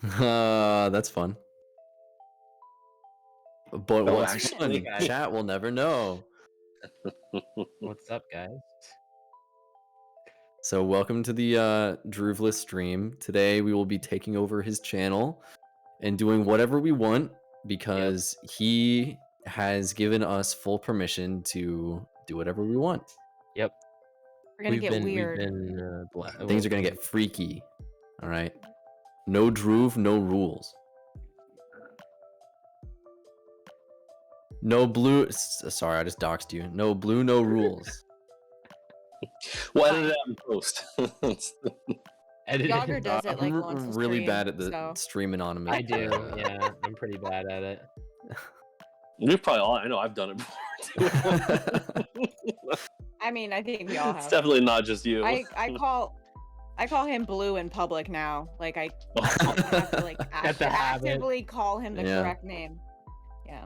That's fun. But Oh, what's actually, fun? Chat will never know. What's up, guys? So welcome to the Droovless stream. Today we will be taking over his channel and doing whatever we want because he has given us full permission to do whatever we want. Yep. We're gonna get weird. Things are gonna get freaky. All right. No Droov, no rules. No blue. Sorry, I just doxed you. No blue, no rules. Well, edit it out in post. Yager does it like I'm once a really stream, bad at the so. stream anonymous. I do. Yeah, I'm pretty bad at it. You're probably all. I know I've done it before. I mean, I think we all It's have. definitely not just you. I call him Blue in public now. Like I have to like actively call him the correct name. Yeah.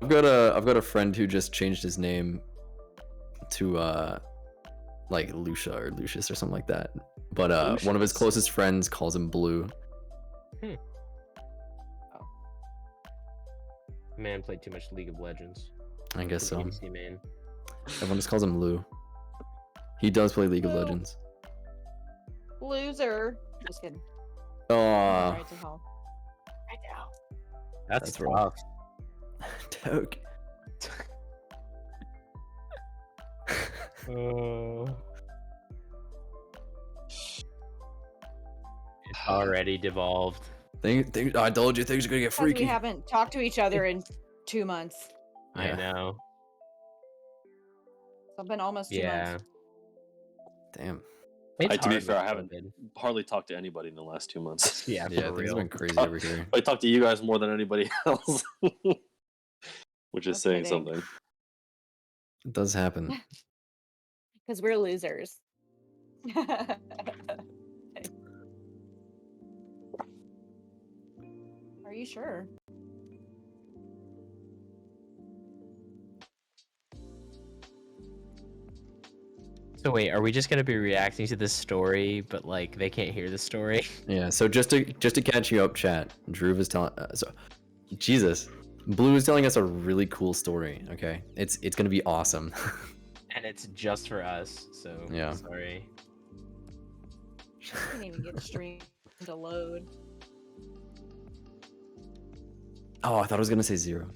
I've got a friend who just changed his name to like Lucia or Lucius or something like that. But one of his closest friends calls him Blue. Man played too much League of Legends. I guess so. PC man. Everyone just calls him Lou. He does play League of Lou. Legends. Loser. Just kidding. Oh, Right to hell. Right to hell. That's rough. Toke. It's already devolved. I told you things are gonna get Because freaky. we haven't talked to each other in 2 months. I know. It's been almost 2 months. Damn. To be fair, I haven't hardly talked to anybody in the last 2 months. Yeah, Yeah, things have been crazy over here. I talked to you guys more than anybody else, which is No saying kidding. something. It does happen. Because we're losers. Are you sure? So wait, are we just gonna be reacting to this story, but like they can't hear the story? Yeah. So just to catch you up, chat. Droov is telling. Jesus, Blue is telling us a really cool story. Okay, it's gonna be awesome. And it's just for us, so Yeah. sorry. I can't even get the stream to load. Oh, I thought I was gonna say 0.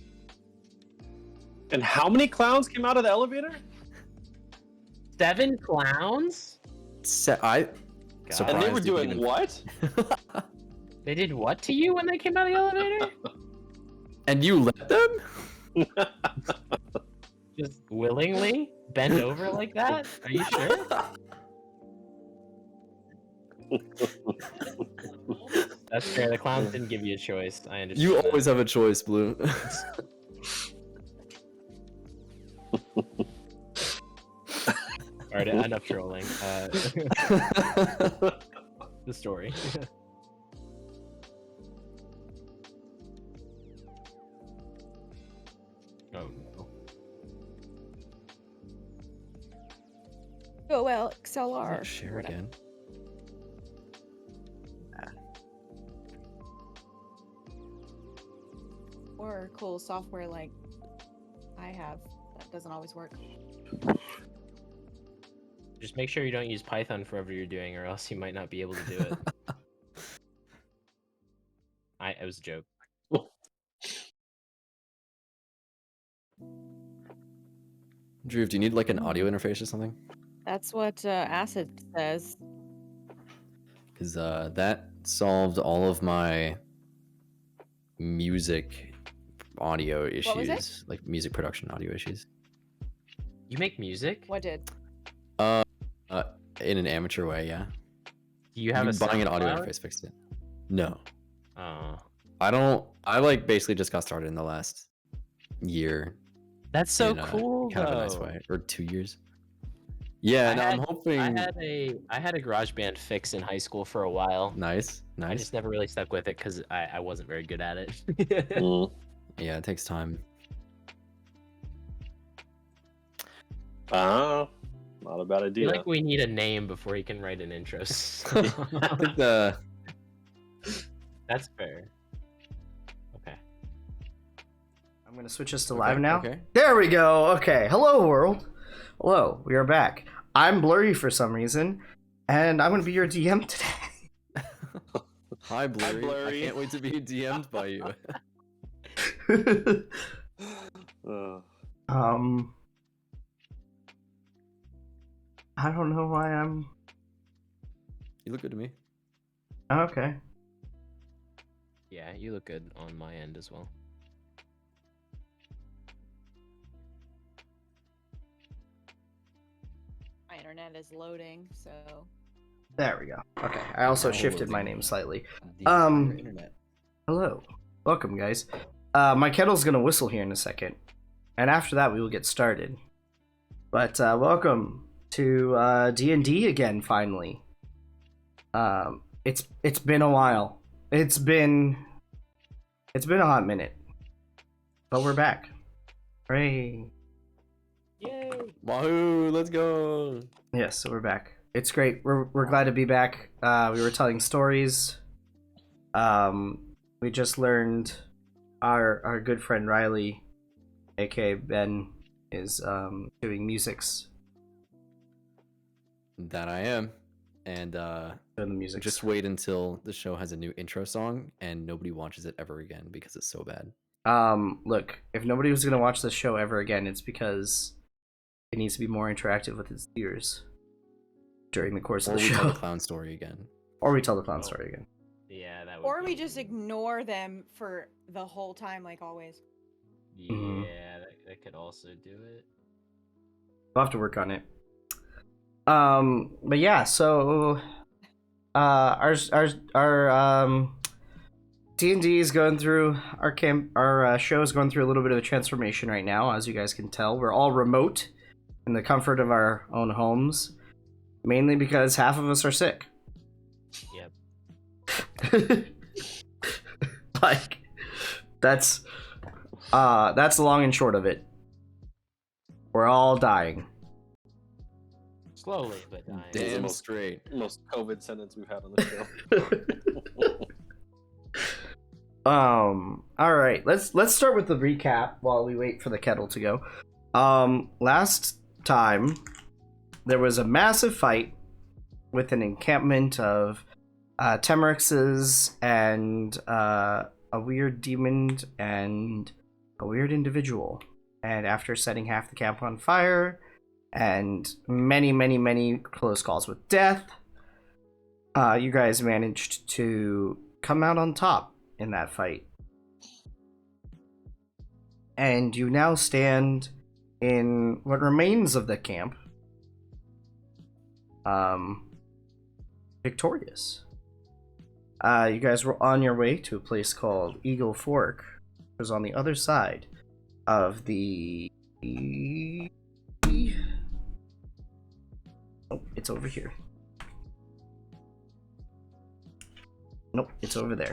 And how many clowns came out of the elevator? 7 clowns? I. God. And they were surprised you could doing even- what? They did what to you when they came out of the elevator? And you let them? Just willingly bend over like that? Are you sure? That's fair. The clowns didn't give you a choice. I understand. You that. always have a choice, Blue. Alright, enough trolling. The story. Oh no. Oh well, XLR. Share again. Or cool software like I have that doesn't always work. Just make sure you don't use Python for whatever you're doing, or else you might not be able to do it. It was a joke. Droov, do you need like an audio interface or something? That's what Acid says. Because that solved all of my music audio What was it? issues, like music production audio issues. You make music? What did? In an amateur way, yeah. Do you have a Buying an audio SoundCloud? interface fixed it. No, Oh, I like basically just got started in the last year. that's so in a cool. kind of a nice though. way, or 2 years. Yeah, and I'm hoping. I had a GarageBand fix in high school for a while. Nice, I nice. just never really stuck with it because I wasn't very good at it. Mm. Yeah, it takes time. Not a bad I idea. feel like we need a name before he can write an intro. I think That's fair. Okay. I'm gonna switch this to Okay, live now. okay. There we go. Okay. Hello, world. Hello. We are back. I'm blurry for some reason, and I'm gonna be your DM today. Hi, Blurry. Blurry. I can't wait to be DM'd by you. I don't know why I'm. You look good to me. Okay. Yeah, you look good on my end as well. My internet is loading, so. There we go. Okay. I also Now shifted my loading. name slightly. The Um, entire internet. Hello. Welcome, guys. My kettle's gonna whistle here in a second, and after that we will get started. But welcome to D&D again. Finally, it's been a while. It's been a hot minute, but we're back. Hooray! Yay! Wahoo! Let's go. Yes, so we're back. It's great. We're glad to be back. We were telling stories. We just learned our good friend Riley, aka Ben, is doing musics. That I am. And Doing the music. just wait until the show has a new intro song and nobody watches it ever again because it's so bad. Look, if nobody was gonna watch this show ever again, it's because it needs to be more interactive with its viewers during the course Or of the we tell show, the clown story again. or we tell the clown story again. Yeah, that would Or be we just easy. ignore them for the whole time, like always. Yeah, Mhm. that could also do it. We'll have to work on it. But yeah, so our D&D is going through our show is going through a little bit of a transformation right now. As you guys can tell, we're all remote in the comfort of our own homes, mainly because half of us are sick. Yep. Like, that's the long and short of it. We're all dying. Slowly, but dying. Damn most- straight. Most COVID sentence we've had on the show. All right. Let's start with the recap while we wait for the kettle to go. Last time there was a massive fight with an encampment of Temerixes and a weird demon and a weird individual. And after setting half the camp on fire and many close calls with death, you guys managed to come out on top in that fight. And you now stand in what remains of the camp, victorious. You guys were on your way to a place called Eagle Fork, which was on the other side of the... Oh, it's over here. Nope, it's over there.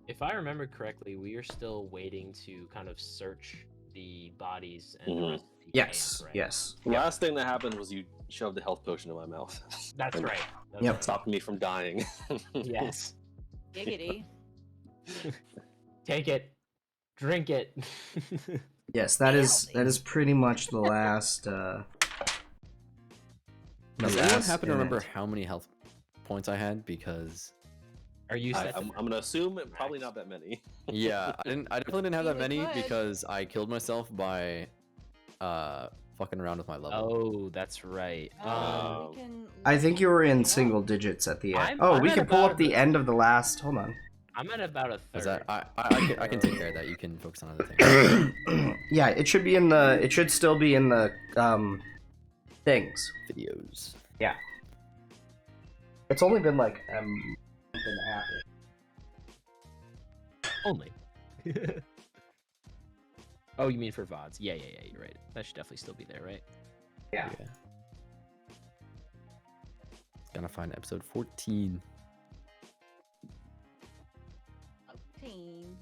If I remember correctly, we are still waiting to kind of search the bodies and the Mhm. rest of the Yes, camp, right? yes. Last thing that happened was you shoved a health potion in my mouth. That's And right. That's Yep. right. Stopped me from dying. Yes. Giggity. Take it. Drink it. Yes, that is pretty much the last Does the anyone last happen to remember event. how many health points I had? Because Are you set? I'm gonna assume probably not that many. yeah, I definitely didn't have that Really many could. because I killed myself by fucking around with my level. Oh, that's right. Oh. We can I think you were in look it single up. digits at the end. I'm we at can pull about up the end of the last. Hold on. I'm at about a third. Is that I can take care of that. You can focus on other things. Yeah, it should be in the. It should still be in the things. Videos. It's only been like a month and a half. Only. Oh, you mean for VODs? Yeah, you're right. That should definitely still be there, right? Yeah. Gonna find episode 14. Team.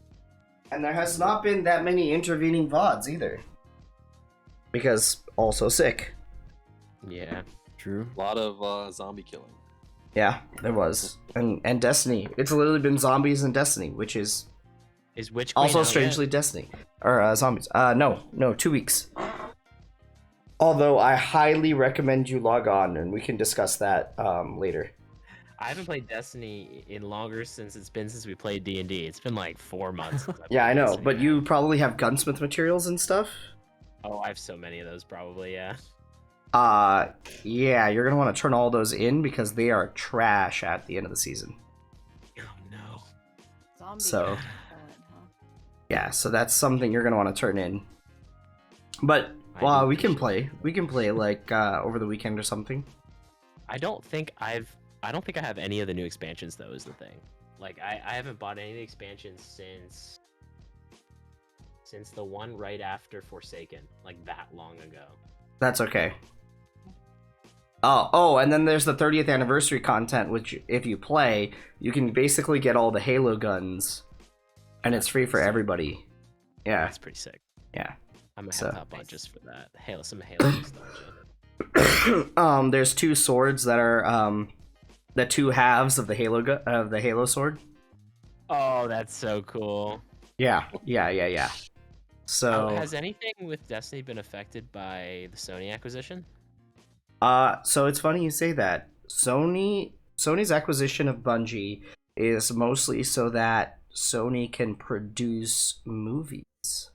And there has not been that many intervening VODs either. Because also sick. Yeah. True. A lot of zombie killing. Yeah, there was. And Destiny. It's literally been zombies and Destiny, which is Is Witch Queen also out strangely yet? Destiny. Or zombies. No, 2 weeks. Although I highly recommend you log on and we can discuss that later. I haven't played Destiny in longer since we played D&D. It's been like 4 months. Since Yeah, I played know, Destiny but now. you probably have gunsmith materials and stuff. Oh, I have so many of those probably. Yeah. Yeah, you're gonna want to turn all those in because they are trash at the end of the season. Oh no. Zombie So- content, huh? Yeah, so that's something you're gonna want to turn in. But I well, do we can appreciate play. We can play like over the weekend or something. I don't think I have any of the new expansions though. Is the thing. Like I haven't bought any of the expansions since the one right after Forsaken, like that long ago. That's okay. Oh, and then there's the 30th anniversary content, which if you play, you can basically get all the Halo guns, and it's free for everybody. Yeah, That's pretty sick. yeah. I'm gonna So- have to hop on just for that. Some Halo nostalgia. There's 2 swords that are the 2 halves of the Halo sword. Oh, that's so cool. Yeah. So Has anything with Destiny been affected by the Sony acquisition? so it's funny you say that. Sony's acquisition of Bungie is mostly so that Sony can produce movies.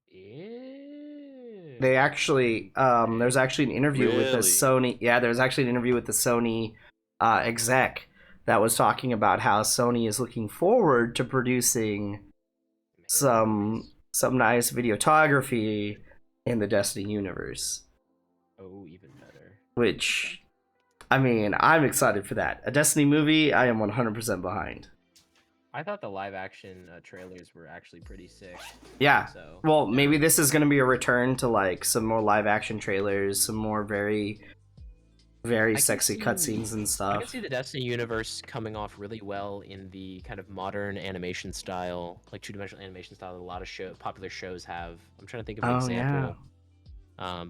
Ew. They actually there's actually an interview with the Really? Sony. Yeah, there's actually an interview with the Sony exec that was talking about how Sony is looking forward to producing some nice videography in the Destiny universe. Oh, even better. Which, I mean, I'm excited for that. A Destiny movie, I am 100% behind. I thought the live action trailers were actually pretty sick. Yeah. So Well, maybe this is going to be a return to like some more live action trailers, some more very can sexy see- cutscenes and I stuff. can see the Destiny universe coming off really well in the kind of modern animation style, like 2-dimensional animation style that a lot of popular shows have. I'm trying to think of an Oh, example.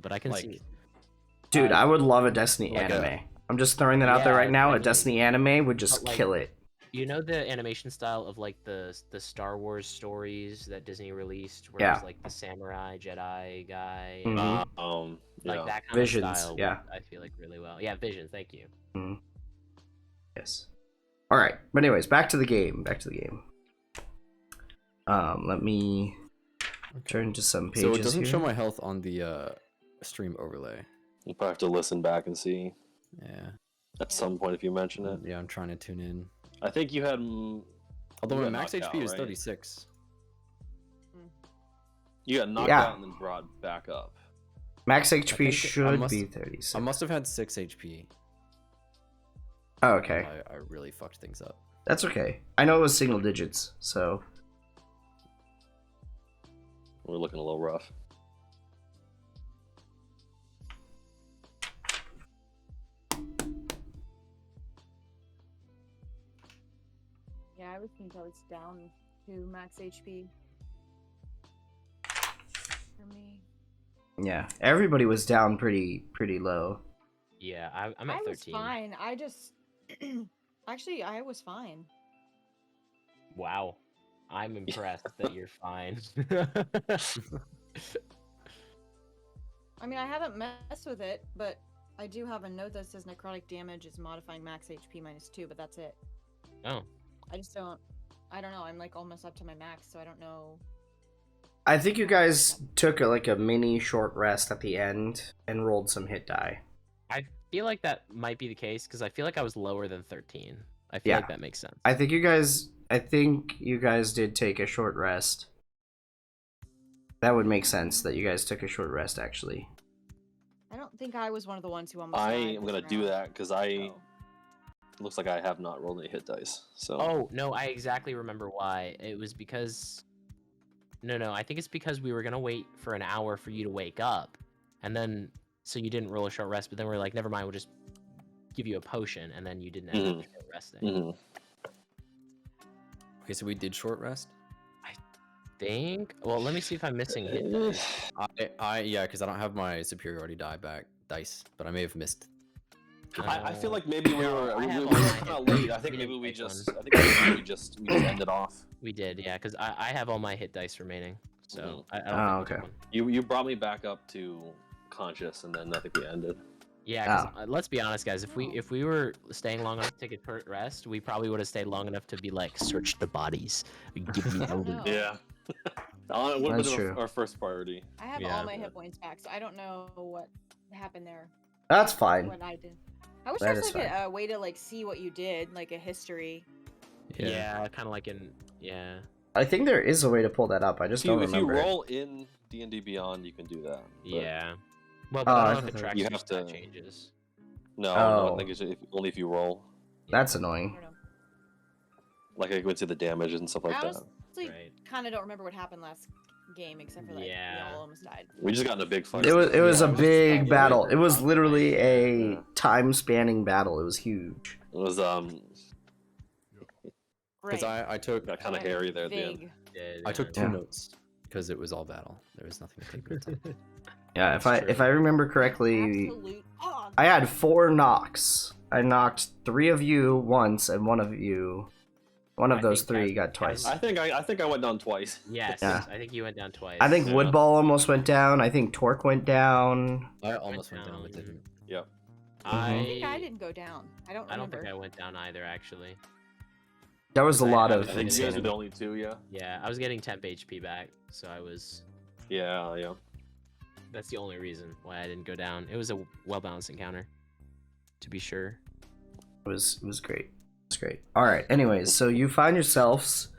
But I can Like- see. Dude, I would love a Destiny Like anime. I'm just throwing that out there Yeah, right now. A like- Destiny anime would just but, like, kill it. You know the animation style of like the Star Wars stories that Disney released, where Yeah. there's like the samurai Jedi guy, Mhm. like Yeah. that kind Visions, of style. yeah. I feel like really well. Yeah, Visions. Thank you. Yes. All right. But anyways, back to the game. Let me turn to some pages So it doesn't here. show my health on the stream overlay. You'll probably have to listen back and see Yeah. at some point if you mention it. Yeah, I'm trying to tune in. I think you had. Although You my got max knocked HP out, is right? 36. You got knocked Yeah. out and then brought back up. Max think HP I should must- be 36. I must have had 6 HP. Oh, okay. I really fucked things up. That's okay. I know it was single digits, so We're looking a little rough. Yeah, I would think I was down to max HP. For me. yeah. Everybody was down pretty low. Yeah, I'm I at was 13. fine. I just actually I was fine. Wow, I'm impressed that you're fine. I mean, I haven't messed with it, but I do have a note that says necrotic damage is modifying max HP -2, but that's it. Oh, I just don't. I don't know. I'm like almost up to my max, so I don't know. I think you guys took a mini short rest at the end and rolled some hit die. I feel like that might be the case because I feel like I was lower than 13. I feel Yeah. like that makes sense. I think you guys did take a short rest. That would make sense that you guys took a short rest actually. I don't think I was one of the ones who almost. I died am this gonna do round, that because so. looks like I have not rolled any hit dice. So Oh no, I exactly remember why. It was because no, I think it's because we were gonna wait for an hour for you to wake up, and then so you didn't roll a short rest. But then we're like, never mind, we'll just give you a potion, and then you didn't end up short resting. Mhm. Okay, so we did short rest. Well, let me see if I'm missing hit dice. Yeah, because I don't have my superiority dice, but I may have missed I feel like maybe we were I have we all were my kind of hit late. I dice. think We maybe didn't we take just one. I think maybe we just ended off. We did, yeah, because I have all my hit dice remaining, so I don't Oh, think we okay. took one. You brought me back up to conscious, and then I think we ended. Yeah, 'cause, let's be honest, guys. If we were staying long enough to take a short rest, we probably would have stayed long enough to be like, search the bodies, give me I don't the know. Yeah. It would have That's been true. our first priority. I have Yeah. all my hit points back, so I don't know what happened there. That's fine. What I did. I wish That there was is like a way to like see what you did, like a history. Yeah, kind of like in I think there is a way to pull that up. I just If you, don't if you remember. roll in D&D Beyond, you can do that. but- yeah. Well, but Oh, I I don't know thought if it that tracks you your have stat to- changes. No, Oh. I think it's only if you roll. That's I annoying. don't know. Like I would see the damage and stuff like I that. honestly Right. kind of don't remember what happened last game, except for like Yeah. we all almost died. We just got in a big fight. It was Yeah, a it was big just- battle. It was literally a Yeah. time-spanning battle. It was huge. It was Because Right. I took got kind of hairy there at the end. Vague. I took two Yeah. notes because it was all battle. There was nothing to take notes on. Yeah, if That's I true. remember correctly, Absolute. Oh, I had 4 knocks. I knocked 3 of you once, and one of I those think 3 Kaz- got twice. Kaz- I think I went down twice. Yes, Yeah. I think you went down twice. I think Yeah. Woodball almost went down. I think Torque went down. I almost went down, but down. didn't. Yep. I think I didn't go down. I don't I don't remember. think I went down either, actually. There was a I- lot I of I think you guys are insanity. the only two, yeah. Yeah, I was getting temp HP back, so I was. Yeah. That's the only reason why I didn't go down. It was a well-balanced encounter, to be sure. It was great. It was great. All right. Anyways, so you find yourselves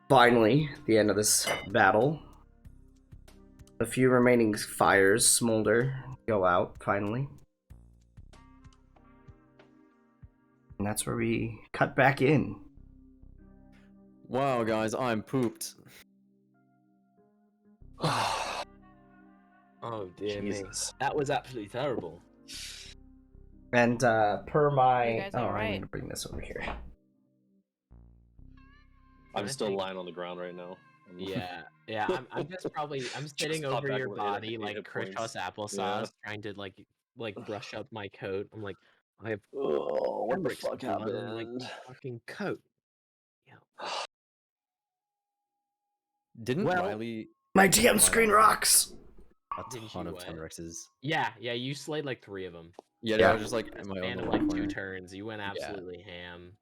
finally at the end of this battle. A few remaining fires smolder, go out finally. And that's where we cut back in. Wow, guys, I'm pooped. Oh dear Jesus. that was absolutely terrible. And per my You guys all I'm right? gonna bring this over here. I'm I still think- lying on the ground right now. Yeah. I'm just probably I'm sitting pop over back your with body eight like hit crisscross points. applesauce, trying to like brush up my coat. I'm like, I have Oh, what the Hendrix fuck blood on my happened? fucking coat. Didn't Well- Riley My GM screen rocks. a Didn't ton you of what? Tenrexes? Yeah, you slayed like 3 of them. Yeah, Yeah. I was just like in my own And in little like 2 corner. turns, you went Yeah. absolutely ham.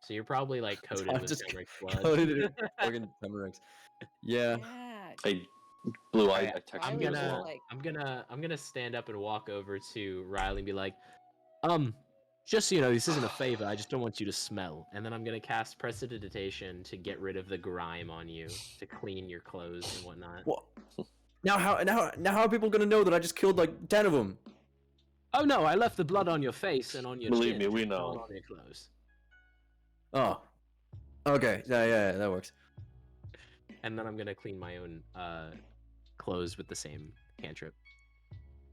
So you're probably like coated I'm with just Hendrix blood. Coated in fucking Tenrex. Yeah. Yeah. Hey, Blue, I Alright, texted I'm you as gonna well. like- I'm gonna stand up and walk over to Riley and be like, just so you know, this isn't a favor. I just don't want you to smell. And then I'm gonna cast Prestidigitation to get rid of the grime on you, to clean your clothes and whatnot. Well, now how are people gonna know that I just killed like 10 of them? Oh no, I left the blood on your face and on your Believe chin, me, we not know. on your clothes. Oh. Okay. Yeah, that works. And then I'm gonna clean my own clothes with the same cantrip.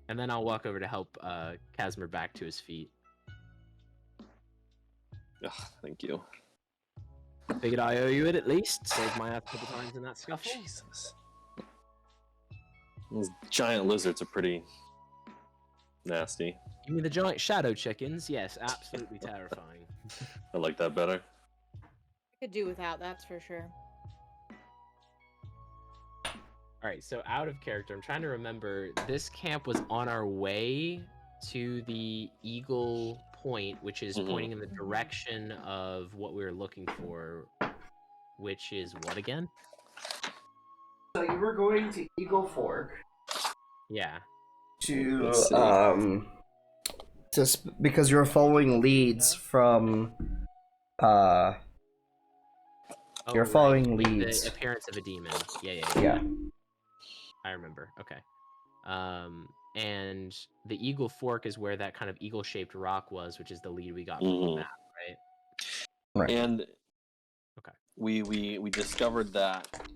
And then I'll walk over to help Casimir back to his feet. Ugh, thank you. Figured I owe you it at least. Saved my ass a couple times in that scuffle. Jesus. Those giant lizards are pretty nasty. You mean the giant shadow chickens? Yes, absolutely terrifying. I like that better. I could do without, that's for sure. Alright, so out of character, I'm trying to remember. This camp was on our way to the Eagle Point, which is Mhm. pointing in the direction of what we were looking for, which is what again? So you were going to Eagle Fork Yeah. to Let's see. just because you were following leads from Oh, You're right, following the leads. appearance of a demon. Yeah. Yeah. I remember. Okay. And the Eagle Fork is where that kind of eagle-shaped rock was, which is the lead we got from the Mhm. map, right? Right. And Okay. we discovered that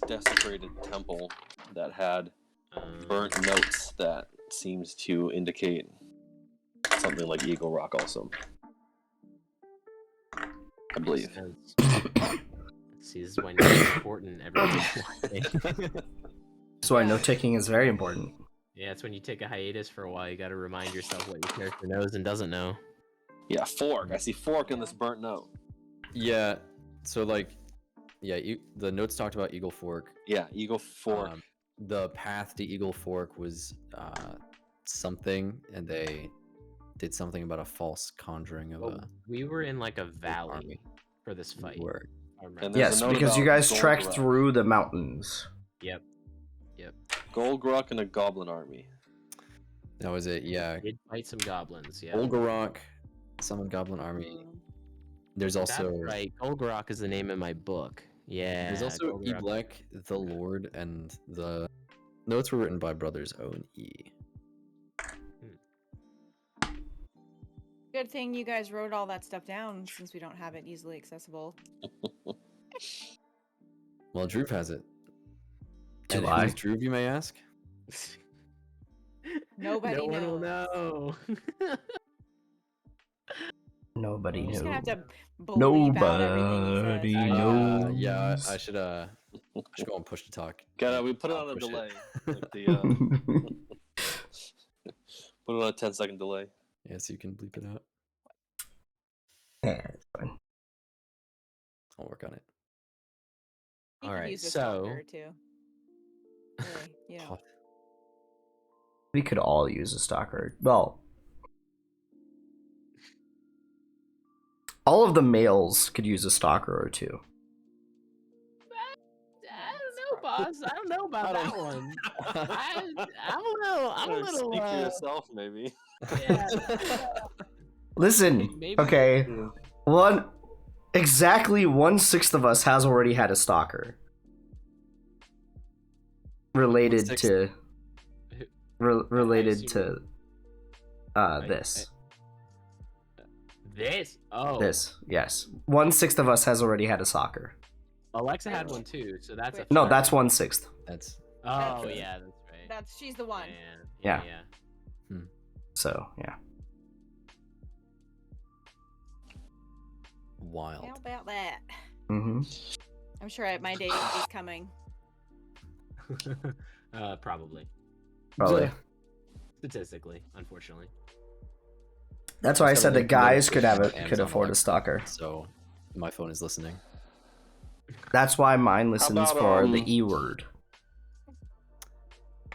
desecrated temple that had burnt notes that seems to indicate something like Eagle Rock also. I believe. See, this is when it's important. Everybody's watching. So I know ticking is very important. Yeah, it's when you take a hiatus for a while. You got to remind yourself what your character knows and doesn't know. Yeah, fork. I see fork in this burnt note. Yeah. So like, yeah, the notes talked about Eagle Fork. Yeah, Eagle Fork. The path to Eagle Fork was something, and they did something about a false conjuring of a. We were in like a valley army. for this fight. Word. I remember. And there's Yes, a note because you about guys trekked Golgruck. through the mountains. Yep. Golgruck and a goblin army. That was it. Yeah. Did fight some goblins. Yeah. Olgarok, summoned goblin army. There's also That's right. Golgorok is the name in my book. Yeah. there's also Golgorok. Eblek, the Lord, and the notes were written by brothers O and E. Good thing you guys wrote all that stuff down since we don't have it easily accessible. Well, Droop has it. Do And I? who's Droop, you may ask? Nobody no one will knows. know. Nobody You're knows. just gonna have to bleep out everything Nobody he says. knows. Yeah, I should go on push to talk. We put it on a Push it. delay. Like the, put it on a 10-second delay. Yeah, so you can bleep it out. Yeah, it's fine. I'll work on it. He All could right, use a so- stalker, too. Really, you know. God. We could all use a stalker. Well, all of the males could use a stalker or two. I don't know, boss. I don't know about I that don't- one. I don't know. I'm a Or little. Speak for yourself, maybe. Yeah. Listen, Maybe. okay, exactly 1/6 of us has already had a stalker related 1/6? to related assume- to I- this. This? Oh. This, yes. 1/6 of us has already had a stalker. Alexa had one too, so that's a. No, third. that's 1/6. That's Oh That's- yeah, that's right. She's the one. Yeah. Yeah. So yeah. wild. How about that? Mm-hmm. I'm sure my day is coming. Probably. Probably. Statistically, unfortunately. That's why I Just said gotta that link the guys could have notification on could Amazon afford a Alexa, stalker. So my phone is listening. That's why mine listens about, for the E word.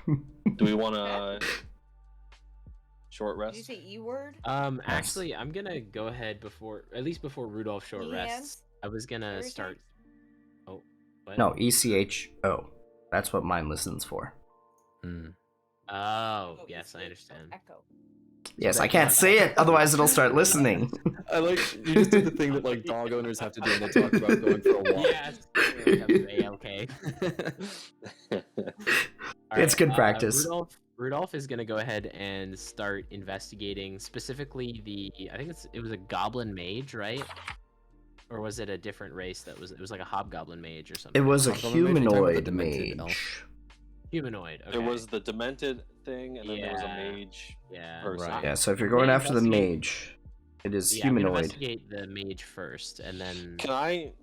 Do we want to short Did you rest? say E word? Actually, I'm gonna go ahead before Rudolph short Yes. rests. I was gonna Thursday? start. Oh, what? No, ECHO. That's what mine listens for. Hmm. Oh, Oh, yes, I ECH, understand. Echo. Yes, that I can't not- say it, otherwise it'll start listening. I like you just did the thing that like dog owners have to do when they talk about going for a walk. Yes. Okay. It's good practice. Rudolph is gonna go ahead and start investigating specifically I think it was a goblin mage, right? Or was it a different race it was like a hobgoblin mage or something? It was a Hobgoblin mage? Are you talking about the humanoid demented mage. elf? humanoid. Okay. There was the demented thing, and then there was a Yeah. mage. yeah. person. Right. Yeah, so if you're I'm going gonna after the investigate- mage, it is Yeah, I'm gonna humanoid. investigate the mage first, and then Can I,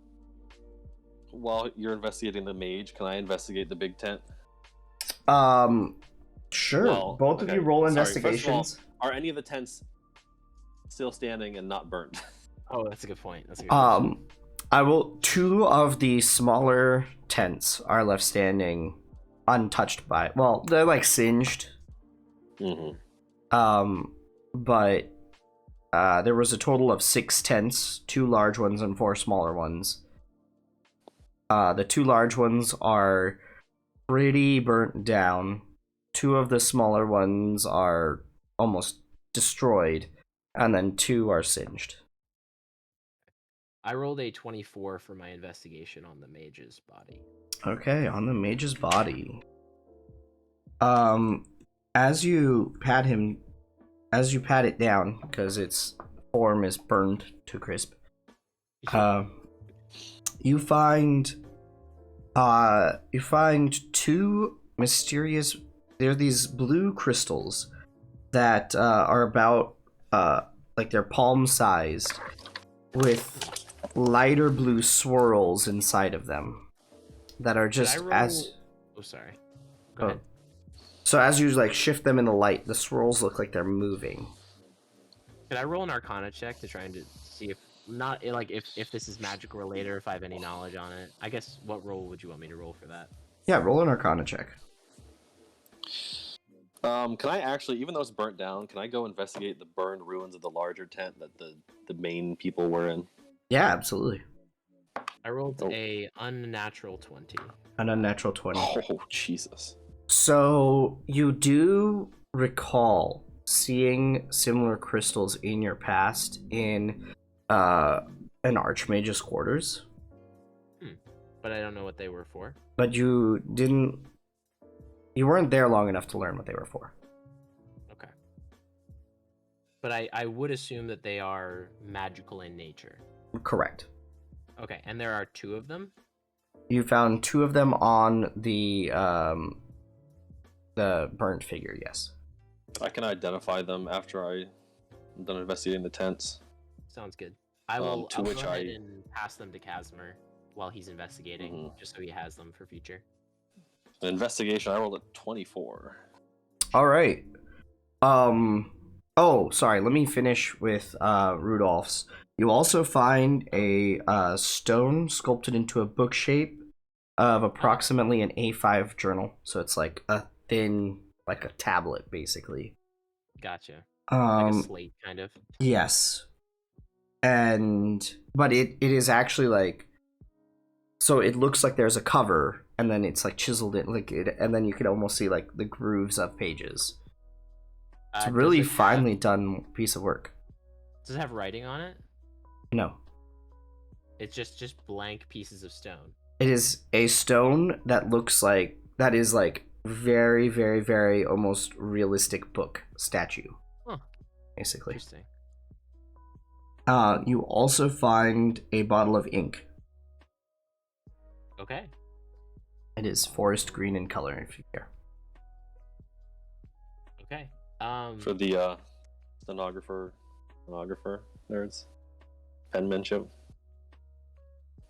while you're investigating the mage, can I investigate the big tent? Sure. Well, Both of okay, you roll sorry, first of all- investigations. Are any of the tents still standing and not burnt? oh, that's a good point. That's a good question. I will. 2 of the smaller tents are left standing, untouched by. Well, they're like singed. Mm-hmm. But there was a total of 6 tents, 2 large ones and 4 smaller ones. The 2 large ones are pretty burnt down. 2 of the smaller ones are almost destroyed, and then 2 are singed. I rolled a 24 for my investigation on the mage's body. Okay, on the mage's body. As you pat it down, because its form is burned to crisp, you find 2 mysterious. They're these blue crystals that are about like they're palm sized, with lighter blue swirls inside of them that are Did I just roll- as Oh, sorry. Go Oh. ahead. So as you like shift them in the light, the swirls look like they're moving. Could I roll an Arcana check to try and see if not like if this is magical related or if I have any knowledge on it? I guess what roll would you want me to roll for that? Yeah, roll an Arcana check. Can I actually, even though it's burnt down, can I go investigate the burned ruins of the larger tent that the main people were in? Yeah, absolutely. I rolled a unnatural 20. An unnatural 20. Oh, Jesus. So you do recall seeing similar crystals in your past in an Archmage's quarters. But I don't know what they were for. But you weren't there long enough to learn what they were for. Okay. But I would assume that they are magical in nature. Correct. Okay, and there are 2 of them? You found 2 of them on the burnt figure, yes. I can identify them after I'm done investigating the tents. Sounds good. I'll to go which ahead and pass them to Casimir while he's investigating, Mhm. just so he has them for future. The investigation, I rolled a 24. All right. Oh, sorry. Let me finish with Rudolph's. You also find a stone sculpted into a book shape of approximately an A5 journal. So it's like a thin, like a tablet, basically. Gotcha. Like a slate, kind of. Yes. But it is actually like, so it looks like there's a cover, and then it's like chiseled in, like it, and then you can almost see like the grooves of pages. It's a really finely done piece of work. Does it have writing on it? No. It's just blank pieces of stone. It is a stone that looks like, that is like very, very, very almost realistic book statue. Huh. Basically. Interesting. You also find a bottle of ink. Okay. It is forest green in color, if you care. Okay. For the stenographer nerds, penmanship.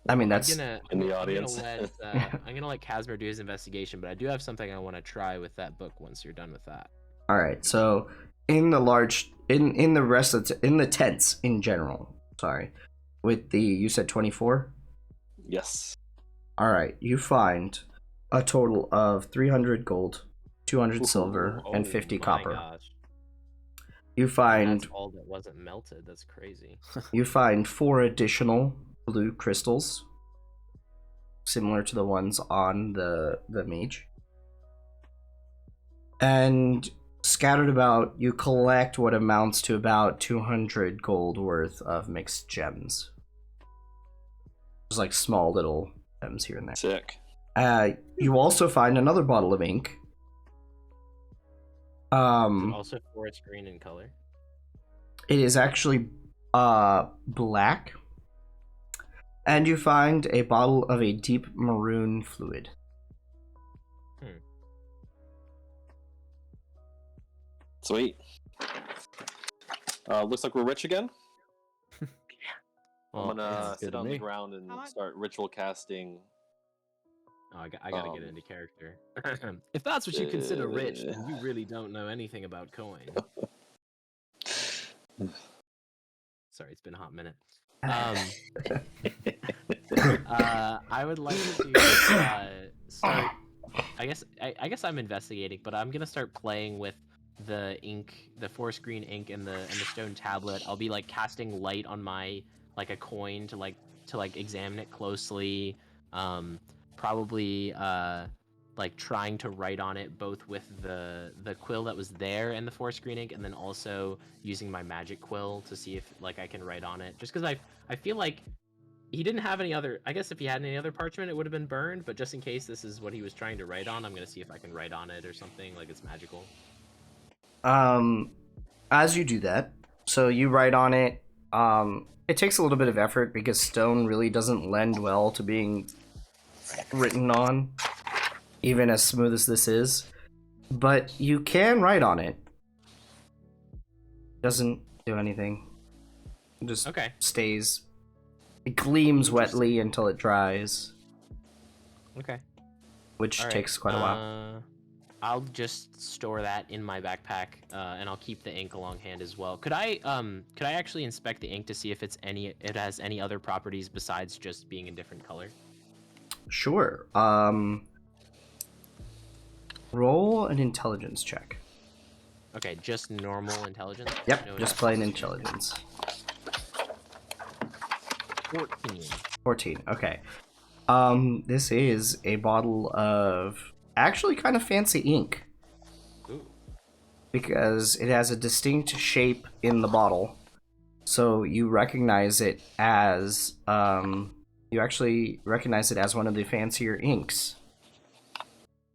I mean, that's in the audience. I'm gonna let Casimir do his investigation, but I do have something I want to try with that book once you're done with that. all right. So in the large, in the rest of in the tents in general. Sorry, with the, you said 24. Yes. All right, you find a total of 300 gold, 200 silver, and 50 my copper. Gosh. You find That's all that wasn't melted. That's crazy. you find 4 additional blue crystals, similar to the ones on the mage. And scattered about, you collect what amounts to about 200 gold worth of mixed gems. There's like small little gems here and there. Sick. You also find another bottle of ink. Also forest green in color. It is actually black. And you find a bottle of a deep maroon fluid. Sweet. Looks like we're rich again. Well, I'm gonna good sit to on the me. ground and How much- start ritual casting. I gotta get into character. If that's what you consider rich, then you really don't know anything about coin. Sorry, it's been a hot minute. I would like to start. I guess I'm investigating, but I'm gonna start playing with the ink, the forest green ink, and the stone tablet. I'll be like casting light on my a coin to examine it closely. Probably trying to write on it both with the quill that was there and the forest green ink, and then also using my magic quill to see if I can write on it. Just because I feel like he didn't have any other. I guess if he had any other parchment, it would have been burned. But just in case this is what he was trying to write on, I'm gonna see if I can write on it or something like it's magical. As you do that, so you write on it. It takes a little bit of effort because stone really doesn't lend well to being written on, even as smooth as this is. But you can write on it. Doesn't do anything. It just stays. It gleams wetly until it dries. Okay. Which takes quite a while. I'll just store that in my backpack, and I'll keep the ink along hand as well. Could I actually inspect the ink to see if it has any other properties besides just being a different color? Sure. Roll an intelligence check. Okay, just normal intelligence. Yep, No just plain intelligence. intelligence. 14. 14. Okay. This is a bottle of actually kind of fancy ink. Ooh. Because it has a distinct shape in the bottle. So you recognize it as one of the fancier inks.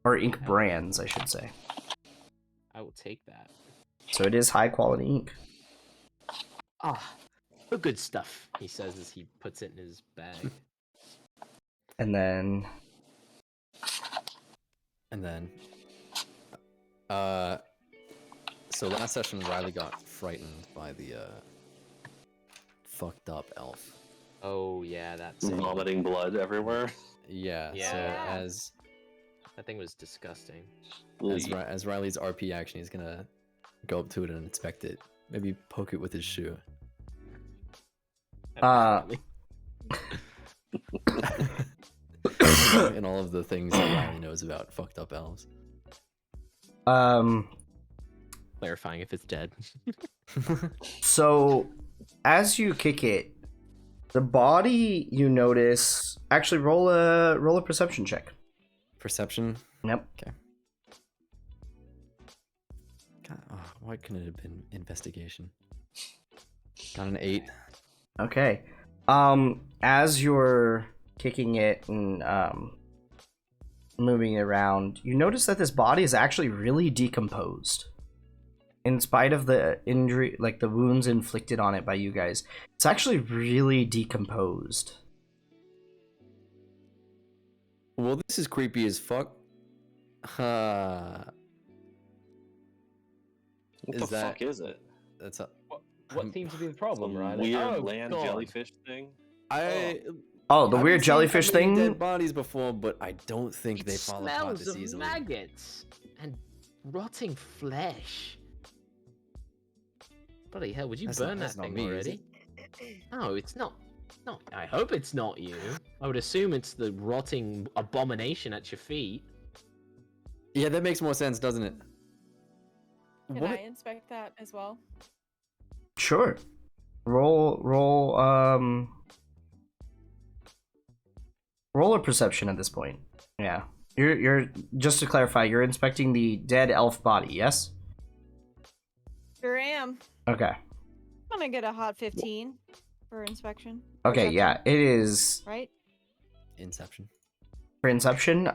Or ink brands, I should say. I will take that. So it is high quality ink. Ah, the good stuff, he says as he puts it in his bag. And then so last session Riley got frightened by the fucked up elf. Oh yeah, that's it. Vomiting blood everywhere. Yeah, so Yeah. as That thing was disgusting. as Riley's RP action, he's gonna go up to it and inspect it. Maybe poke it with his shoe. Definitely. And all of the things that Riley knows about fucked up elves. Clarifying if it's dead. So as you kick it, the body you notice actually roll a perception check. Perception. Yep. God, why couldn't it have been investigation? Got an 8. Okay. As you're kicking it and moving it around, you notice that this body is actually really decomposed. In spite of the injury, like the wounds inflicted on it by you guys, it's actually really decomposed. Well, this is creepy as fuck. What Is the that- fuck is it? That's a, What seems to be the problem, Some Riley? weird Oh, land God. jellyfish thing? Oh, the I've weird seen jellyfish so many thing? dead bodies before, but I don't think It they fall apart smells this of easily. maggots and rotting flesh. Bloody hell, would you That's burn not that thing me, is already? No, it's not. No, I hope it's not you. I would assume it's the rotting abomination at your feet. Yeah, that makes more sense, doesn't it? Can What? I inspect that as well? Sure. Roll a perception at this point. Yeah. You're just to clarify, you're inspecting the dead elf body, yes? Sure am. Okay. I'm gonna get a hot 15 for inspection. Okay, Perception, yeah, it is Right? Inception. for Inception.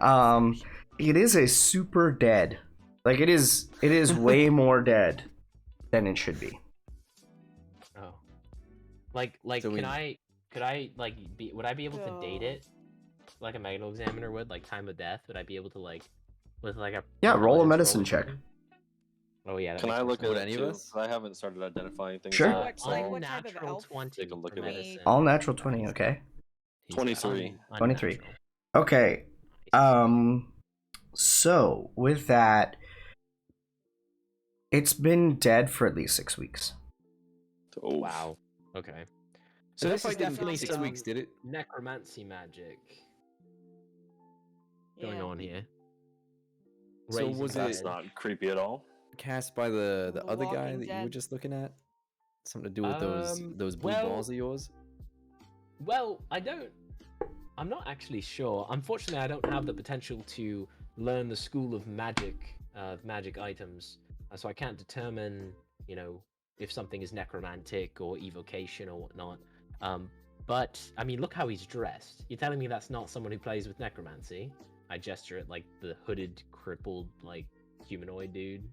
It is a super dead. Like it is way more dead than it should be. Oh. Like, So could we- I, would I be able to date it? Like a medical examiner would, like time of death? Would I be able to, like, with like a... Yeah, roll a intelligence medicine or check. something? Oh yeah, that Can makes I more look sense. at Would it any of too? us? 'Cause I haven't started identifying things. Sure. yet, Like so- what type of Unnatural elf? 20 Take a look for at it. medicine. All natural 20, okay. He's 23. 23. Unnatural. Okay. So with that, it's been dead for at least 6 weeks. Oh, Wow. Okay. So So this this is fight didn't definitely take 6 some weeks, did it? necromancy magic going Yeah. on here. So Raising was the That's it- dead. not creepy at all. Cast by the The other guy Walking that you were Dead. just looking at? Something to do with those blue well- balls of yours? Well, I'm not actually sure. Unfortunately, I don't have the potential to learn the school of magic items, so I can't determine, if something is necromantic or evocation or whatnot. But I mean, look how he's dressed. You're telling me that's not someone who plays with necromancy? I gesture at like the hooded, crippled, like humanoid dude.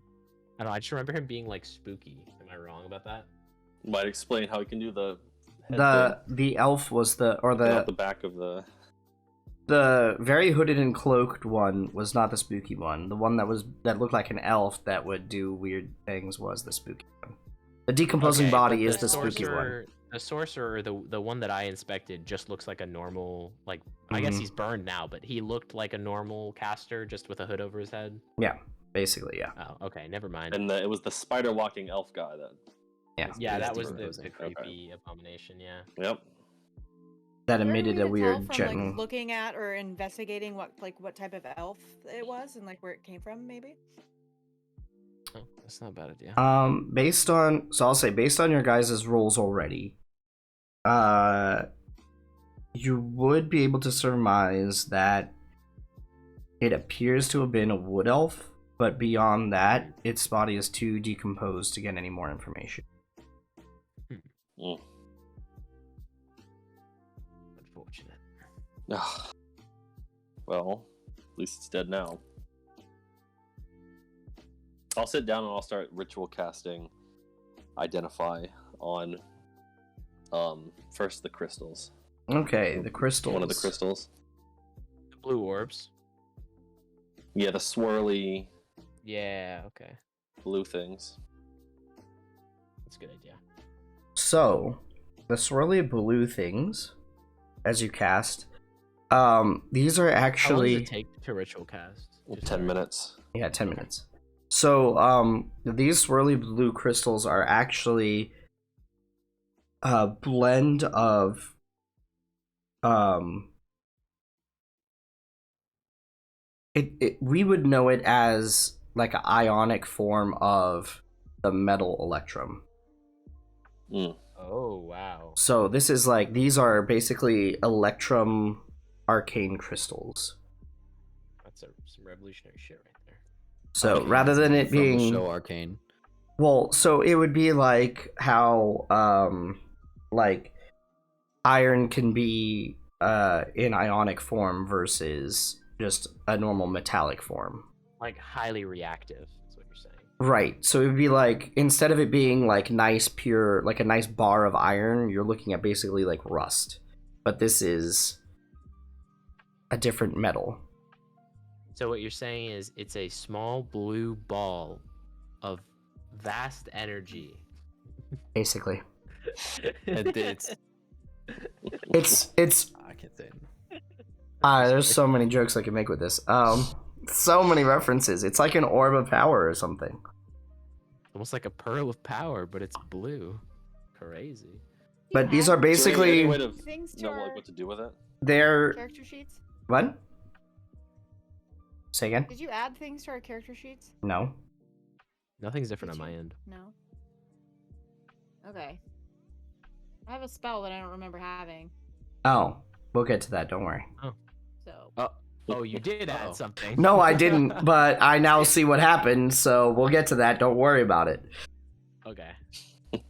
I don't know. I just remember him being like spooky. Am I wrong about that? Might explain how he can do the head The elf was thing out the the back of the. very hooded and cloaked one was not the spooky one. The one that looked like an elf that would do weird things was the spooky one. The decomposing Okay, body but is the spooky one. The sorcerer, the one that I inspected, just looks like a normal, I guess Mhm. he's burned now, but he looked like a normal caster, just with a hood over his head. Yeah, basically, yeah. Oh, okay, never mind. And it was the spider walking elf guy that. Yeah, that was decomposing. the creepy abomination. Yeah. Yep. That Is there any emitted way a to weird tell from, gentle. like, looking at or investigating what type of elf it was and like where it came from, maybe? Oh, that's not a bad idea. Based on, so I'll say based on your guys' rolls already, you would be able to surmise that it appears to have been a wood elf, but beyond that, its body is too decomposed to get any more information. Mm. Unfortunate. Ugh. Well, at least it's dead now. I'll sit down and I'll start ritual casting Identify on first the crystals. Okay, the crystals. One of the crystals. The blue orbs. Yeah, the swirly Yeah. Okay. blue things. That's a good idea. So, the swirly blue things, as you cast, these are How long actually does it take to ritual cast? Just 10 minutes. yeah, 10 minutes. So, these swirly blue crystals are actually a blend of we would know it as like an ionic form of the metal electrum. Mm. Oh wow. So this is like, these are basically electrum arcane crystals. That's some revolutionary shit right there. So Arcane rather than it from the being show Arcane. well, so it would be like how like iron can be in ionic form versus just a normal metallic form. Like highly reactive. That's what you're saying. Right. So it would be like, instead of it being like nice pure, like a nice bar of iron, you're looking at basically like rust. But this is a different metal. So what you're saying is it's a small blue ball of vast energy. Basically. It's It's I can't say it. there's so many jokes I can make with this. So many references. It's like an orb of power or something. Almost like a pearl of power, but it's blue. Crazy. But these are Is there basically any way to things to know our like what to do with it? they're character sheets. what? Say again? Did you add things to our character sheets? No. Nothing's different on Did my you? end. No. Okay. I have a spell that I don't remember having. Oh, we'll get to that. Don't worry. So Oh, you did Uh-oh. add something. No, I didn't, but I now see what happened, so we'll get to that. Don't worry about it. Okay. You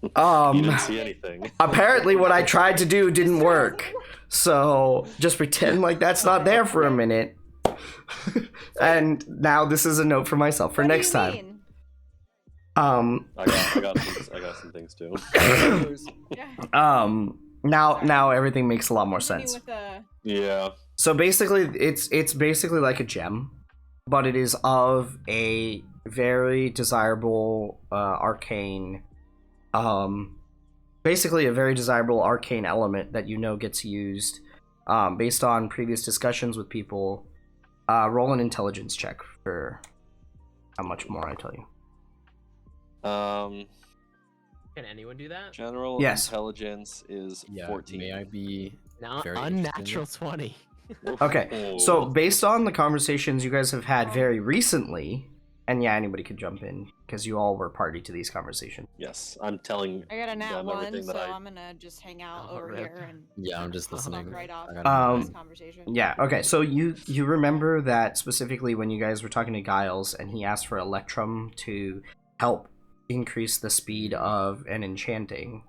didn't see anything. Apparently what I tried to do didn't work. So just pretend like that's not there for a minute. And now this is a note for myself for What do next you time. mean? I got some things too. Yeah. Now everything makes a lot more Continue sense. with the- Yeah. So basically it's basically like a gem, but it is of a very desirable arcane basically a very desirable arcane element that you know gets used based on previous discussions with people. Roll an intelligence check for how much more I tell you. Can anyone do that? General Yes. intelligence is Yeah, 14. may I be No, very unnatural 20. Okay, Oh. so based on the conversations you guys have had very recently, and yeah, anybody could jump in because you all were party to these conversations. Yes, I'm telling I got a nat them one, everything so that I. I'm gonna just hang out Oh, over rip. here and Yeah, I'm just Oh, listening. fuck right off I got this conversation. Yeah, okay, so you remember that specifically when you guys were talking to Giles and he asked for Electrum to help increase the speed of an enchanting.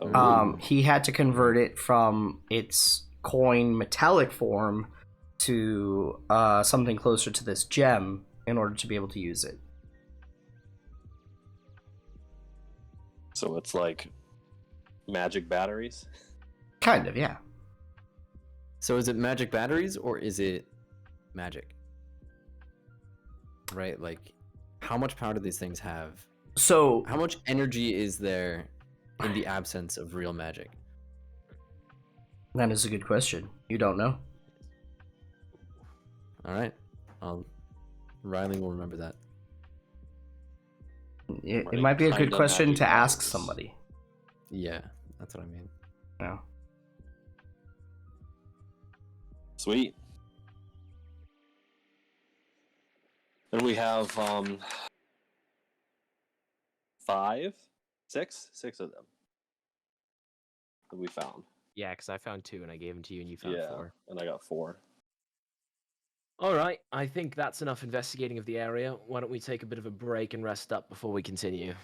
Oh, He had to convert it from its coin metallic form to something closer to this gem in order to be able to use it. so it's like magic batteries. Kind of, yeah. So is it magic batteries or is it magic? Right, like how much power do these things have? So How much energy is there in the absence of real magic? that is a good question. You don't know. All right, I'll Riley will remember that. It Right, might be a good kinda question magic to ask items. somebody. Yeah, that's what I mean. No. Sweet. And we have 6 of them that we found. Yeah, because I found 2 and I gave them to you, and you found Yeah, 4. and I got 4. All right, I think that's enough investigating of the area. Why don't we take a bit of a break and rest up before we continue?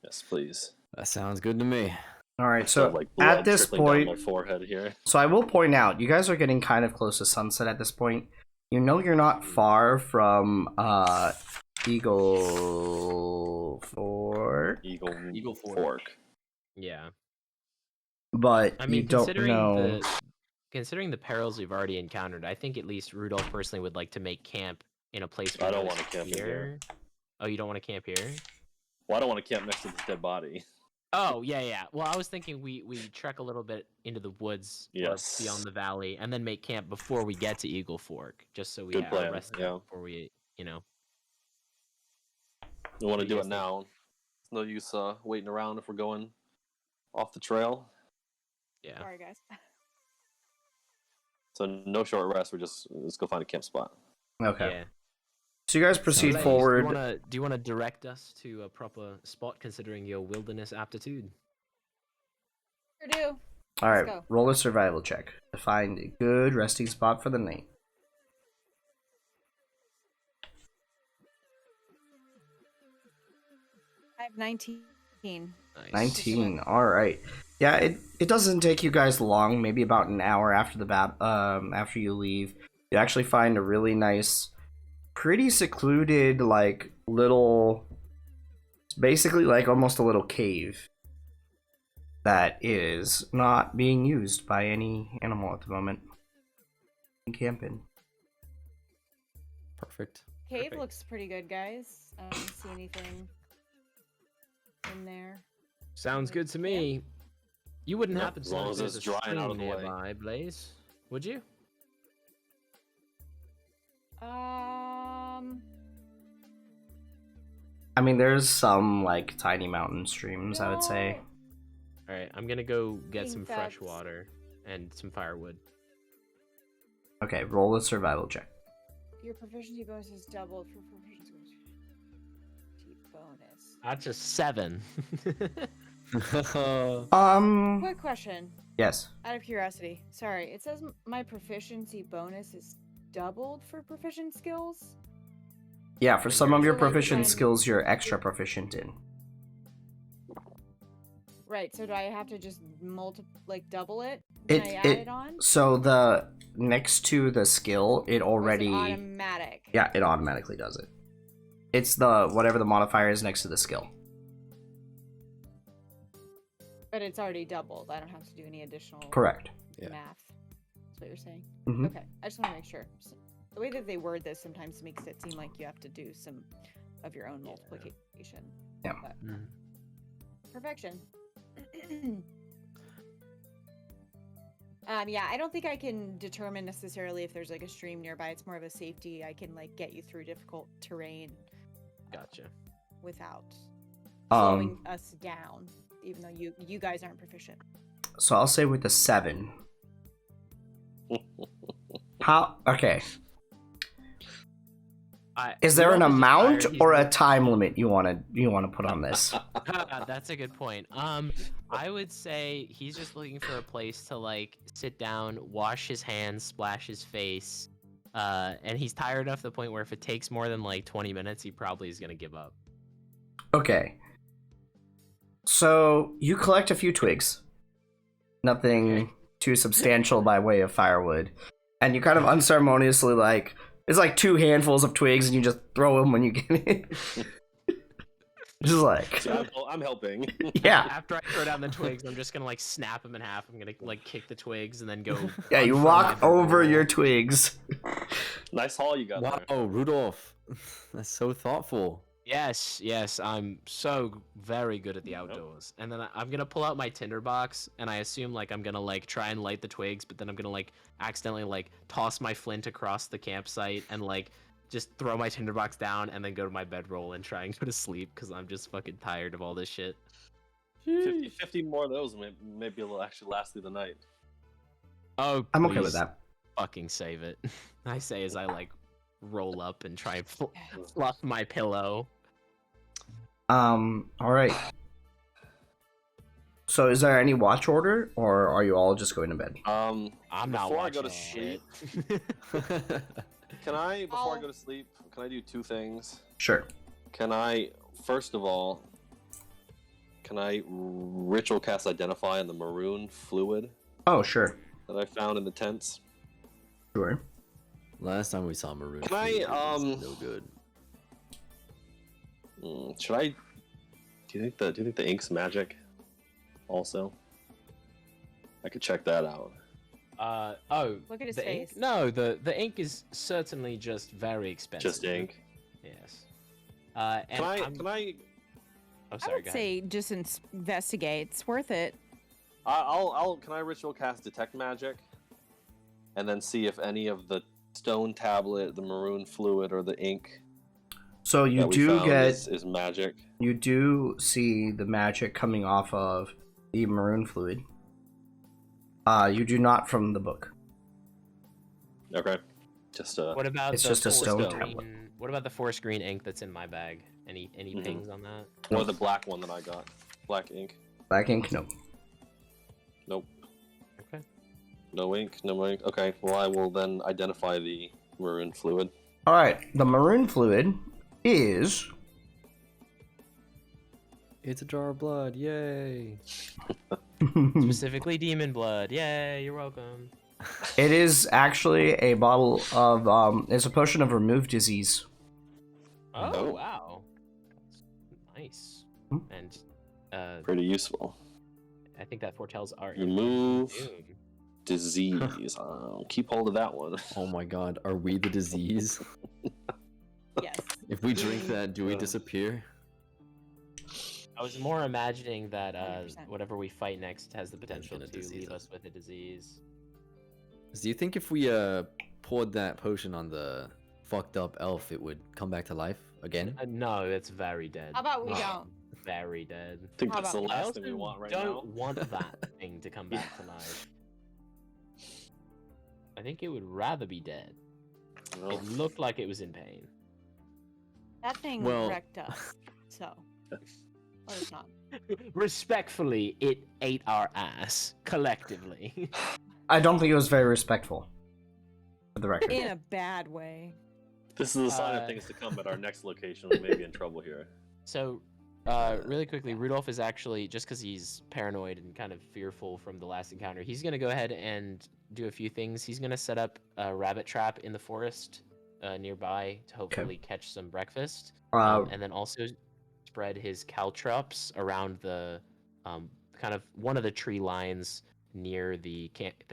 Yes, please. That sounds good to me. All right, I still so have, like, blood at this trickling down point, my forehead here. so I will point out, you guys are getting kind of close to sunset at this point. You know you're not far from Eagle Fork, Eagle Fork. Fork. Yeah. but I mean, you don't know. considering the perils we've already encountered, I think at least Rudolph personally would like to make camp in a place. I don't want want to camp in here. Oh, you don't want to camp here? Well, I don't want to camp next to this dead body. Oh, yeah. Well, I was thinking we trek a little bit into the woods or Yes. beyond the valley, and then make camp before we get to Eagle Fork, just so we Good are plan, rested yeah. before we, We want What to do do you it guys now. It's no use waiting around if we're going off the trail. Yeah. Sorry, guys. So no short rest. Let's go find a camp spot. Okay. Yeah. So you guys proceed Blaze, forward. Do you want to direct us to a proper spot considering your wilderness aptitude? Sure do. All right, Let's go. roll a survival check to find a good resting spot for the night. I have 19. Nice. 19. All right. Yeah, it doesn't take you guys long. Maybe about an hour after after you leave, you actually find a really nice, pretty secluded, like little, basically like almost a little cave that is not being used by any animal at the moment. You can camp in. Perfect. Cave Perfect. looks pretty good, guys. I don't see anything in there. Sounds good to me. You wouldn't Yep, happen as to long know as there's it's a drying out of stream the way. nearby, Blaze? Would you? I mean, there's some like tiny mountain streams, I would say. All right, I'm gonna go get Think some fresh that's- water and some firewood. Okay, roll a survival check. Your proficiency bonus is doubled for proficiency bonus. That's a 7. Quick question, Yes. out of curiosity. Sorry, it says my proficiency bonus is doubled for proficient skills. Yeah, for some of your So, like, proficient when- skills, you're extra proficient in. Right. So do I have to just double it when I add it on? So the next to the skill, it Or is it already automatic. yeah, it automatically does it. It's the whatever the modifier is next to the skill. But it's already doubled. I don't have to do any additional Correct. Yeah. math. That's what you're saying. Mhm. Okay. I just want to make sure. The way that they word this sometimes makes it seem like you have to do some of your own multiplication. Yeah. But Mhm. perfection. Yeah, I don't think I can determine necessarily if there's like a stream nearby. It's more of a safety. I can like get you through difficult terrain Gotcha. without slowing Um, us down, even though you guys aren't proficient. so I'll say with the 7. How? Okay. Is there an Rudolph is amount tired, he's or a like- time limit you want to put on this? That's a good point. I would say he's just looking for a place to like sit down, wash his hands, splash his face, and he's tired enough to the point where if it takes more than like 20 minutes, he probably is gonna give up. Okay. So you collect a few twigs. Nothing Okay. too substantial by way of firewood. And you kind of unceremoniously it's like 2 handfuls of twigs and you just throw them when you get it. Just like, See, I'm helping. yeah. After I throw down the twigs, I'm just gonna like snap them in half. I'm gonna like kick the twigs and then go. Yeah, you run from walk them. over your twigs. Nice haul you got there. Wow, Rudolph. That's so thoughtful. Yes, I'm so very good at the outdoors. And then I'm gonna pull out my tinderbox, and I assume like I'm gonna like try and light the twigs, but then I'm gonna like accidentally like toss my flint across the campsite and like just throw my tinderbox down and then go to my bedroll and try and go to sleep because I'm just fucking tired of all this shit. 50 more of those, maybe it'll actually last through the night. Oh, I'm okay with please that. fucking save it. I say as I like roll up and try and fluff my pillow. All right. So, is there any watch order, or are you all just going to bed? I'm not before I go watching to shit. Before I go to sleep, can I do two things? Sure. Can I, first of all, ritual cast Identify on the maroon fluid Oh, sure. that I found in the tents? Sure. Last time we saw Maroon, Can I, it was no good. Should I? Do you think the ink's magic? Also, I could check that out. Oh, Look at his the face. ink? No, the ink is certainly just very expensive. Just ink. Yes. And Can I? Oh, I sorry. would Go ahead. say just investigate. It's worth it. Can I ritual cast detect magic, and then see if any of the stone tablet, the maroon fluid, or the ink So you that we do found get is magic. you do see the magic coming off of the maroon fluid. You do not from the book. Okay. Just What about It's the just a forest stone green- tablet. What about the forest green ink that's in my bag? Any Mhm. pings on that? or the black one that I got. Black ink. Black ink, no. Nope. Okay. No ink. No ink. Okay. Well, I will then identify the maroon fluid. All right. The maroon fluid is It's a jar of blood, yay! Specifically demon blood. Yay, you're welcome. It is actually a bottle of it's a potion of remove disease. Oh, Oh. wow. Nice. Hmm. And Pretty useful. I think that foretells our Remove doom. disease. Keep hold of that one. Oh my god, are we the disease? Yes. If we drink that, do we disappear? I was more imagining that 100%. whatever we fight next has the potential gonna to disease leave us. us with a disease. Do you think if we poured that potion on the fucked up elf, it would come back to life again? No, it's very dead. How about we don't? Very dead. I think How that's the about- I last also thing we want right don't now. want that thing to come back to life. I think it would rather be dead. No. It looked like it was in pain. That thing Well- wrecked us. So let us not. Respectfully, it ate our ass collectively. I don't think it was very respectful. For the record. In a bad way. This is a sign of Uh, things to come at our next location. We may be in trouble here. So, really quickly, Rudolph is actually, just because he's paranoid and kind of fearful from the last encounter, he's going to go ahead and do a few things. He's going to set up a rabbit trap in the forest nearby to hopefully catch some breakfast. And then also spread his caltrops around the kind of one of the tree lines near the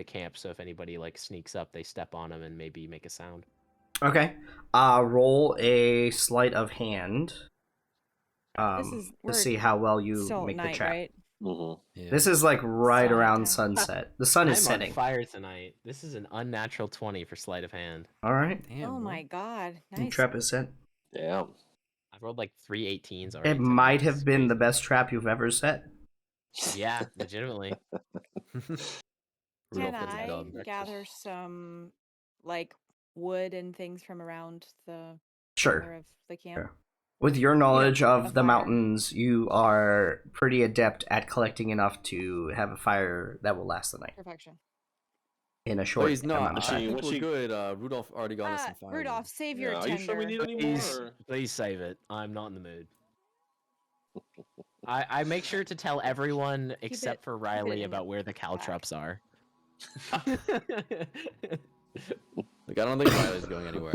camp. So if anybody like sneaks up, they step on him and maybe make a sound. Okay. Roll a sleight of hand. To we're see how well you still at make the night, trap. right? Mm-hmm. Yeah. This is like right Sorry, around Tom. sunset. The sun is I'm on setting. fire tonight. This is an unnatural 20 for sleight of hand. All right. Damn, Oh bro. my god. The Nice. trap is set. Yeah. I've rolled like 3 18s already. It tonight. might This is have been the crazy. best trap you've ever set. Yeah, legitimately. Can Rudolph gets a I dub. gather some like wood and things from around the Sure. corner of the camp? Sure. With your knowledge a of the fire. mountains, you are pretty adept at collecting enough to have a fire that will last the night Perfection. in a But short he's amount not. of I Actually, time. think what we're she- good. Rudolph already got us some fire. Rudolph, save your Are you sure we tender. need any Please, more? please save it. I'm not in the mood. I make sure to tell everyone except it- for it Riley in the about where the back. caltrops are. Like, I don't think Riley's going anywhere.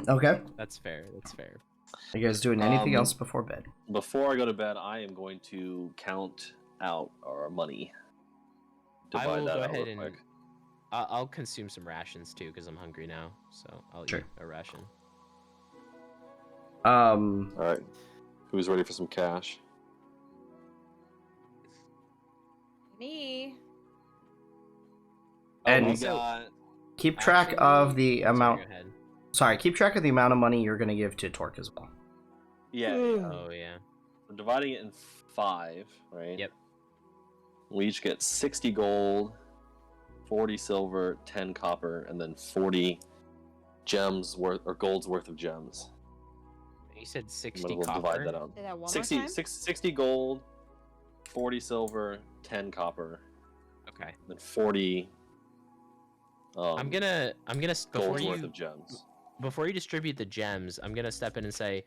Okay. That's fair. That's fair. Are you guys doing anything Um, else before bed? Before I go to bed, I am going to count out our money. I Divide will that go out ahead real and quick. I'll consume some rations too because I'm hungry now. So I'll Sure. eat a ration. All right. Who's ready for some cash? Me. And we got keep track of Actually- the sorry, amount. go ahead. Sorry, keep track of the amount of money you're gonna give to Torque as well. yeah. Oh yeah. We're dividing it in 5, right? Yep. We each get 60 gold, 40 silver, 10 copper, and then 40 gems worth or gold's worth of gems. You said And 60 then we'll copper. divide that out. Say that one 60, more time. 60 gold, 40 silver, 10 copper, Okay. then 40 I'm gonna before gold's worth you of gems. before you distribute the gems, I'm gonna step in and say,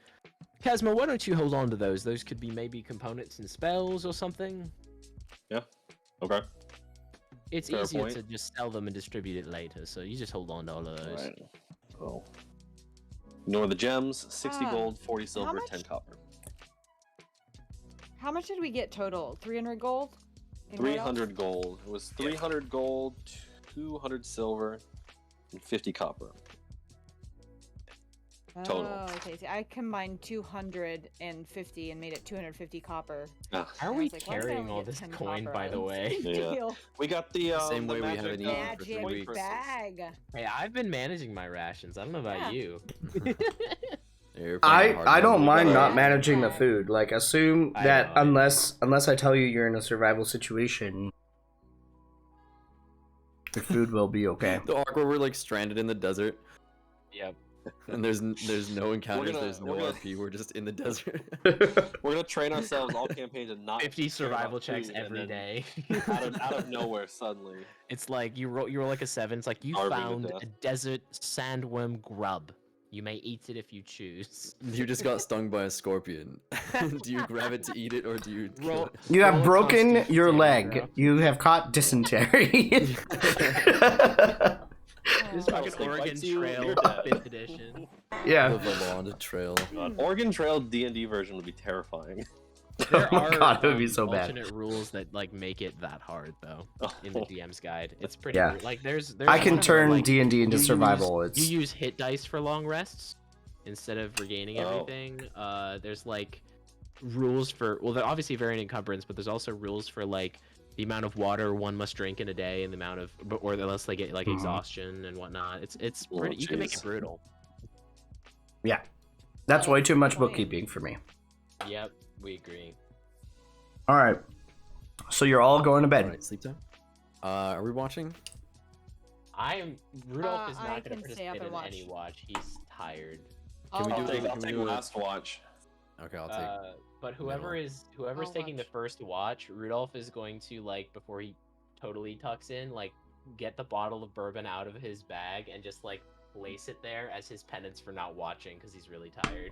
Casmo, why don't you hold on to those? Those could be maybe components and spells or something. Okay. It's Fair easier point. to just sell them and distribute it later, so you just hold on to all of those. Alright. So, ignore the gems. 60 Ah, gold, 40 silver, much? 10 copper. How much did we get total? 300 gold? And what else? 300 gold. It was 300 gold, 200 silver, and 50 copper. total. Oh, okay. See, I combined 250 and made it 250 copper. Ah, How are And I we was like, why did I carrying only all get this 10 coin, copper? by the I way? was like, Yeah. deal. we got the Same the way we magic, haven't eaten for 3 Magic weeks. crystals. bag. Hey, I've been managing my rations. I don't know about Yeah. you. You're playing hard I don't mode. mind gotta- not managing the food. Like, assume I that know. unless I tell you you're in a survival situation, your food will be okay. The arc where we're like stranded in the desert Yep. and there's no encounters, gonna- there's no we're gonna- RP, we're just in the desert. We're gonna train ourselves all campaigns and not 50 care survival about checks food, and every then day. out of nowhere, suddenly. It's like you roll like a 7. It's like you Starving to found death. a desert sandworm grub. You may eat it if you choose. You just got stung by a scorpion. Do you grab it to eat it or do you kill Roll- it? You Roll have a broken Constitution your saving leg. throw. You have caught dysentery. This Oh, fucking snake Oregon bites you, Trail you're dead. 5th edition. yeah. The Valond Trail. Oregon Trail D&D version would be terrifying. There Oh my are god, it would be so bad. alternate rules that like make it that hard though in the DM's guide. It's pretty Yeah. like there's I one can where, turn like, D&D into you survival. Use, It's you use hit dice for long rests instead of regaining Oh. everything. There's like rules for there obviously varying encumbrance, but there's also rules for like the amount of water one must drink in a day and the amount of or unless they get like Mhm. exhaustion and whatnot. It's Oh, pretty. You can make it jeez. brutal. yeah. That's way too much Plain. bookkeeping for me. Yep, we agree. All right. So you're all going to bed. Alright, sleep time. Are we watching? Rudolph is I not going to can stay up participate and in watch. any watch. He's tired. Can we I'll do take, it? I'll Can we take do it? last watch. Okay, I'll take. But whoever's I'll taking the watch. first watch, Rudolph is going to like before he totally tucks in, like get the bottle of bourbon out of his bag and just like place it there as his penance for not watching because he's really tired.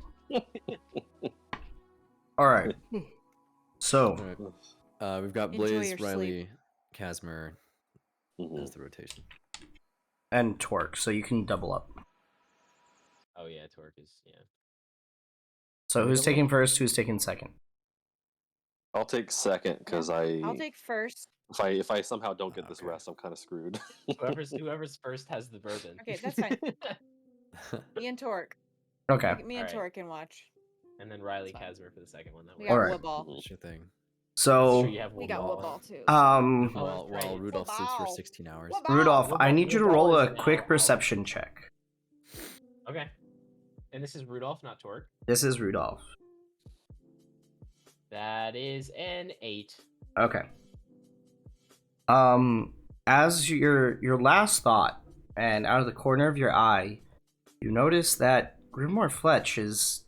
All right. So, Alright. We've got Enjoy Blaze, your Riley, Casmer Mhm. as the rotation. and Torque, so you can double up. Oh yeah, Torque is So who's taking first? Who's taking second? I'll take second because I'll take first. if I somehow don't get this Okay. rest, I'm kind of screwed. whoever's first has the bourbon. Okay, that's fine. Me and Torque. Okay. Me and Alright. Torque can watch. And then Riley That's fine. Casmer for the second one. That We way. got Alright. football. Sure thing. So, you have We got Woodball. football too. um, Oh, While right. Rudolph sleeps for Football. 16 hours. Football. Rudolph, I need you to roll a Woodball is quick now out. perception check. Okay. And this is Rudolph, not Torque. This is Rudolph. That is an 8. Okay. As your last thought, and out of the corner of your eye, you notice that Grimoire Fletch is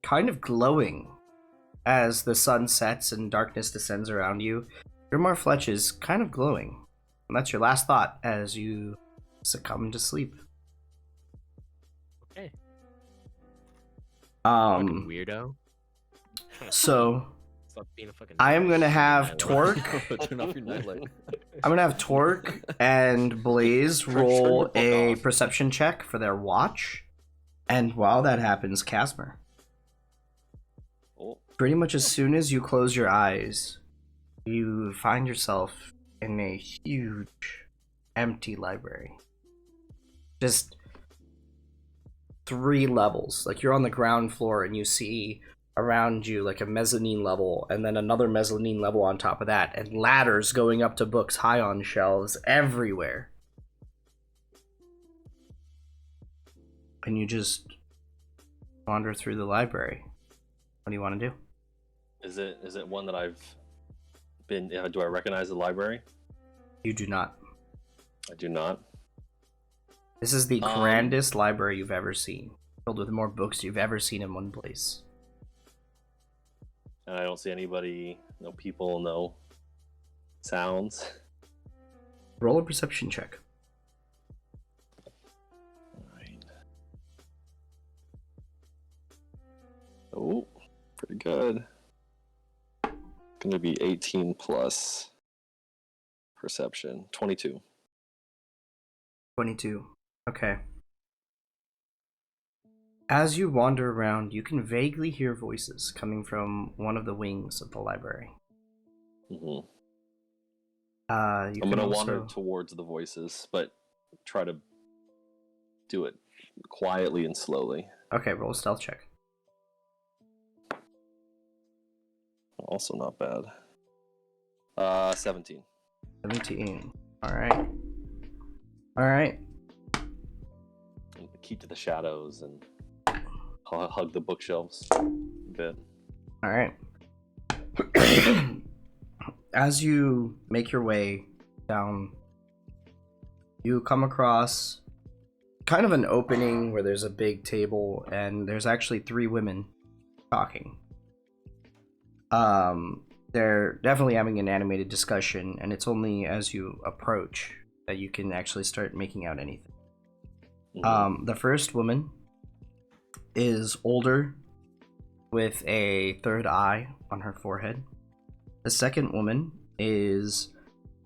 kind of glowing as the sun sets and darkness descends around you. Grimoire Fletch is kind of glowing. And that's your last thought as you succumb to sleep. Okay. Fucking Um, weirdo. so Stop being a fucking I am gonna have nightlight. Torque. Turn off your nightlight. I'm gonna have Torque and Blaze Turn roll the fuck a off. perception check for their watch. And while that happens, Casmer, Oh, pretty much as soon as you close your eyes, you find yourself in a huge, empty library. Just 3 levels. Like you're on the ground floor and you see around you like a mezzanine level and then another mezzanine level on top of that, and ladders going up to books high on shelves everywhere. And you just wander through the library. What do you want to do? Is it one that I've been? Do I recognize the library? You do not. I do not. This is the grandest library you've ever seen, filled with more books you've ever seen in one place. And I don't see anybody, no people, no sounds. Roll a perception check. Alright. Oh, pretty good. Gonna be 18 plus perception. 22. 22. Okay. As you wander around, you can vaguely hear voices coming from one of the wings of the library. Mm-hmm. I'm I'm gonna wander towards the voices, but try to do it quietly and slowly. Okay, roll a stealth check. Also not bad. 17. 17. Alright. Alright. Keep to the shadows and hug the bookshelves a bit. Alright. As you make your way down, you come across kind of an opening where there's a big table and there's actually 3 women talking. They're definitely having an animated discussion, and it's only as you approach that you can actually start making out anything. The first woman is older with a third eye on her forehead. The second woman is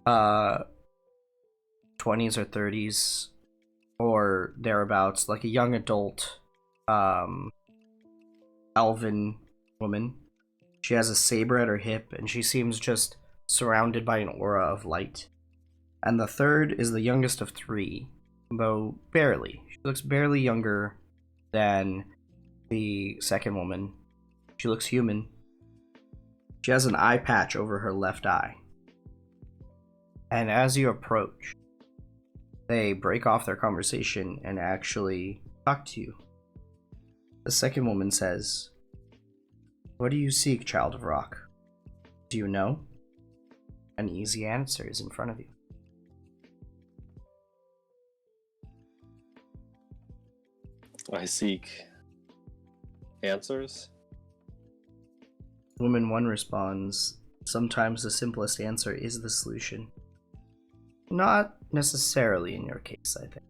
20s or 30s or thereabouts, like a young adult elven woman. She has a saber at her hip and she seems just surrounded by an aura of light. And the third is the youngest of 3, though barely. She looks barely younger than the second woman. She looks human. She has an eye patch over her left eye. And as you approach, they break off their conversation and actually talk to you. The second woman says, "What do you seek, Child of Rock? Do you know?" An easy answer is in front of you. I seek answers. Woman 1 responds, "Sometimes the simplest answer is the solution." Not necessarily in your case, I think.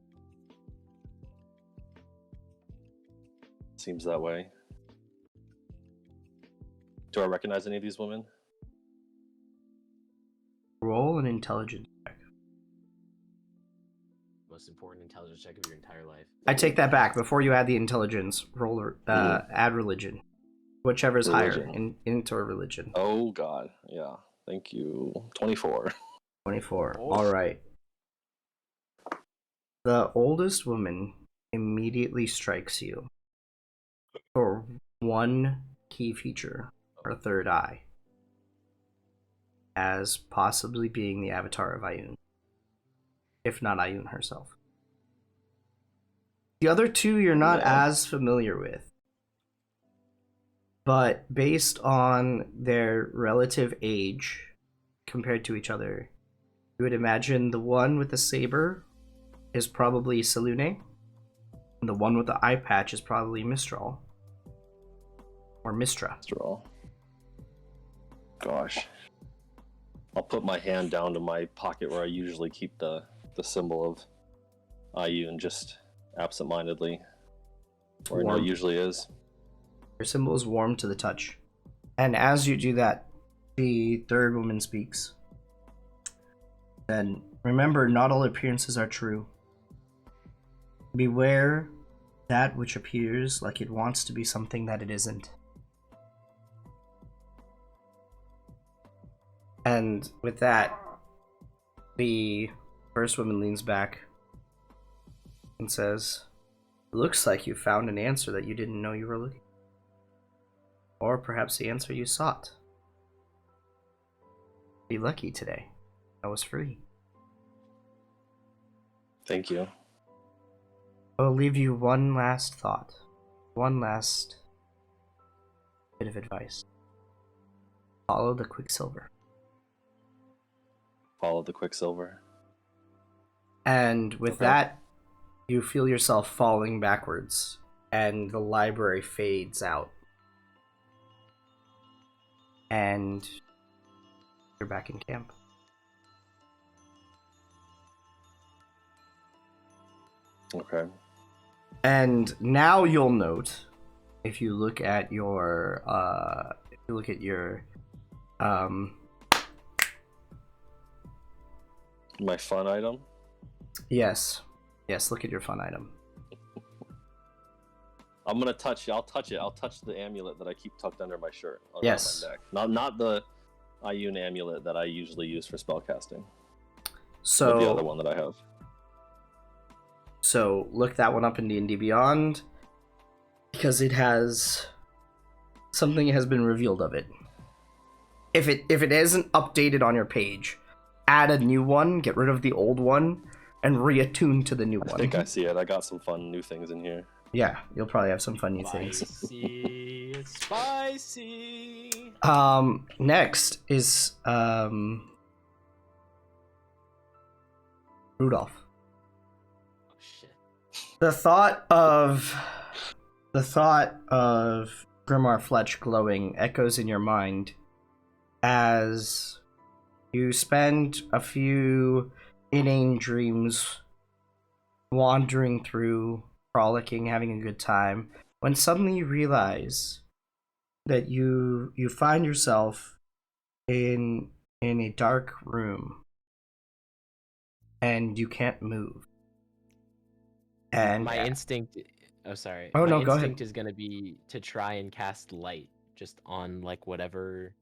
Seems that way. Do I recognize any of these women? Roll an intelligence check. Most important intelligence check of your entire life. I take that back. Before you add the intelligence, roll add religion. Whichever's higher, into a religion. Oh god, yeah. Thank you. 24. 24. Alright. The oldest woman immediately strikes you for one key feature, her third eye, as possibly being the avatar of Ioun, if not Ioun herself. The other 2 you're not as familiar with, but based on their relative age compared to each other, you would imagine the one with the saber is probably Selûne, and the one with the eye patch is probably Mistral. Or Mistra. Mistral. Gosh. I'll put my hand down to my pocket where I usually keep the symbol of Ioun, just absentmindedly, where I know it usually is. Your symbol is warm to the touch. And as you do that, the third woman speaks. Then, remember, not all appearances are true. Beware that which appears like it wants to be something that it isn't. And with that, the first woman leans back and says, Looks like you found an answer that you didn't know you were looking for. Or perhaps the answer you sought. Be lucky today. That was free. Thank you. I'll leave you one last thought. One last bit of advice. Follow the Quicksilver. Follow the Quicksilver. And with that, you feel yourself falling backwards, and the library fades out. And you're back in camp. Okay. And now you'll note, if you look at your, My fun item. yes, look at your fun item. I'm gonna touch. I'll touch it. I'll touch the amulet that I keep tucked under my shirt. Yes. My neck. Not the Ioun amulet that I usually use for spellcasting. But the other one that I have. So look that one up in D&D Beyond, because it has something has been revealed of it. If it isn't updated on your page, add a new one, get rid of the old one, and reattune to the new one. I think I see it. I got some fun new things in here. Yeah, you'll probably have some fun new things. Spicy, it's spicy. Next is Rudolph. Oh shit. The thought of Grimar Fletch glowing echoes in your mind as you spend a few inane dreams wandering through, frolicking, having a good time, when suddenly you realize that you find yourself in a dark room and you can't move. And My instinct. Oh, sorry. Oh, My no, go ahead. instinct is gonna be to try and cast light just on like whatever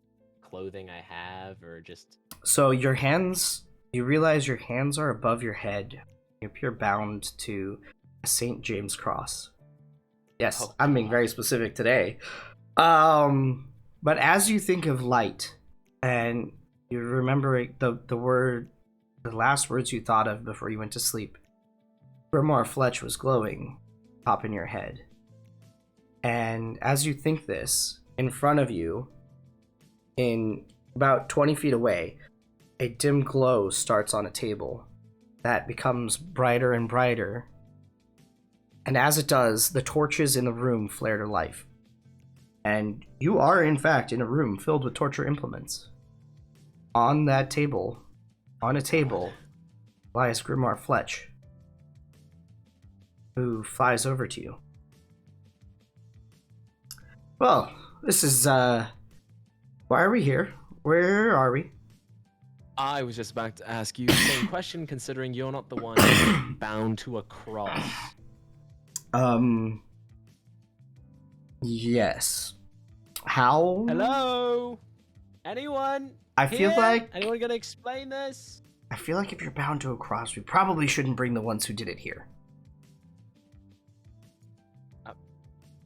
clothing I have, or just. So your hands, you realize your hands are above your head. You appear bound to a St. James cross. Yes, Oh, I'm being God. very specific today. But as you think of light, and you remember the last words you thought of before you went to sleep, Grimar Fletch was glowing, pop in your head. And as you think this, in front of you, in about 20 feet away, a dim glow starts on a table that becomes brighter and brighter. And as it does, the torches in the room flare to life. And you are, in fact, in a room filled with torture implements. On that table, on a table, lies Grimar Fletch, who flies over to you. Well, this is, why are we here? Where are we? I was just about to ask you the same question, considering you're not the one bound to a cross. Yes. How? Hello? Anyone? I feel here? like Anyone gonna explain this? if you're bound to a cross, we probably shouldn't bring the ones who did it here.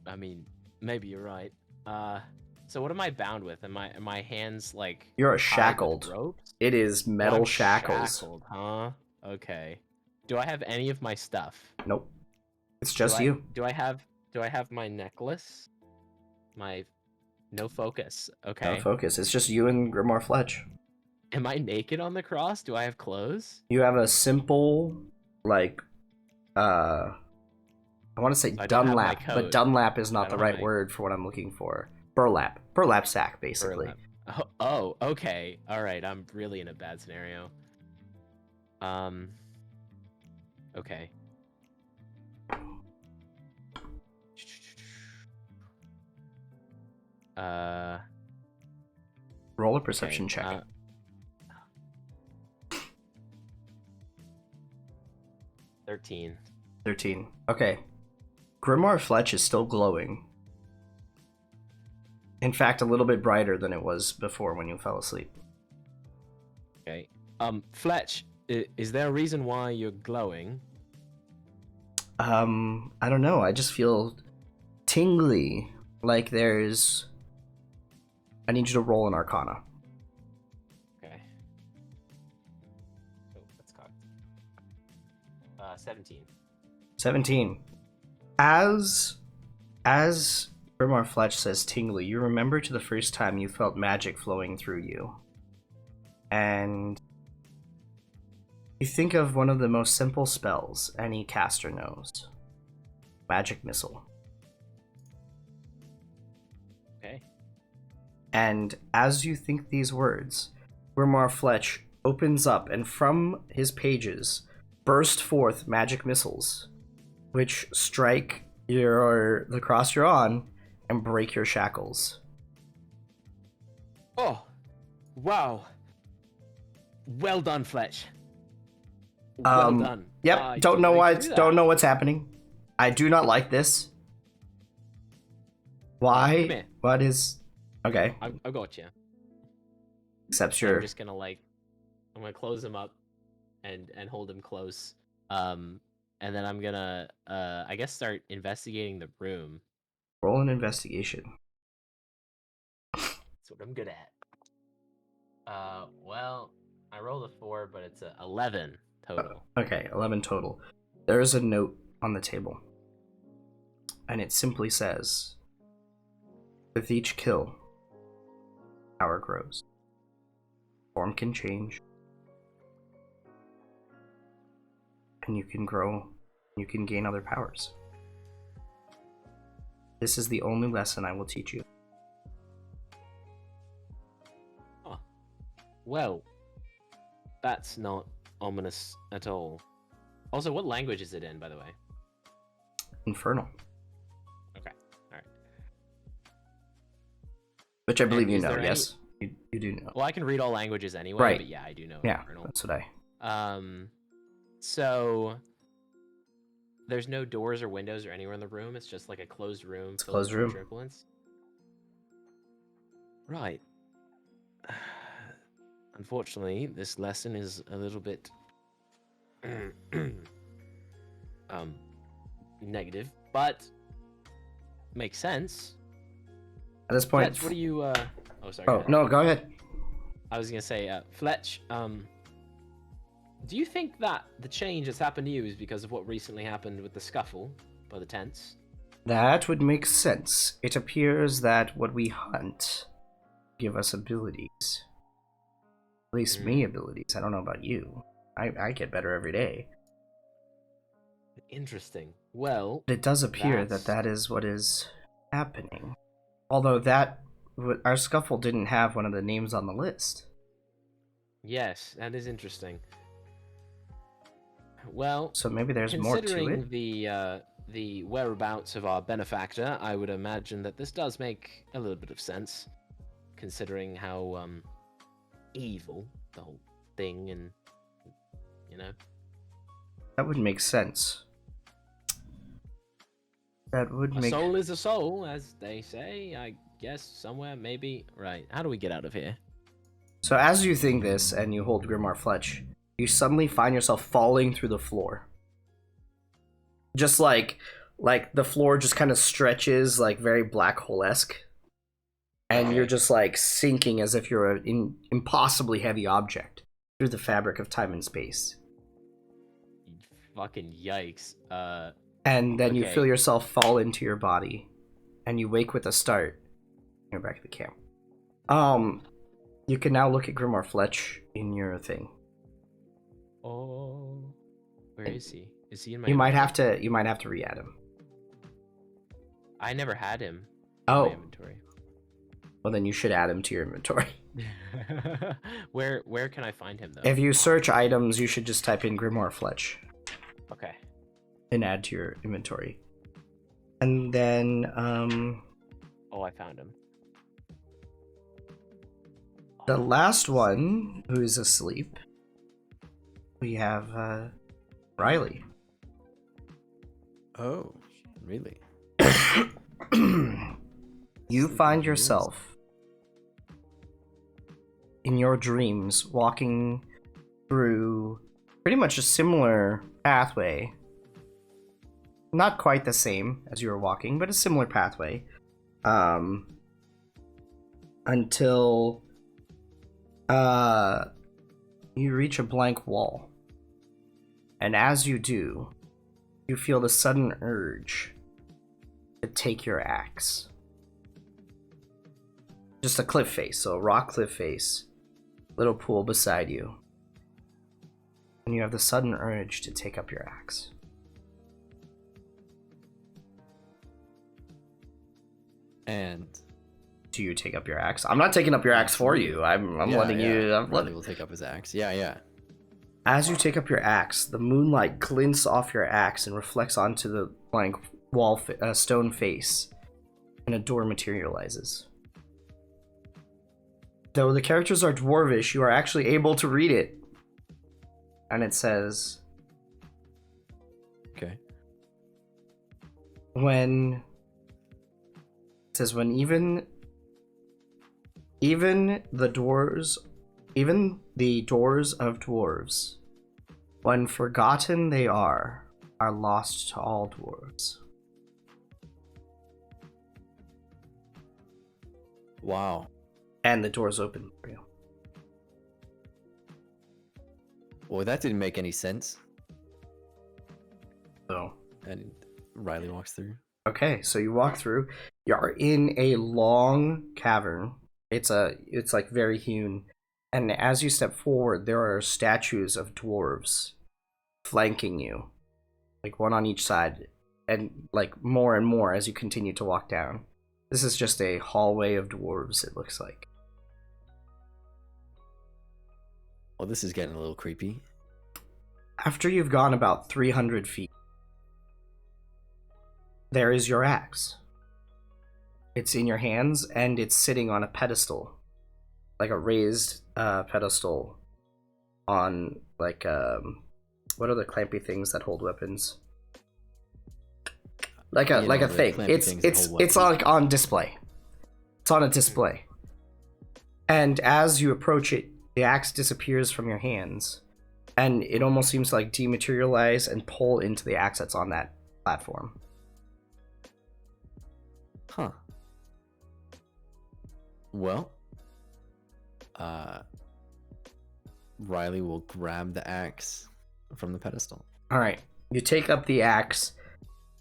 I mean, maybe you're right. So what am I bound with? Am my hands like You're tied with shackled. ropes? It is metal I'm shackles. Shackled, huh? Okay. Do I have any of my stuff? Nope. It's just do you. Do I have my necklace? My no focus. Okay. No focus. It's just you and Grimar Fletch. Am I naked on the cross? Do I have clothes? You have a simple, like, I want to say I don't have my Dunlap, but coat. Dunlap is I not the don't right have my- word for what I'm looking for. Burlap. Burlap sack, basically. Burlap. Oh, okay. All right. I'm really in a bad scenario. Okay. Roll a perception okay, check. 13. 13. Okay. Grimar Fletch is still glowing. In fact, a little bit brighter than it was before when you fell asleep. Okay. Fletch, is there a reason why you're glowing? I don't know. I just feel tingly. Like there's. I need you to roll an Arcana. Okay. Oh, that's cocked. 17. 17. As Grimar Fletch says tingly, you remember to the first time you felt magic flowing through you. And you think of one of the most simple spells any caster knows. Magic Missile. Okay. And as you think these words, Grimar Fletch opens up, and from his pages burst forth magic missiles, which strike the cross you're on and break your shackles. Oh, wow. Well done, Fletch. Well done. Yep. Don't know what's happening. I do not like this. Why? Come here. What is? Okay. I got you. Except I'm you're. just gonna I'm gonna close him up, and hold him close. And then I'm gonna I guess start investigating the room. Roll an investigation. That's what I'm good at. Well, I rolled a 4, but it's a 11 total. Okay, 11 total. There is a note on the table, and it simply says, with each kill, power grows. Form can change. And you can grow. You can gain other powers. This is the only lesson I will teach you. Oh. Well, that's not ominous at all. Also, what language is it in, by the way? Infernal. Okay, alright. Which I believe And you is know, there yes? You do know. Well, I can read all languages anyway, Right. but yeah, I do know Yeah, Infernal. that's what I... So there's no doors or windows or anywhere in the room. It's just like a closed room. It's a filled closed with room. triplets. Right. Unfortunately, this lesson is a little bit negative, but makes sense. At this point... Fletch, what do you oh, sorry. Oh, no, go ahead. I was gonna say, Fletch, do you think that the change that's happened to you is because of what recently happened with the scuffle by the tents? That would make sense. It appears that what we hunt give us abilities. At least me abilities. I don't know about you. I get better every day. Interesting. Well, But it does appear that is what is happening. Although our scuffle didn't have one of the names on the list. yes, that is interesting. Well, So maybe there's more to considering it. the whereabouts of our benefactor, I would imagine that this does make a little bit of sense, considering how evil the whole thing, and you know. That would make sense. That would A make... soul is a soul, as they say. I guess somewhere, maybe. Right. How do we get out of here? So as you think this, and you hold Grimar Fletch, you suddenly find yourself falling through the floor. Just like the floor just kind of stretches, like very black hole-esque. And you're just like sinking as if you're an impossibly heavy object through the fabric of time and space. Fucking yikes. And then you Okay. feel yourself fall into your body, and you wake with a start. You're back at the camp. You can now look at Grimar Fletch in your thing. Oh, where is he? Is he in my? You might have to re-add him. I never had him. Oh. In my inventory. Well, then you should add him to your inventory. Where can I find him though? If you search items, you should just type in Grimoire Fletch Okay. and add to your inventory. And then Oh, I found him. the last one who is asleep, we have Riley. Oh, really? You find yourself in your dreams walking through pretty much a similar pathway not quite the same as you were walking, but a similar pathway. Until you reach a blank wall. And as you do, you feel the sudden urge to take your axe. Just a cliff face, so a rock cliff face, little pool beside you. And you have the sudden urge to take up your axe. And Do you take up your axe? I'm not taking up your axe for you. I'm letting you. Riley will take up his axe. Yeah. As you take up your axe, the moonlight glints off your axe and reflects onto the blank wall stone face, and a door materializes. Though the characters are dwarvish, you are actually able to read it. And it says, Okay. when even the doors of dwarves, when forgotten they are lost to all dwarves. Wow. And the doors open for you. Well, that didn't make any sense. So, And Riley walks through. okay, so you walk through. You're in a long cavern. It's like very hewn. And as you step forward, there are statues of dwarves flanking you, like one on each side, and like more and more as you continue to walk down. This is just a hallway of dwarves, it looks like. Well, this is getting a little creepy. After you've gone about 300 feet, there is your axe. It's in your hands, and it's sitting on a pedestal, like a raised pedestal on, like, what are the clampy things that hold weapons? Like a the thing. clampy It's things that hold it's weapons. like on display. It's on a display. And as you approach it, the axe disappears from your hands, and it almost seems to like dematerialize and pull into the axe that's on that platform. Huh. Well, Riley will grab the axe from the pedestal. All right, you take up the axe,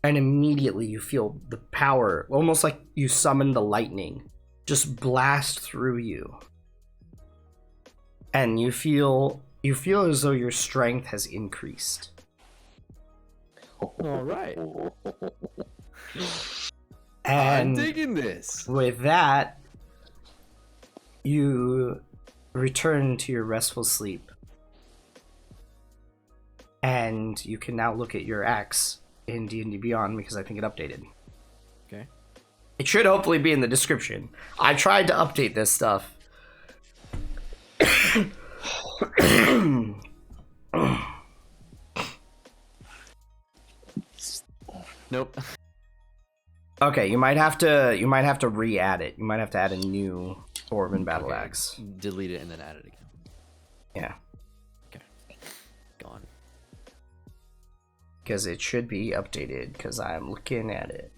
and immediately you feel the power, almost like you summon the lightning, just blast through you. And you feel as though your strength has increased. All right. I'm And digging this. with that, you return to your restful sleep. And you can now look at your axe in D&D Beyond because I think it updated. Okay. It should hopefully be in the description. I tried to update this stuff. Nope. Okay, you might have to re-add it. You might have to add a new Dwarven Battle Okay, Axe. Delete it and then add it again. Yeah, Gone. because it should be updated because I'm looking at it.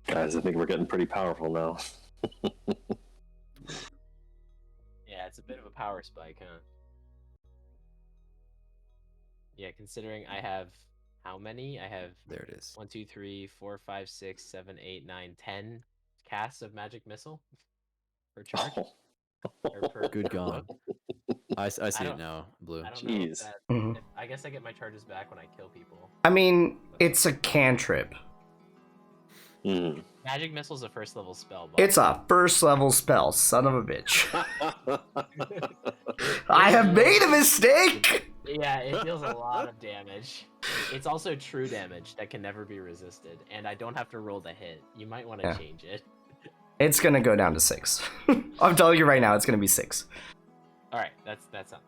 Guys, I think we're getting pretty powerful now. Yeah, it's a bit of a power spike, huh? Yeah, considering I have how many? I have There it is. 1, 2, 3, 4, 5, 6, 7, 8, 9, 10 casts of magic missile per charge. Or per, Good per God. book. I see it don't- now. Blue. I don't know. If Jeez. that, Mhm. I guess I get my charges back when I kill people. I mean, it's a cantrip. Hmm. Magic missile's a first level spell. But It's a first level spell, son of a bitch. I have made a mistake! yeah, it deals a lot of damage. It's also true damage that can never be resisted, and I don't have to roll the hit. You might want to Yeah. change it. It's gonna go down to 6. I'm telling you right now, it's gonna be 6. All right, that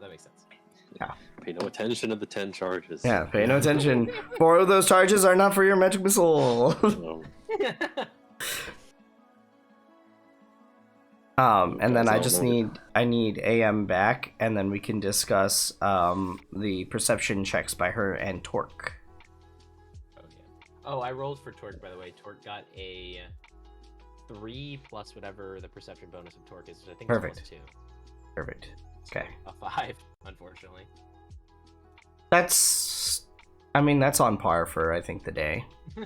makes sense. Pay no attention to the 10 charges. Yeah, pay no attention. 4 of those charges are not for your magic missile. Um, And then I Guys, just don't need AM back, and then we can discuss the perception checks by her and Torque. Oh, yeah. Oh, I rolled for Torque, by the way. Torque got a 3 plus whatever the perception bonus of Torque is, which I think Perfect. is +2. Perfect. So Okay. a 5, unfortunately. That's on par for, I think, the day. Yeah.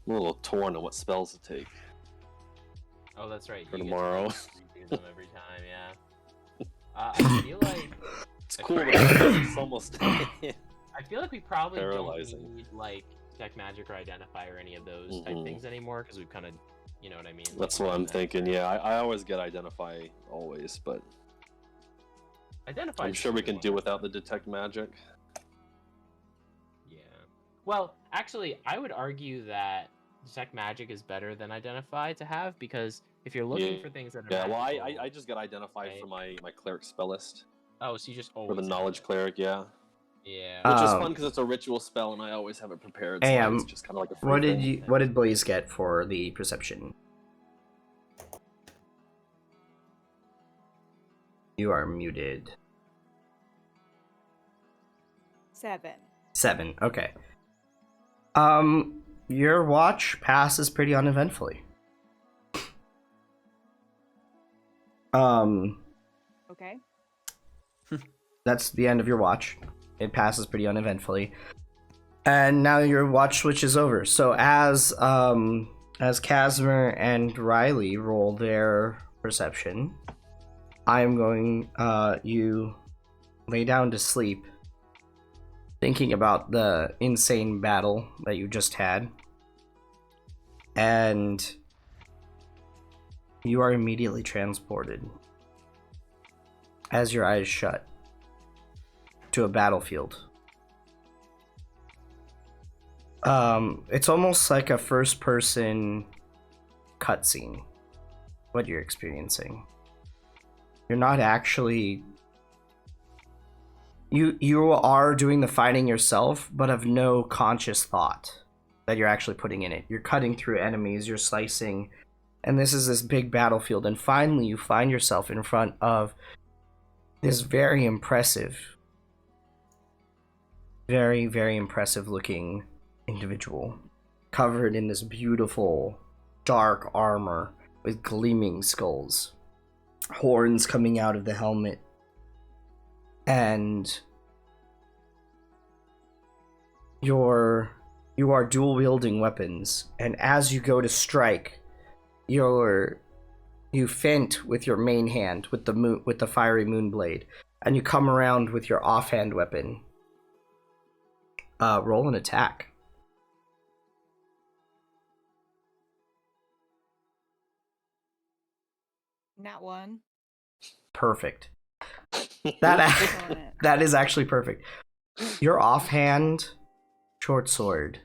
I'm a little torn on what spells to take. Oh, that's right. For you get tomorrow. to redo them every time, yeah. I feel like It's cool, but it's almost. I feel like we probably Paralyzing. don't need like Detect Magic or Identify or any of those type things anymore because we've kind of, you know what I mean. That's Like, what I'm that. thinking. Yeah, I always get Identify always, but Identify. I'm sure we can do without the Detect Magic. Yeah. Well, actually, I would argue that Detect Magic is better than Identify to have because if you're looking Yeah. for things that are Yeah, well, magical- I just get Identify right? for my Cleric spell list. Oh, so you just For always the have Knowledge it. Cleric, yeah. Yeah. Which is fun because it's a ritual spell and I always have it prepared, so it's just kind of like a free thing. What did Blaze get for the perception? You are muted. 7. 7. Okay. Your watch passes pretty uneventfully. Okay. That's the end of your watch. It passes pretty uneventfully. And now your watch switches over. So as Casimir and Riley roll their perception, I'm going you lay down to sleep thinking about the insane battle that you just had. And you are immediately transported as your eyes shut to a battlefield. It's almost like a first-person cutscene, what you're experiencing. You're not actually... You are doing the fighting yourself, but of no conscious thought that you're actually putting in it. You're cutting through enemies, you're slicing, and this is this big battlefield, and finally you find yourself in front of this very impressive, very, very impressive looking individual, covered in this beautiful dark armor with gleaming skulls, horns coming out of the helmet, and you are dual wielding weapons, and as you go to strike, you feint with your main hand with the fiery moon blade, and you come around with your offhand weapon. Roll an attack. Nat 1. Perfect. Killing it. That is actually perfect. Your offhand short sword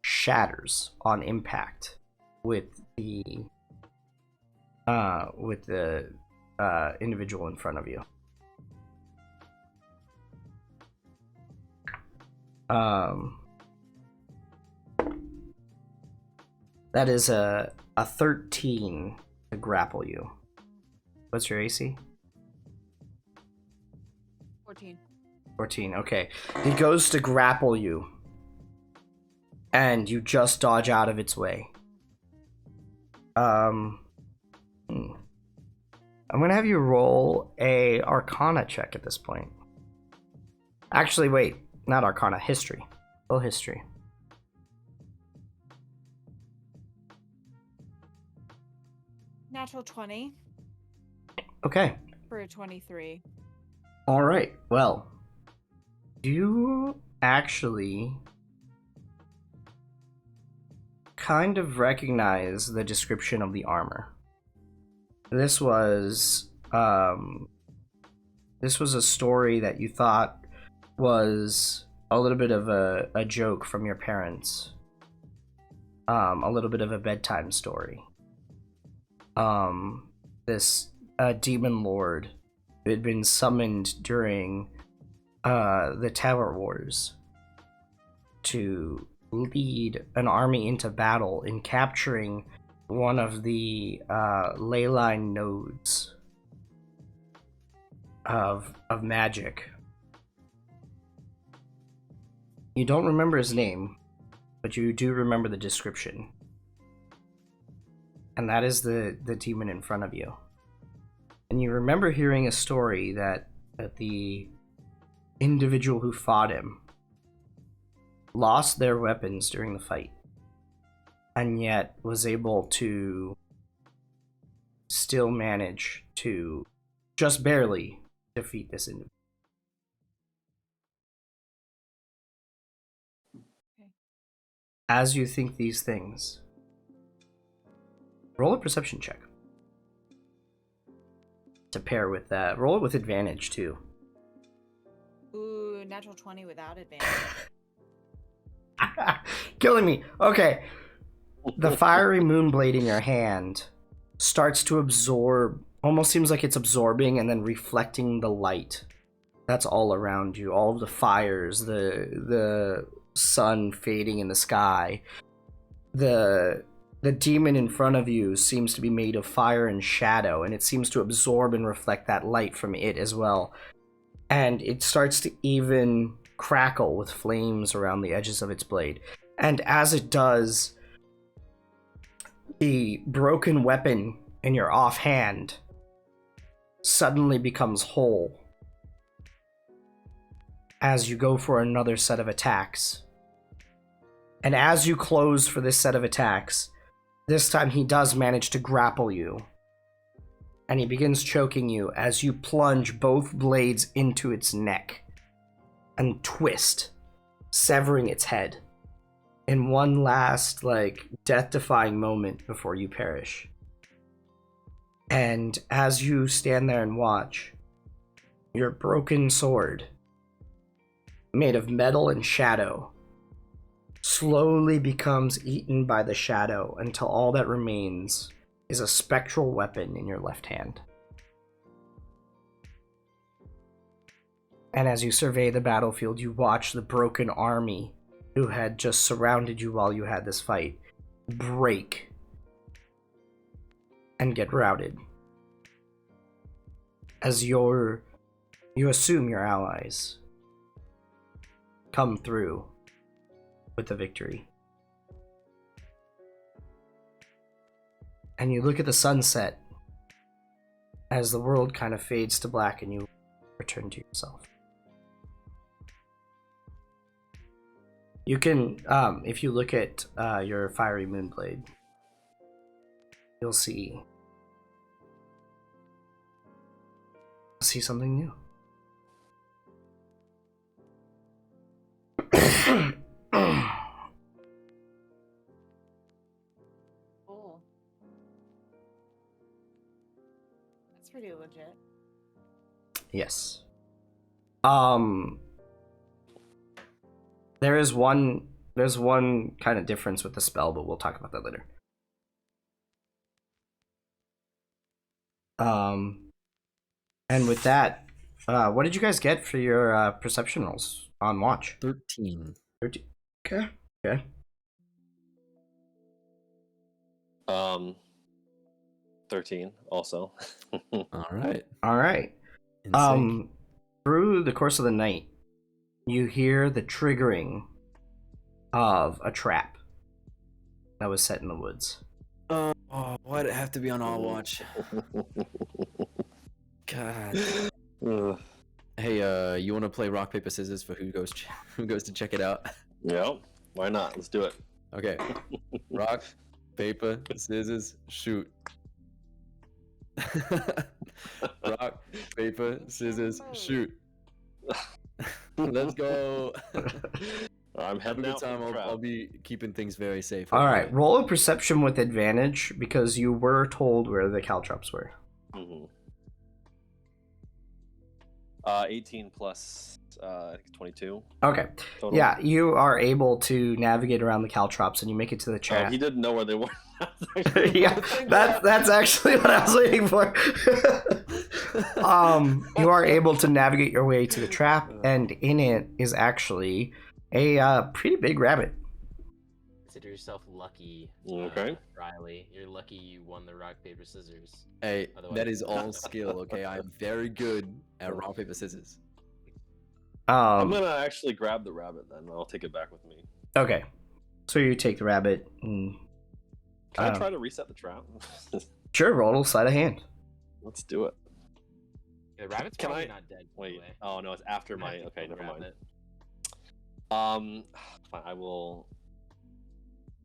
shatters on impact with the individual in front of you. That is a 13 to grapple you. What's your AC? 14. 14, okay. It goes to grapple you, and you just dodge out of its way. I'm gonna have you roll a Arcana check at this point. Actually, wait, not Arcana, History. Roll History. Natural 20 Okay. for a 23. All right. Well, you actually kind of recognize the description of the armor. This was a story that you thought was a little bit of a joke from your parents. A little bit of a bedtime story. This demon lord who had been summoned during the Tower Wars to lead an army into battle in capturing one of the ley line nodes of magic. You don't remember his name, but you do remember the description. And that is the demon in front of you. And you remember hearing a story that the individual who fought him lost their weapons during the fight, and yet was able to still manage to just barely defeat this individual. Okay. As you think these things, roll a perception check. To pair with that, roll it with advantage too. Ooh, natural 20 without advantage. Killing me. Okay. The fiery moonblade in your hand starts to absorb, almost seems like it's absorbing and then reflecting the light that's all around you. All of the fires, the sun fading in the sky. The demon in front of you seems to be made of fire and shadow, and it seems to absorb and reflect that light from it as well. And it starts to even crackle with flames around the edges of its blade. And as it does, the broken weapon in your offhand suddenly becomes whole as you go for another set of attacks. And as you close for this set of attacks, this time he does manage to grapple you. And he begins choking you as you plunge both blades into its neck and twist, severing its head in one last, death-defying moment before you perish. And as you stand there and watch, your broken sword, made of metal and shadow, slowly becomes eaten by the shadow until all that remains is a spectral weapon in your left hand. And as you survey the battlefield, you watch the broken army who had just surrounded you while you had this fight break and get routed. As you assume your allies come through with the victory. And you look at the sunset as the world kind of fades to black and you return to yourself. You can, if you look at your fiery moonblade, you'll see something new. Cool. That's pretty legit. Yes. There's one kind of difference with the spell, but we'll talk about that later. And with that, what did you guys get for your perception rolls on watch? 13. 13. Okay. Okay. 13 also. All right. All right. In sync. Through the course of the night, you hear the triggering of a trap that was set in the woods. Oh, why'd it have to be on all watch? God. Ugh. Hey, you want to play rock paper scissors for who goes to check it out? Yeah, why not? Let's do it. Okay. Rock, paper, scissors, shoot. Rock, paper, scissors, shoot. Let's go. I'm Have a heading good out. time. I'll be keeping things very safe. All right, roll a perception with advantage because you were told where the caltrops were. Mm-hmm. 18 plus 22. Okay. Total. Yeah, you are able to navigate around the caltrops and you make it to the Oh, chat. he didn't know where they were. Yeah, that's actually what I was waiting for. You are able to navigate your way to the trap, and in it is actually a pretty big rabbit. Is consider yourself lucky. Okay. Riley, you're lucky you won the rock paper scissors. Hey, Otherwise- that is all skill. Okay, I'm very good at rock paper scissors. I'm gonna actually grab the rabbit then. I'll take it back with me. Okay. So you take the rabbit. And, Can I try to reset the trap? sure, roll sleight of hand. Let's do it. Yeah, the rabbit's Can probably I- not dead. by the Wait. way. Oh no, it's after I'm gonna my. have to Okay, kill the never mind. rabbit. Fine. I will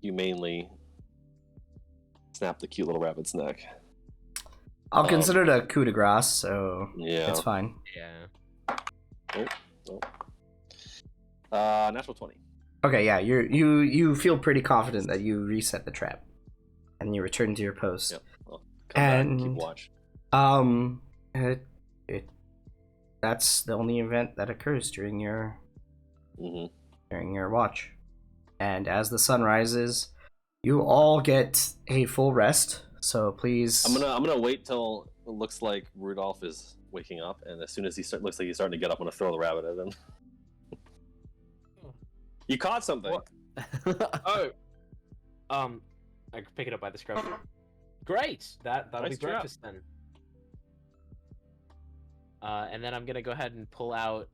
humanely snap the cute little rabbit's neck. I'll consider it a coup de grace, so Yeah. it's fine. Yeah. Natural 20. Okay, yeah, you feel pretty confident that you reset the trap, and you return to your post. Yep. I'll come back and keep And- watch. That's the only event that occurs during your watch. And as the sun rises, you all get a full rest. So please. I'm gonna wait till it looks like Rudolph is waking up, and as soon as looks like he's starting to get up, I'm gonna throw the rabbit at him. You caught something. What? Oh. I can pick it up by the scruff. Great. That'll Nice be trap. breakfast then. And then I'm gonna go ahead and pull out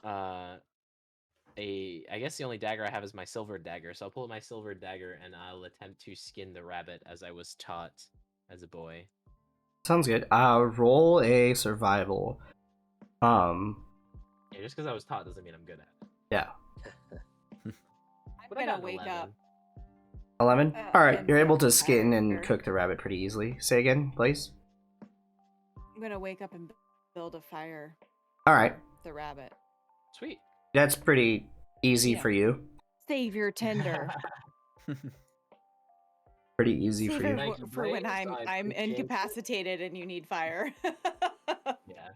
I guess the only dagger I have is my silver dagger, so I'll pull out my silver dagger and I'll attempt to skin the rabbit as I was taught as a boy. Sounds good. Roll a survival. Yeah, just because I was taught doesn't mean I'm good at it. Yeah. But I I'm got gonna an wake 11. up. 11. All right, and you're able to cook the skin and fire. cook the rabbit pretty easily. Say again, please. I'm gonna wake up and build a fire. All right, with The rabbit. Sweet. that's pretty easy Yeah. for you. Save your tinder. Pretty easy Save for you. it Thank you, for when Blaze. I'm I appreciate it. incapacitated and you need fire. Yeah.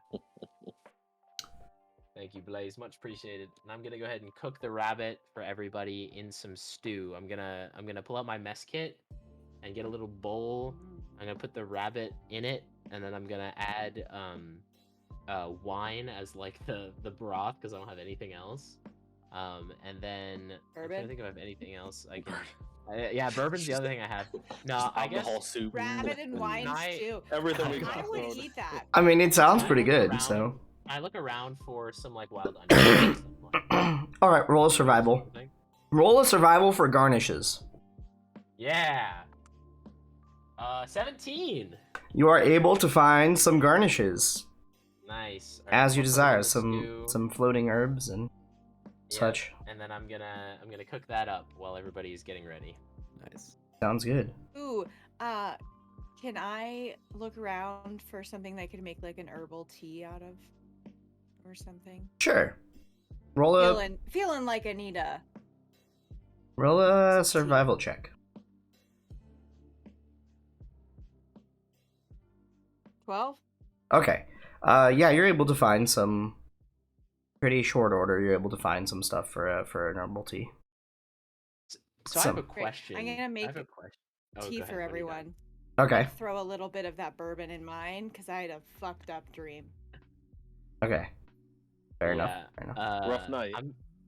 Thank you, Blaze. Much appreciated. And I'm gonna go ahead and cook the rabbit for everybody in some stew. I'm gonna pull out my mess kit and get a little bowl. I'm gonna put the rabbit in it, and then I'm gonna add wine as like the broth because I don't have anything else. And then I'm trying Bourbon? to think if I have anything else I can. Yeah, bourbon's the other thing I have. No, Just I pop the guess whole soup. Rabbit and wine I- stew. Everything we I got. I would thrown. eat that. I mean, it sounds I pretty look good. around. So, I look around for some like wild onions. all right, roll a survival. Something. Roll a survival for garnishes. Yeah. 17. You are able to find some garnishes Nice. Alright, as you I'll put it desire. in the stew. Some floating herbs and Yeah, such. And then I'm gonna cook that up while everybody is getting ready. Nice. Sounds good. Ooh, can I look around for something that could make like an herbal tea out of, or something? Sure. Roll a Feeling like Anita. survival check. 12. Okay. Yeah, you're able to find some pretty short order. You're able to find some stuff for an herbal tea. So I have a Some- Great. question. I'm gonna I have make a question. Oh, Tea go ahead, for what do you everyone. Okay. Throw a little bit of that bourbon in mine because I had a fucked up dream. Okay. Fair enough. Yeah, Fair enough. Rough night.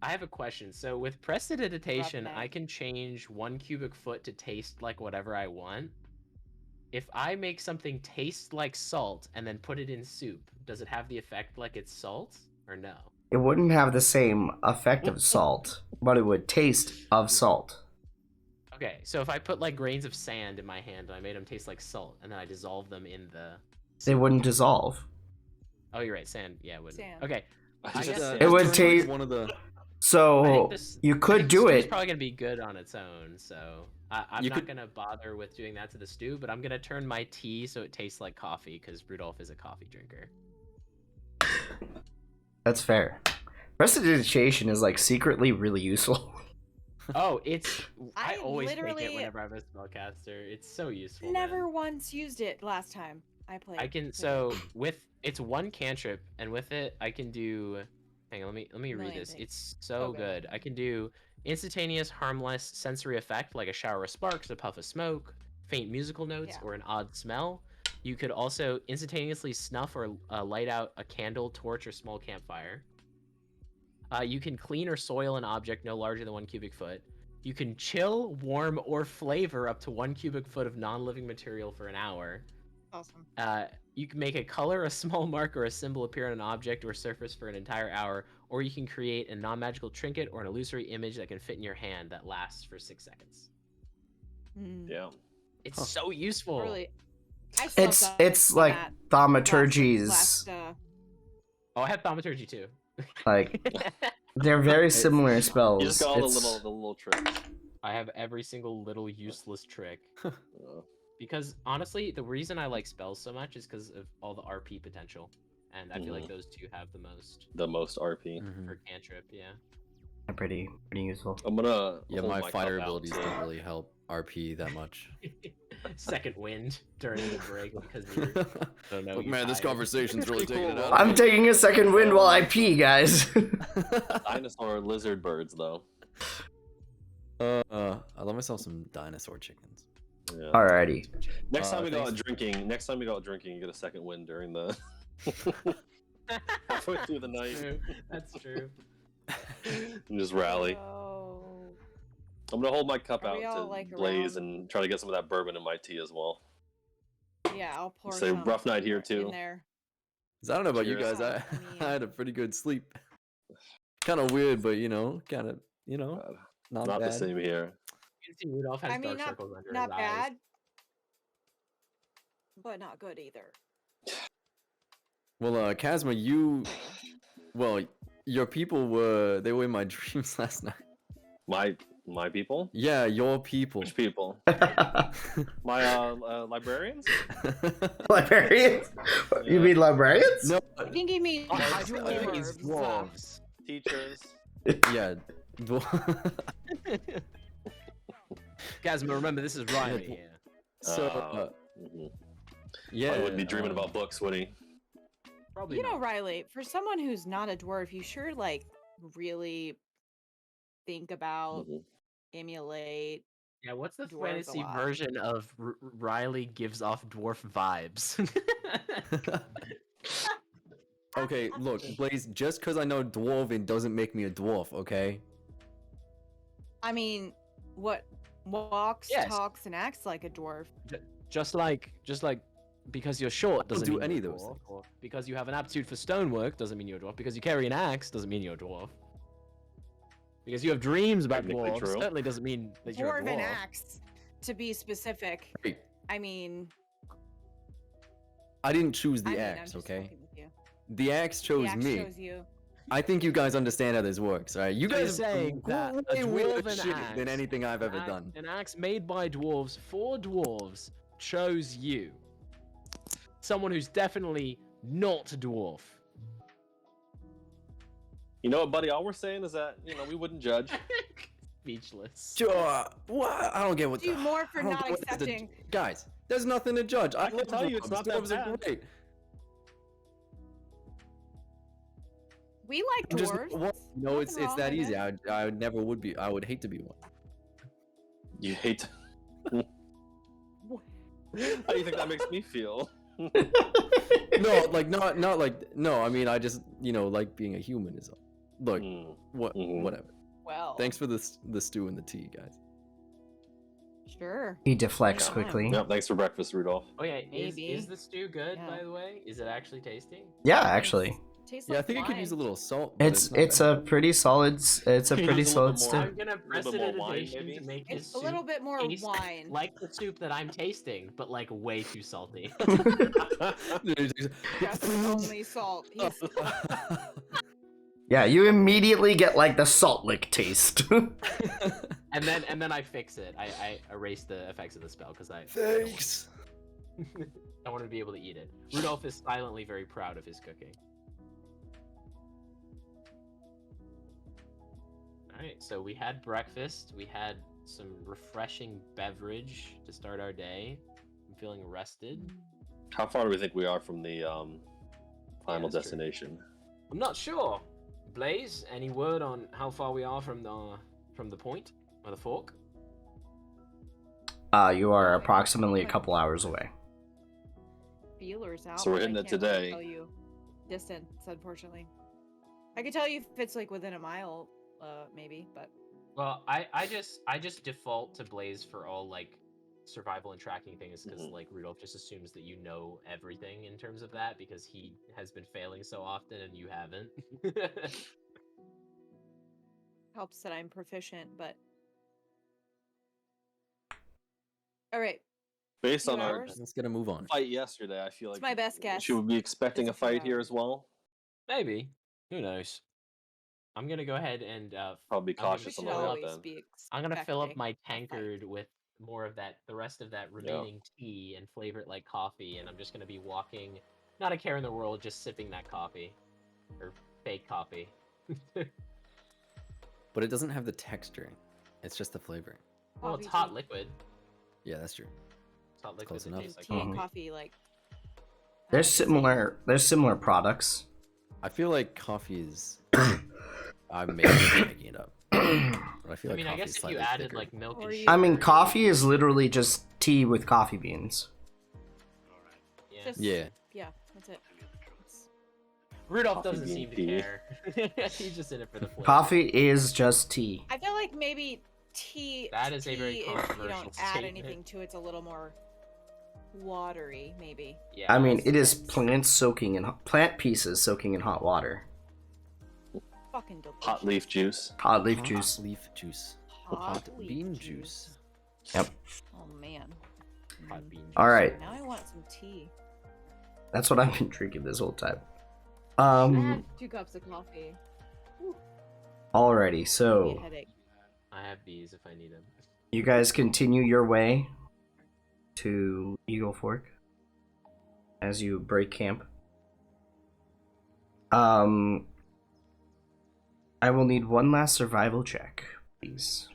I have a question. So with prestidigitation, night. I can change 1 cubic foot to taste like whatever I want. If I make something taste like salt and then put it in soup, does it have the effect like it's salt or no? It wouldn't have the same effect of salt, but it would taste of salt. Okay, so if I put like grains of sand in my hand and I made them taste like salt, and then I dissolve them in the. They wouldn't dissolve. Oh, you're right, sand. Yeah, it wouldn't. Sand. Okay, I I just- guess It would turn taste- one of the. I So think this- you I could think do the stew's it. probably gonna be good on its own, so I'm You not could- gonna bother with doing that to the stew. But I'm gonna turn my tea so it tastes like coffee because Rudolph is a coffee drinker. That's fair. Prestidigitation is like secretly really useful. Oh, it's I I always take it literally whenever I'm a spellcaster. It's so useful. Never man. once used it last time I played. I can with it. so with it's 1 cantrip, and with it I can do. Hang on, let me read Million this. things. It's so Okay. good. I can do instantaneous, harmless sensory effect like a shower of sparks, a puff of smoke, faint musical notes, Yeah. or an odd smell. You could also instantaneously snuff or light out a candle, torch, or small campfire. You can clean or soil an object no larger than 1 cubic foot. You can chill, warm, or flavor up to 1 cubic foot of non-living material for an hour. Awesome. You can make a color, a small mark, or a symbol appear on an object or surface for an entire hour, or you can create a non-magical trinket or an illusory image that can fit in your hand that lasts for 6 seconds. Yeah. It's so useful. Really, It's like thaumaturgies. Oh, I have thaumaturgy too. Like they're very similar spells. You just got all the little tricks. I have every single little useless trick. Because honestly, the reason I like spells so much is because of all the RP potential, and I feel like those two have the most RP for cantrip. Yeah, pretty useful. I'm gonna my fighter abilities don't really help RP that much. Second wind during the break because you're, I don't know. Look, man, this conversation's really taking it out. I'm taking a second wind while I pee, guys. Dinosaur lizard birds though. I love myself some dinosaur chickens. Yeah. Alrighty. Next time we go out drinking, you get a second wind during the halfway through the night. That's true. And just rally. I'm gonna hold my cup out to like Blaze and try to get some of that bourbon in my tea as well. Yeah, I'll pour. Say rough night here too. In there. I don't know about Cheers. you guys. I had a pretty good sleep. Kind of weird, but kind of not bad. The same here. You can see Rudolph has dark circles under not his bad, eyes. but not good either. Well, Kazma, your people they were in my dreams last night. My people? Yeah, your people. Which people? My librarians? Librarians? You mean librarians? No, I think he means dwarves. Teachers. Yeah. Kazma, remember this is Riley here. So, yeah, I wouldn't be dreaming about books, would he? Probably You not. know, Riley, for someone who's not a dwarf, you sure really think about emulate. Yeah, what's the dwarves a fantasy lot. version of Riley gives off dwarf vibes? Okay, look, Blaze, just because I know dwarven doesn't make me a dwarf, okay? I mean, what walks, Yes. talks, and acts like a dwarf. just like because you're short doesn't do mean any you're of a those dwarf, or because you have an aptitude for stonework doesn't mean you're a dwarf. Because you carry an axe doesn't mean you're a dwarf. Because you have dreams about Technically dwarves true. certainly doesn't mean that you're a Dwarven dwarf. axe, to be specific. Hey, I mean, I didn't choose the I'm axe, just okay? fucking with you. The axe chose The axe me. chose you. I think you guys understand how this works, alright? You So you're guys saying that a way worse dwarven shit axe, than anything I've ever done. An axe made by dwarves for dwarves chose you. Someone who's definitely not a dwarf. You know what, buddy? All we're saying is that we wouldn't judge. Speechless. Sure. What? I don't get what. Do more for I don't not get what that's accepting. Guys, there's nothing to judge. I can love tell you it's dwarves. not that Dwarves are bad. great. We like I'm just, dwarves. no, it's Nothing wrong that with easy. it. I never would be. I would hate to be one. You hate. How do you think that makes me feel? No, like not like no. I mean, I just like being a human is all. Look, whatever. Well, Thanks for the stew and the tea, guys. Sure. He deflects Yeah. quickly. Yep, thanks for breakfast, Rudolph. Oh yeah, Maybe. is the stew good, Yeah. by the way? Is it actually tasty? Yeah, actually, Tastes Yeah, I like think it could wine. use a little salt. but it's not it's bad. a pretty solid. It's a Can you pretty use a little solid more? stew. I'm gonna little bit more wine, prestidigitation maybe? to make his It's a soup little bit more taste wine. like the soup that I'm tasting, but like way too salty. Just only salt. He's Yeah, you immediately get like the salt lick taste. and then I fix it. I erase the effects of the spell because I Thanks. I wanted to be able to eat it. Rudolph is silently very proud of his cooking. Alright, so we had breakfast. We had some refreshing beverage to start our day. I'm feeling rested. How far do we think we are from the final that's true. destination? I'm not sure. Blaze, any word on how far we are from the point or the fork? You are approximately a couple hours away. feelers out. So we're but I hitting it can't really today. Tell you distance, unfortunately. I could tell you if it's like within a mile, maybe, but Well, I just default to Blaze for all like survival and tracking things because like Rudolph just assumes that you know everything in terms of that because he has been failing so often and you haven't. Helps that I'm proficient, but all right. Based on 2 our hours? Let's get a move on. fight yesterday, I feel like It's my best guess. should we be expecting It's a a few fight here hours. as well? Maybe. Who knows? I'm gonna go ahead and Probably I'm gonna cautious We on should the fill road up. always then. be I'm gonna fill up expecting my a fight. tankard with more of that, the rest of that remaining tea, and flavor it like coffee. And I'm just gonna be walking, not a care in the world, just sipping that coffee, or fake coffee. But it doesn't have the texture. It's just the flavor. Well, it's Coffee hot tea. liquid. Yeah, that's true. It's hot liquid Close that enough. tastes like Tea and coffee. coffee, like There's the same. similar products. I feel like coffee is. I'm making it up. But I feel I like mean, I coffee guess is if you slightly added thicker. like milk Or and you- sugar, I mean, it would coffee be- is literally just tea with coffee beans. Yeah. Just, Yeah. yeah, that's it. It's- Rudolph Coffee doesn't bean seem to tea. care. He's just in it for the flavor. Coffee is just tea. I feel like maybe tea. That is a very tea, if you controversial don't add statement. anything to it, it's a little more watery, maybe. Yeah. I mean, makes it is sense. plant pieces soaking in hot water. Fucking delicious. Hot leaf juice. Hot leaf Hot juice. leaf juice. Hot Hot leaf bean juice. juice. Yep. Oh man. Hot bean juice. All right. Now I want some tea. That's what I've been drinking this whole time. I had 2 cups of coffee. Alrighty, Give me so a headache. I have bees if I need them. you guys continue your way to Eagle Fork as you break camp. I will need one last survival check, please.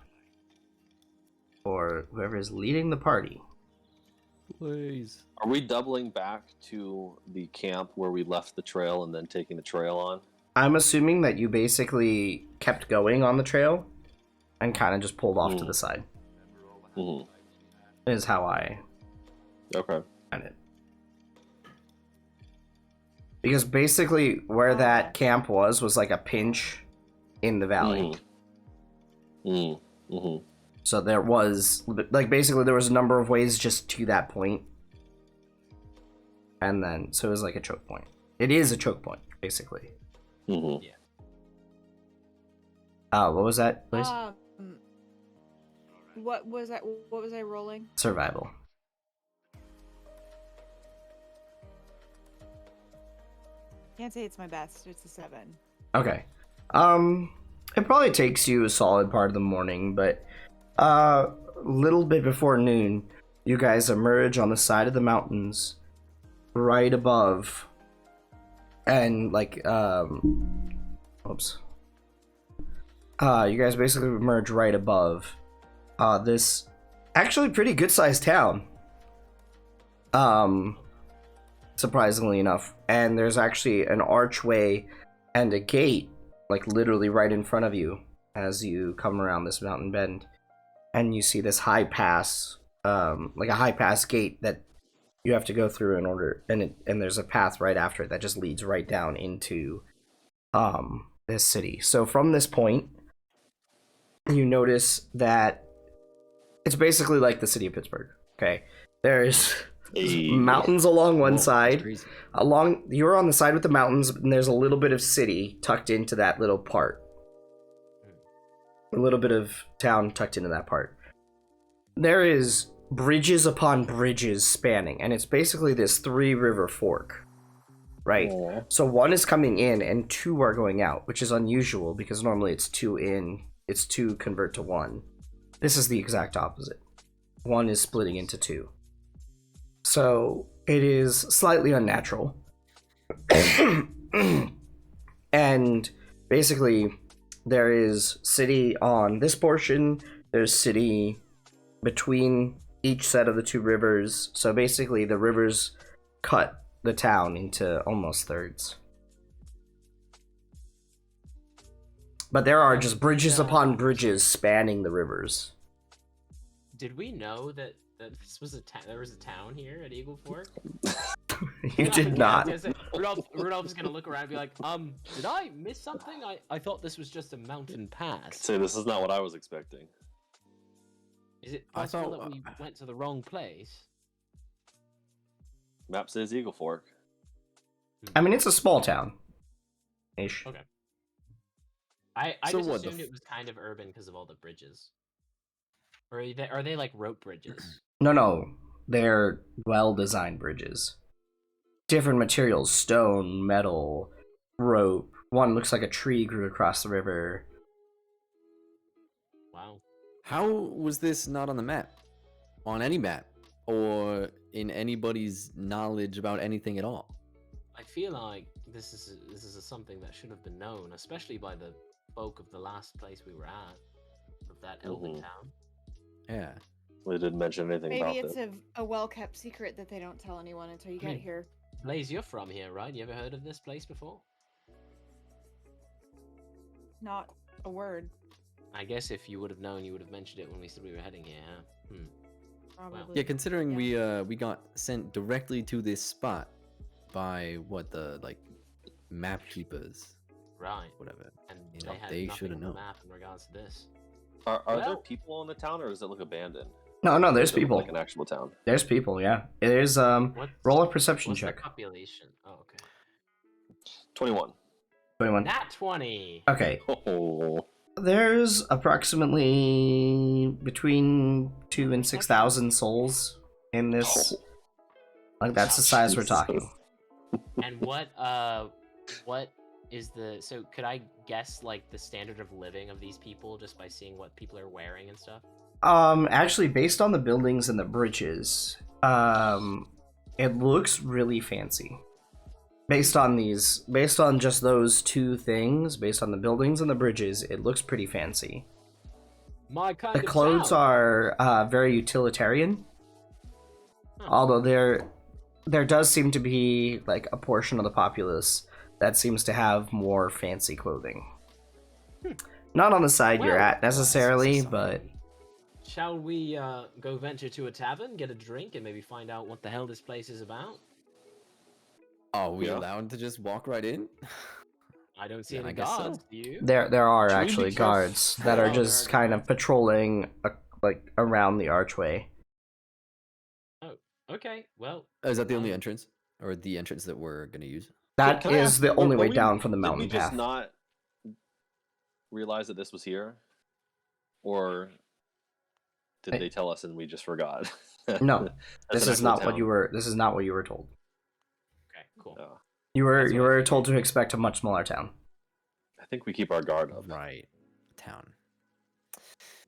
For whoever is leading the party. Please. Are we doubling back to the camp where we left the trail and then taking the trail on? I'm assuming that you basically kept going on the trail and kind of just pulled off to the side. Hmm. Is how I Okay. find it. Because basically where that camp was like a pinch in the valley. Mm-hmm. So there was, like, basically there was a number of ways just to that point. And then, so it was like a choke point. It is a choke point, basically. Mm-hmm. What was that, please? What was that? What was I rolling? Survival. Can't say it's my best. It's a 7. Okay. It probably takes you a solid part of the morning, but a little bit before noon, you guys emerge on the side of the mountains right above, and like oops. You guys basically emerge right above this actually pretty good sized town. Surprisingly enough, and there's actually an archway and a gate, like literally right in front of you as you come around this mountain bend, and you see this high pass, like a high pass gate that you have to go through in order, and there's a path right after it that just leads right down into this city. So from this point, you notice that it's basically like the city of Pittsburgh. Okay, there's mountains along one Whoa, side. that's crazy. You're on the side with the mountains, and there's a little bit of city tucked into that little part. A little bit of town tucked into that part. There is bridges upon bridges spanning, and it's basically this 3-river fork, right? Aw. So one is coming in and 2 are going out, which is unusual because normally it's 2 in, it's 2 convert to 1. This is the exact opposite. 1 is splitting into 2. So it is slightly unnatural. And basically there is city on this portion, there's city between each set of the 2 rivers. So basically the rivers cut the town into almost thirds. But there are just bridges upon bridges spanning the rivers. Did we know that this was there was a town here at Eagle Fork? You did not. Rudolph's gonna look around and be like, did I miss something? I thought this was just a mountain pass. Say this is not what I was expecting. Is it I possible thought- that we went to the wrong place? Map says Eagle Fork. I mean, it's a small town. Ish. Okay. I So just what the assumed it was kind of urban because of all the bridges. Or are they like rope bridges? No, they're well-designed bridges. Different materials: stone, metal, rope. One looks like a tree grew across the river. Wow. How was this not on the map? On any map? Or in anybody's knowledge about anything at all? I feel like this is something that should have been known, especially by the folk of the last place we were at, of that elven town. Yeah. They didn't mention anything Maybe about it's it. a well-kept secret that they don't tell anyone until you get here. Blaze, you're from here, right? You ever heard of this place before? Not a word, I guess if you would have known, you would have mentioned it when we said we were heading here. Hmm. probably. Yeah, considering we got sent directly to this spot by what the map keepers, Right. whatever. And You they know, had they nothing shoulda on the known. map in regards to this. Are there Well- people in the town, or does it look abandoned? No, there's Does it look people. like an actual town. There's people. Yeah. There's What's, roll a perception what's check. the population? Oh, okay. 21. 21. Nat 20! Okay. Oh, There's approximately between 2,000 and 6,000 souls in this. Like that's the size we're talking. And what is the... So could I guess, like, the standard of living of these people just by seeing what people are wearing and stuff? Actually, based on the buildings and the bridges, it looks really fancy. Based on just those two things, based on the buildings and the bridges, it looks pretty fancy. My kind The of clothes town. are very utilitarian, Huh. although there does seem to be like a portion of the populace that seems to have more fancy clothing. Not on the side you're Well, at necessarily, society. but Shall we go venture to a tavern, get a drink, and maybe find out what the hell this place is about? Are we Yeah. allowed to just walk right in? I don't see Yeah, I any guess so. guards, do you? there are Should we be actually careful? guards that are Oh, just there are kind of patrolling like around the archway. Okay, well, Is that the only entrance? Or the entrance that we're gonna use? That Can I is ask, the only were way we- down from the did mountain we just path. not realize that this was here, or did they tell us and we just forgot? No, That's This an is not actual what town. you were. This is not what you were told. okay, cool. Oh, You That's were what I told to expect a much smaller town, I think we keep our guard up. Right. Town.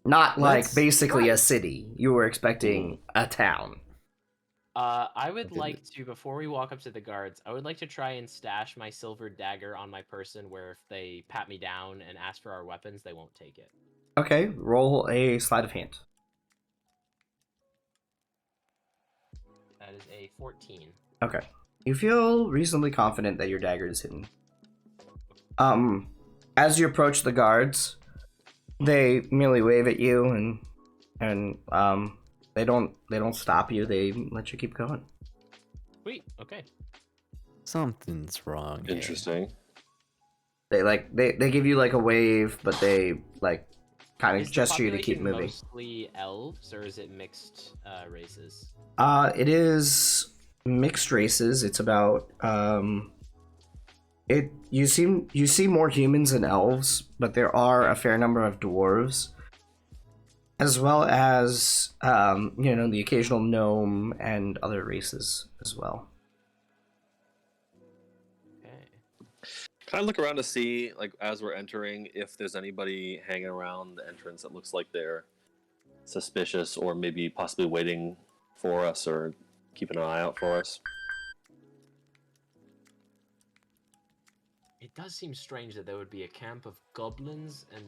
not like Let's- basically a city. You were expecting a town. I would didn't like to, before we walk up to the guards, I would like to try and stash my silver dagger on my person where if they pat me down and ask for our weapons, they won't take it. Okay, roll a sleight of hand. That is a 14. Okay, you feel reasonably confident that your dagger is hidden. As you approach the guards, they merely wave at you and they don't stop you. They let you keep going. Sweet, okay. Something's wrong. here. Interesting. They give you like a wave, but they like kind of Is the gesture you to keep population moving. mostly elves, or is it mixed races? It is mixed races. It's about you see more humans than elves, but there are a fair number of dwarves, as well as the occasional gnome and other races as well. Okay. Can I look around to see, like, as we're entering, if there's anybody hanging around the entrance that looks like they're suspicious or maybe possibly waiting for us or keeping an eye out for us? It does seem strange that there would be a camp of goblins and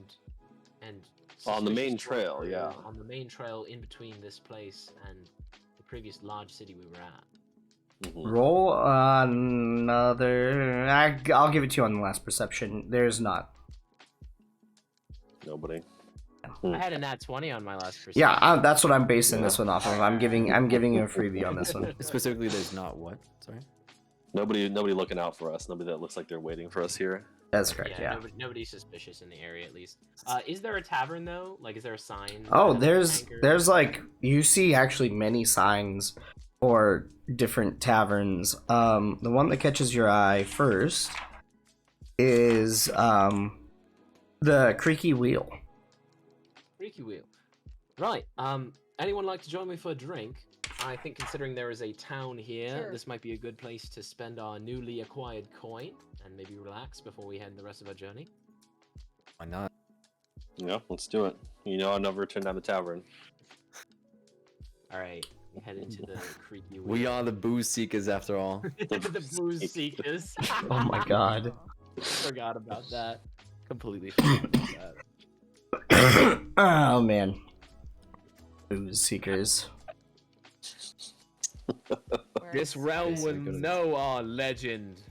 On the main suspicious trail, dwarves yeah. on the main trail in between this place and the previous large city we were at. Mhm. Roll another. I'll give it to you on the last perception. There's not. Nobody. I had a nat 20 on my last perception. Yeah, that's what I'm basing this one off of. I'm giving you a freebie on this one. Specifically, there's not what? Sorry. Nobody looking out for us. Nobody that looks like they're waiting for us here. That's correct. Yeah. Nobody's suspicious in the area, at least. Is there a tavern though? Like, is there a sign? Oh, kind of there's anchored? like you see actually many signs for different taverns. The one that catches your eye first is the Creaky Wheel. Creaky Wheel. Right. Anyone like to join me for a drink? I think considering there is a town here, Sure. this might be a good place to spend our newly acquired coin and maybe relax before we head the rest of our journey. Why not? Yeah, let's do it. You know, I'll never turn down the tavern. All right, we head into the Creaky Wheel. We are the booze seekers after all. the booze seekers. Oh my god. Forgot about that. Completely forgot about that. Oh man. Booze seekers. Where This is- realm Okay, so will we go to- know our legend.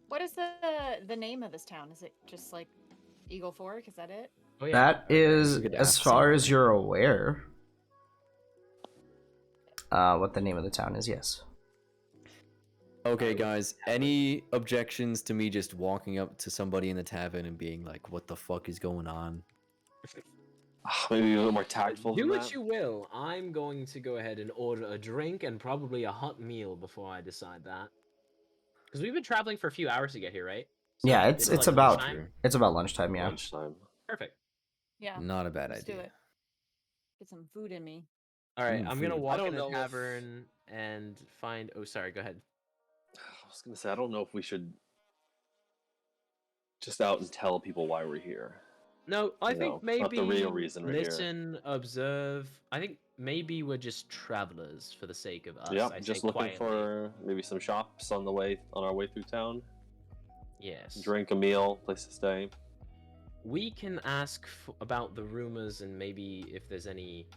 What is the name of this town? Is it just like Eagle Fork? Is that it? Oh yeah. That is, We could as ask far as somebody. you're aware, what the name of the town is. Yes. Okay, guys, any objections to me just walking up to somebody in the tavern and being like, what the fuck is going on? Maybe a little more tactful. Do than what that. you will. I'm going to go ahead and order a drink and probably a hot meal before I decide that. Because we've been traveling for a few hours to get here, right? So Yeah, it's like about lunchtime? it's about lunchtime. Yeah. Lunchtime. Perfect. Yeah. Not a bad Let's do idea. it. Get some food in me. All right, Ooh, I'm gonna food. walk I don't in the know if- tavern and find. Oh, sorry. Go ahead. I was gonna say I don't know if we should just out and tell people why we're here. No, I No, think not maybe the real reason we're here. listen, observe. I think maybe we're just travelers for the sake of us. Yeah, I'd just say looking quietly. for maybe some shops on our way through town. Yes. Drink, a meal, place to stay. We can ask about the rumors and maybe if there's any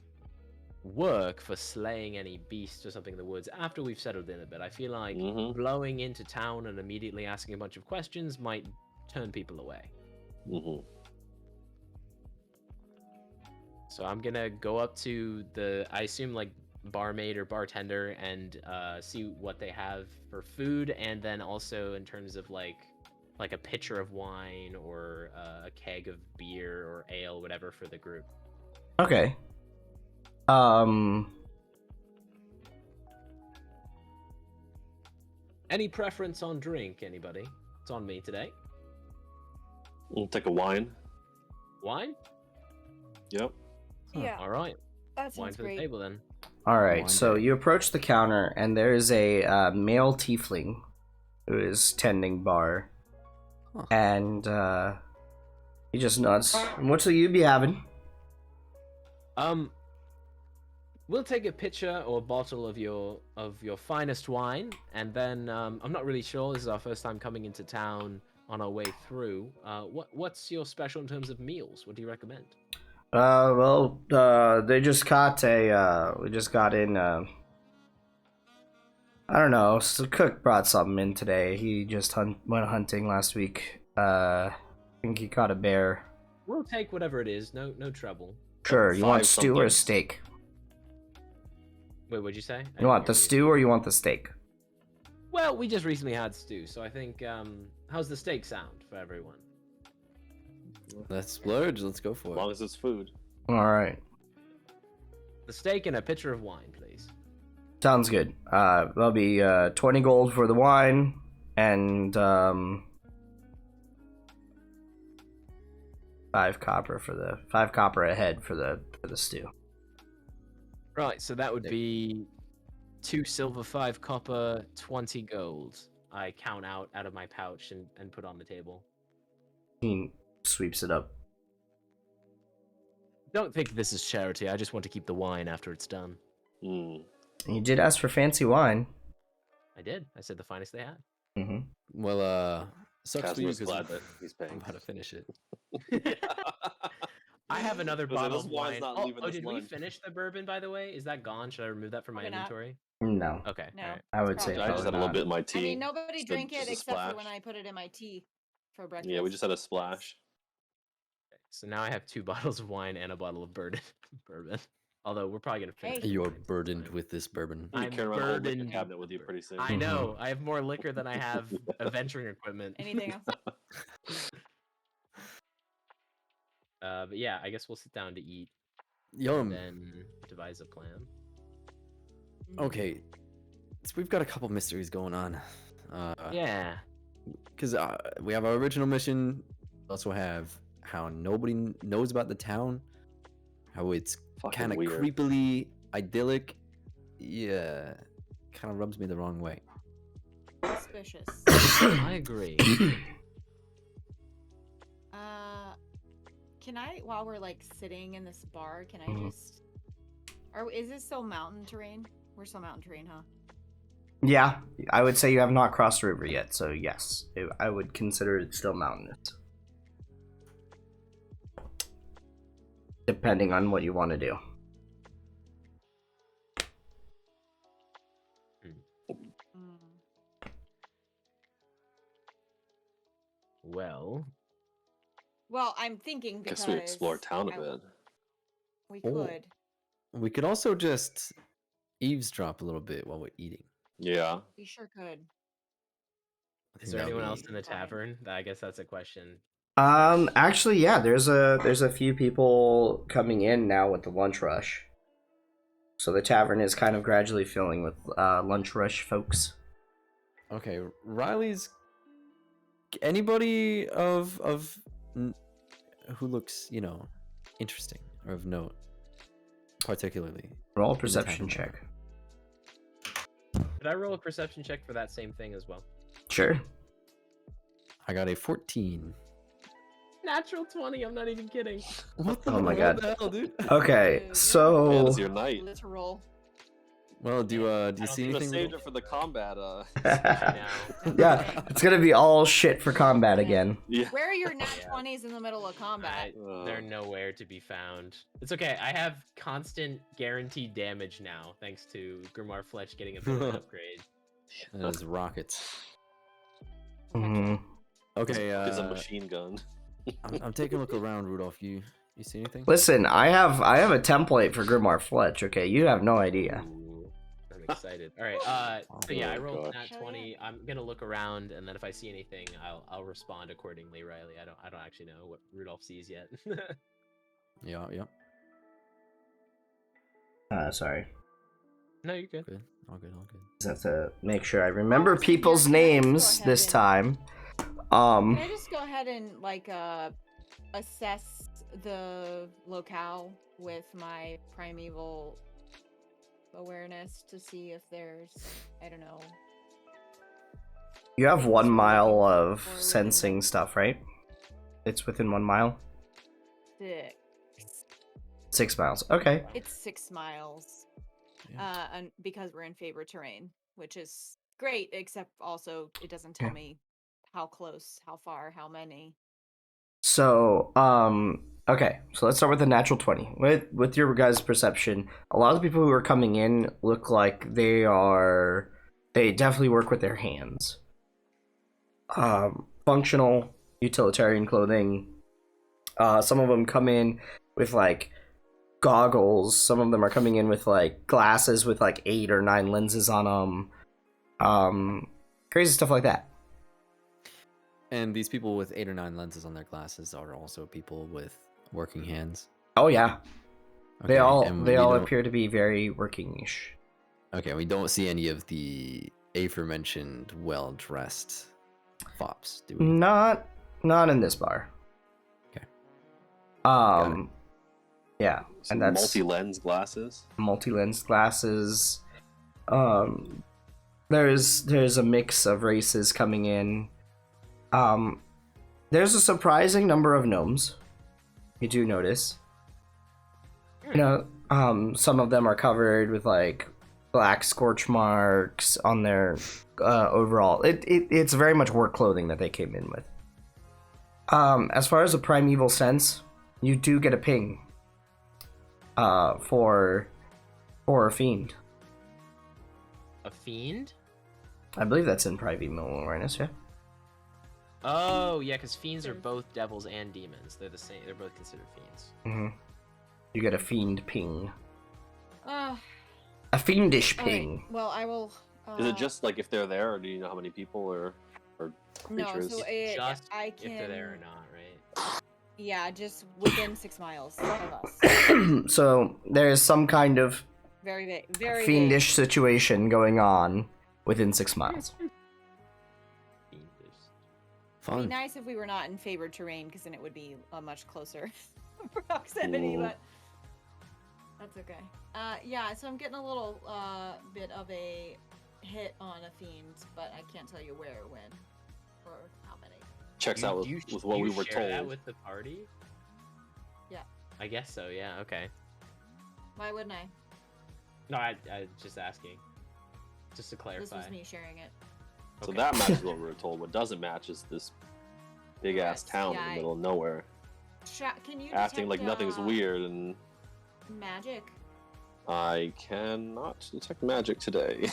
work for slaying any beasts or something in the woods after we've settled in a bit. I feel like Mm-hmm. blowing into town and immediately asking a bunch of questions might turn people away. Mm-hmm. So I'm gonna go up to the, I assume like barmaid or bartender and see what they have for food, and then also in terms of like a pitcher of wine or a keg of beer or ale, whatever for the group. Okay. Any preference on drink, anybody? It's on me today. We'll take a wine. Wine? Yep. Huh. Yeah, All right. that Wine sounds for the great. table then. All right. Wine So day. you approach the counter, and there's a male tiefling who is tending bar, Huh. and he just nods. What will you be having? We'll take a pitcher or a bottle of your finest wine, and then I'm not really sure. This is our first time coming into town on our way through. What's your special in terms of meals? What do you recommend? They just caught we just got in, I don't know, so cook brought something in today. He just went hunting last week. I think he caught a bear. We'll take whatever it is. No trouble. Sure, you want 5 stew or something. steak? Wait, what'd you say? I You didn't want hear the stew or you want the steak? Well, we just recently had stew, so I think how's the steak sound for everyone? Let's splurge. Let's go for As it. long as it's food. Alright. The steak and a pitcher of wine, please. Sounds good. That'll be 20 gold for the wine and 5 copper a head for the stew. Right, so that would be 2 silver, 5 copper, 20 gold. I count out of my pouch and put on the table. He sweeps it up. Don't think this is charity. I just want to keep the wine after it's done. Mm. You did ask for fancy wine. I did. I said the finest they had. Mm-hmm. Well, sucks for you Casimir's because glad that he's I'm paying. about to finish it. I have another Because bottle this of wine's wine. not leaving this Did we lunch. finish the bourbon, by the way? Is that gone? Should I remove that from my Probably not. inventory? No, Okay. No. alright. I would say Probably I just had a probably little not. bit in my I tea. mean, nobody Just a- drank it just a except for splash. when I put it in my tea for breakfast. Yeah, we just had a splash. So now I have 2 bottles of wine and a bottle of bourbon. Although we're probably gonna finish. Hey. You're burdened with this bourbon. You I'm carry around a whole liquor burdened. cabinet with you pretty soon. I know. I have more liquor than I have adventuring equipment. Anything else? But yeah, I guess we'll sit down to eat and Yum. then devise a plan. Okay, so we've got a couple mysteries going on. Yeah. Because we have our original mission. We also have how nobody knows about the town. How it's Fucking kind of weird. creepily idyllic. Yeah, kind of rubs me the wrong way. Suspicious. I agree. Can I, while we're like sitting in this bar, can I just? Is this still mountain terrain? We're still mountain terrain, huh? Yeah, I would say you have not crossed the river yet, so yes, I would consider it still mountainous. Depending on what you want to do. Well, I'm thinking because Guess we explore town a bit. We Oh. could. We could also just eavesdrop a little bit while we're eating. Yeah. We sure could. I Is think there that'd anyone be- else in the tavern? I guess that's a question. Actually, yeah, there's a few people coming in now with the lunch rush. So the tavern is kind of gradually filling with lunch rush folks. Okay, Riley's. Anybody who looks, interesting or of note, particularly. Roll a perception tavern. check. Did I roll a perception check for that same thing as well? Sure. I got a 14. Natural 20, I'm not even kidding. What Oh my God. the hell, dude? Okay, Dude, so Man, it's your night. Literal. Well, do you I see don't You anything? saved it for the combat. Now. yeah, it's gonna be all shit for combat again. Yeah. Where are your nat Yeah. 20s in the middle of combat? They're nowhere to be found. It's okay. I have constant guaranteed damage now, thanks to Grimoire Fletch getting a bit of an upgrade. That is rockets. Mhm. Okay, It's a machine gun. I'm taking a look around, Rudolph. You see anything? Listen, I have a template for Grimoire Fletch. Okay, you have no idea. Ooh, I'm excited. All right. So yeah, I Oh, rolled gosh. nat Hell 20. I'm gonna look around, and then if I see anything, I'll respond accordingly, Riley. I don't actually know what Rudolph sees yet. Yeah. Sorry. No, you're good. Good. All good. Just have to make sure I remember people's Can I just go names ahead this and- time. Can I just go ahead and assess the locale with my primeval awareness to see if there's, I don't know. You have 1 mile of Or within sensing one- stuff, right? It's within 1 mile? 6. 6 miles. Okay. It's 6 miles. Yeah. And because we're in favor terrain, which is great, except also it doesn't tell Yeah. me how close, how far, how many. So, okay. So let's start with the natural 20. With your guys' perception, a lot of the people who are coming in look like they definitely work with their hands. Functional, utilitarian clothing. Some of them come in with like goggles. Some of them are coming in with like glasses with like 8 or 9 lenses on them. Crazy stuff like that. And these people with 8 or 9 lenses on their glasses are also people with working hands. Oh yeah, Okay, they all and we don't- appear to be very working-ish. Okay, we don't see any of the aforementioned well-dressed fops, do we? Not in this bar. Okay. Yeah, Some and that's multi-lens glasses. multi-lens glasses. There's a mix of races coming in. There's a surprising number of gnomes. You do notice. Some of them are covered with like black scorch marks on their overall. It's very much work clothing that they came in with. As far as a primeval sense, you do get a ping. For a fiend. A fiend? I believe that's in primeval awareness. Yeah. Oh, yeah, because fiends are both devils and demons. They're the same. They're both considered fiends. You get a fiend ping. A fiendish all right, ping. well, I will. Is it just like if they're there, or do you know how many people or no? creatures? So Just I can. if they're there or not, right? Yeah, just within 6 miles of us. So there's some kind of Very very fiendish situation going on within 6 miles. It'd Fun. be nice if we were not in favored terrain, because then it would be a much closer proximity, Ooh. but that's okay. Yeah, so I'm getting a little bit of a hit on a fiend, but I can't tell you where, when, or how many. Checks out Do with what do we you were share that told. with the party? Yeah. I guess so. Yeah. Okay. Why wouldn't I? No, I just asking, just to This clarify. was me sharing it. So Okay. that matches what we were told. What doesn't match is this big ass Yes, town in yeah, the middle of nowhere, Can you acting like detect, nothing's weird, and Magic. I cannot detect magic today.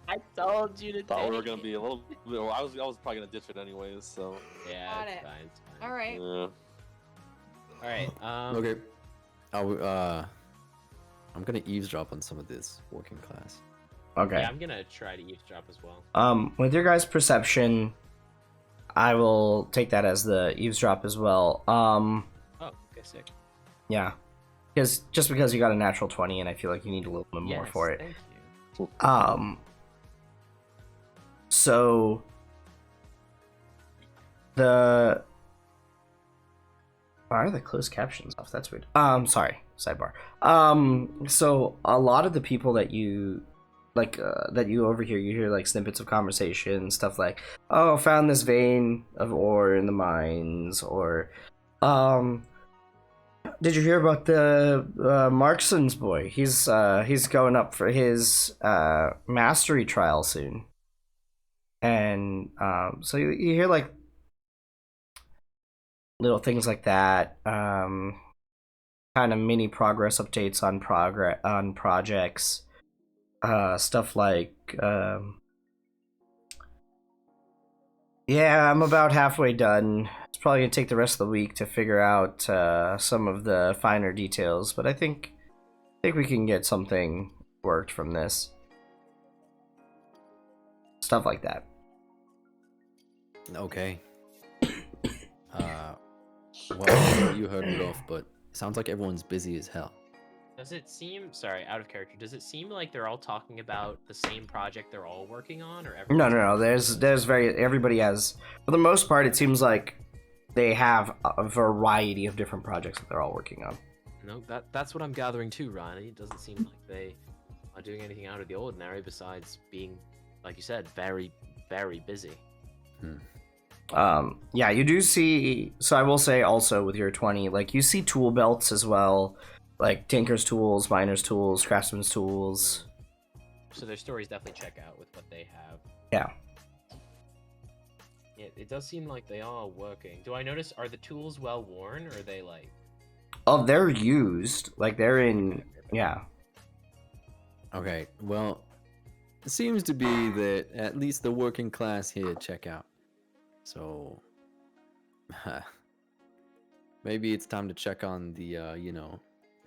I told you to. Thought we were gonna be a little. Well, I was probably gonna ditch it anyways. So Yeah, Got it's it. fine. It's fine. All right. yeah. All right. Okay. I'm gonna eavesdrop on some of this working class. Okay. Yeah, I'm gonna try to eavesdrop as well. With your guys' perception, I will take that as the eavesdrop as well. Oh, okay, sick. Yeah. Just because you got a natural 20 and I feel like you need a little bit more Yes, for it. Thank you. So why are the closed captions off? That's weird. Sorry, sidebar. So a lot of the people that you that you overhear, you hear like snippets of conversation, stuff like, "Oh, found this vein of ore in the mines," or, "Did you hear about the Markson's boy? He's going up for his mastery trial soon." And so you hear like little things like that, kind of mini progress updates on projects, stuff like, yeah, I'm about halfway done. It's probably gonna take the rest of the week to figure out some of the finer details, but I think we can get something worked from this. Stuff like that. Okay. Well, you heard Rudolph, but it sounds like everyone's busy as hell. Does it seem? Sorry, out of character. Does it seem like they're all talking about the same project they're all working on, or No. There's everybody has, for the most part, it seems like they have a variety of different projects that they're all working on. No, that's what I'm gathering too, Riley. It doesn't seem like they are doing anything out of the ordinary besides being, like you said, very, very busy. Yeah, you do see, so I will say also with your 20, like you see tool belts as well, like tinker's tools, miner's tools, craftsman's tools. So their stories definitely check out with what they have. Yeah. It does seem like they are working. Do I notice, are the tools well worn, or are they like... Oh, they're used, like they're in, yeah. Okay, well, it seems to be that at least the working class here check out. So, maybe it's time to check on the,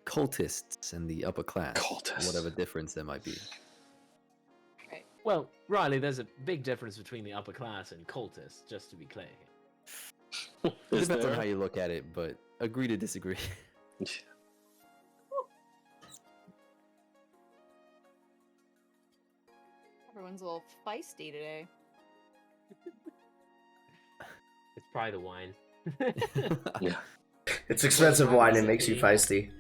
cultists and the upper class. Cultists. Whatever difference there might be. Well, Riley, there's a big difference between the upper class and cultists, just to be clear. It Is depends on there? how you look at it, but agree to disagree. Everyone's a little feisty today. It's probably the wine. Yeah. It's expensive wine, it makes you feisty.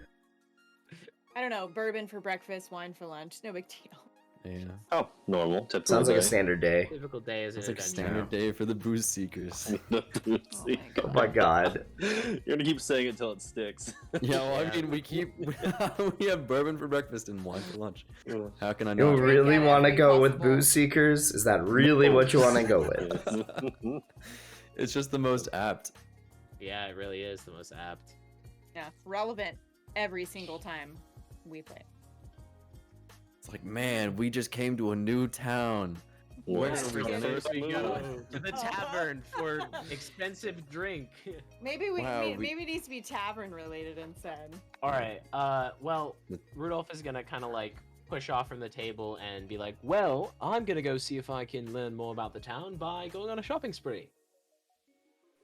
I don't know, bourbon for breakfast, wine for lunch. No big deal. Yeah. Oh, normal. Typical Sounds like a day. standard day. Typical day is an It's like a adventure. standard day for the booze seekers. Oh my Oh my god. You're gonna keep saying it until it sticks. Yeah, well, Yeah. I mean, we have bourbon for breakfast and wine for lunch. How can I You not? really at want to every go with possible- booze seekers? Is that really what you want to go with? It's just the most apt. Yeah, it really is the most apt. Yeah, relevant every single time we play. It's like, man, we just came to a new town. Where What's are we the gonna first we move? go to the tavern for expensive drink. Maybe Wow, maybe it needs to be tavern related instead. All right. Well, Rudolph is gonna kind of like push off from the table and be like, "Well, I'm gonna go see if I can learn more about the town by going on a shopping spree.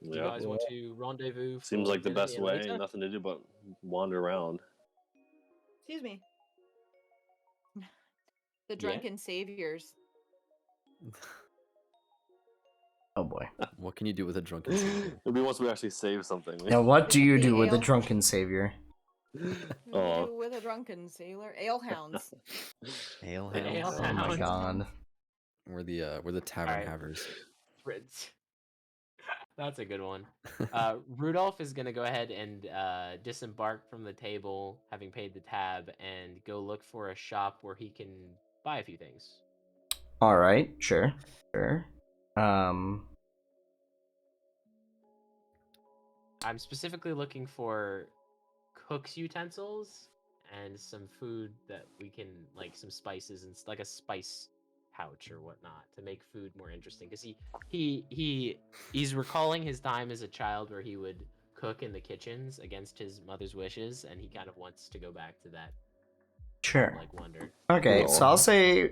Do you Yep. guys want to rendezvous? Seems for like the dinner best near way. later?" Nothing to do but wander around. Excuse me. The drunken saviors. Oh boy. What can you do with a drunken savior? Maybe once we actually save something. Now, what do you The do with a ale- drunken savior? Oh. With a drunken sailor, alehounds. Ale The ale hounds. Oh my hounds. god. We're the tavern Alright. havers. Fritz. That's a good one. Rudolph is gonna go ahead and disembark from the table, having paid the tab, and go look for a shop where he can buy a few things. All right, sure, sure. I'm specifically looking for cook's utensils and some food that we can, like some spices and like a spice pouch or whatnot to make food more interesting. Because he's recalling his time as a child where he would cook in the kitchens against his mother's wishes, and he kind of wants to go back to that Sure. like wonder. Okay, so I'll say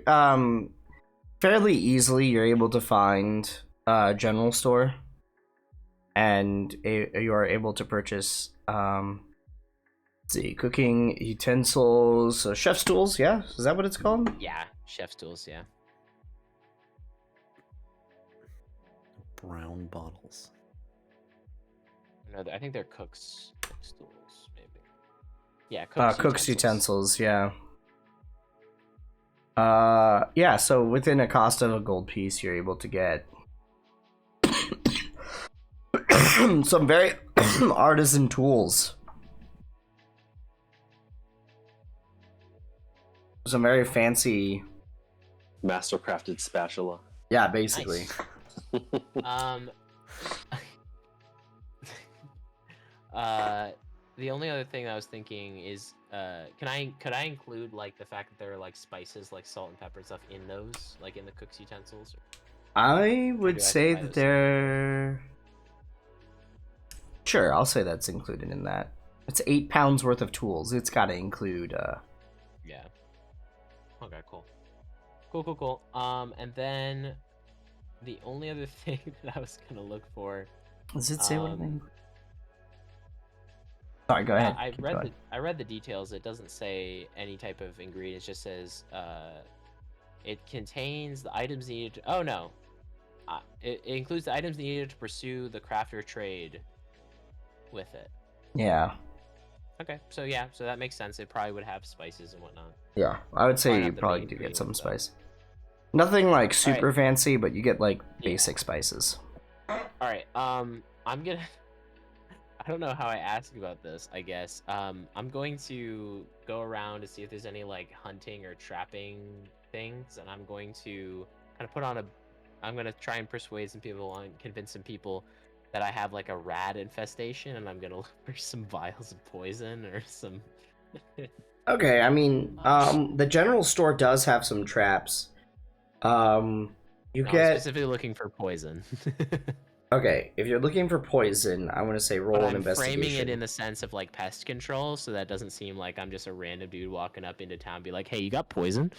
fairly easily you're able to find a general store and you are able to purchase let's see, cooking utensils, so chef's tools, yeah? Is that what it's called? Yeah, chef's tools. Yeah. Brown bottles. No, I think they're cook's tools, maybe. Yeah, Cook's utensils, yeah. Yeah, so within a cost of a gold piece, you're able to get some very artisan tools. Some very fancy, Master crafted spatula. yeah, basically. Um. The only other thing I was thinking is, could I include like the fact that there are like spices like salt and pepper and stuff in those, like in the cook's utensils? I do would I say buy that those separately? they're. Sure, I'll say that's included in that. It's 8 pounds worth of tools. It's got to include. Yeah. Okay, cool. Cool. And then the only other thing that I was gonna look for. Does it say what it Um, means? Sorry, go ahead. I Keep read going. I read the details. It doesn't say any type of ingredients. It just says it contains the items needed. Oh no, it includes the items needed to pursue the crafter trade with it. Yeah, Okay, so yeah, so that makes sense. It probably would have spices and whatnot. yeah. I would say Probably you have the probably main do get some ingredients, though. spice. Nothing like super Alright. fancy, but you get like Yeah. basic spices. All right. I'm gonna. I don't know how I ask about this. I guess. I'm going to go around to see if there's any like hunting or trapping things, and I'm going to kind of put on a. I'm gonna try and persuade some people and convince some people that I have like a rat infestation, and I'm gonna look for some vials of poison or some. Okay, I mean, the general store does have some traps. You No, I'm get specifically looking for poison. okay. If you're looking for poison, I want to say roll But an I'm investigation. framing it in the sense of like pest control, so that doesn't seem like I'm just a random dude walking up into town, and be like, "Hey, you got poison?"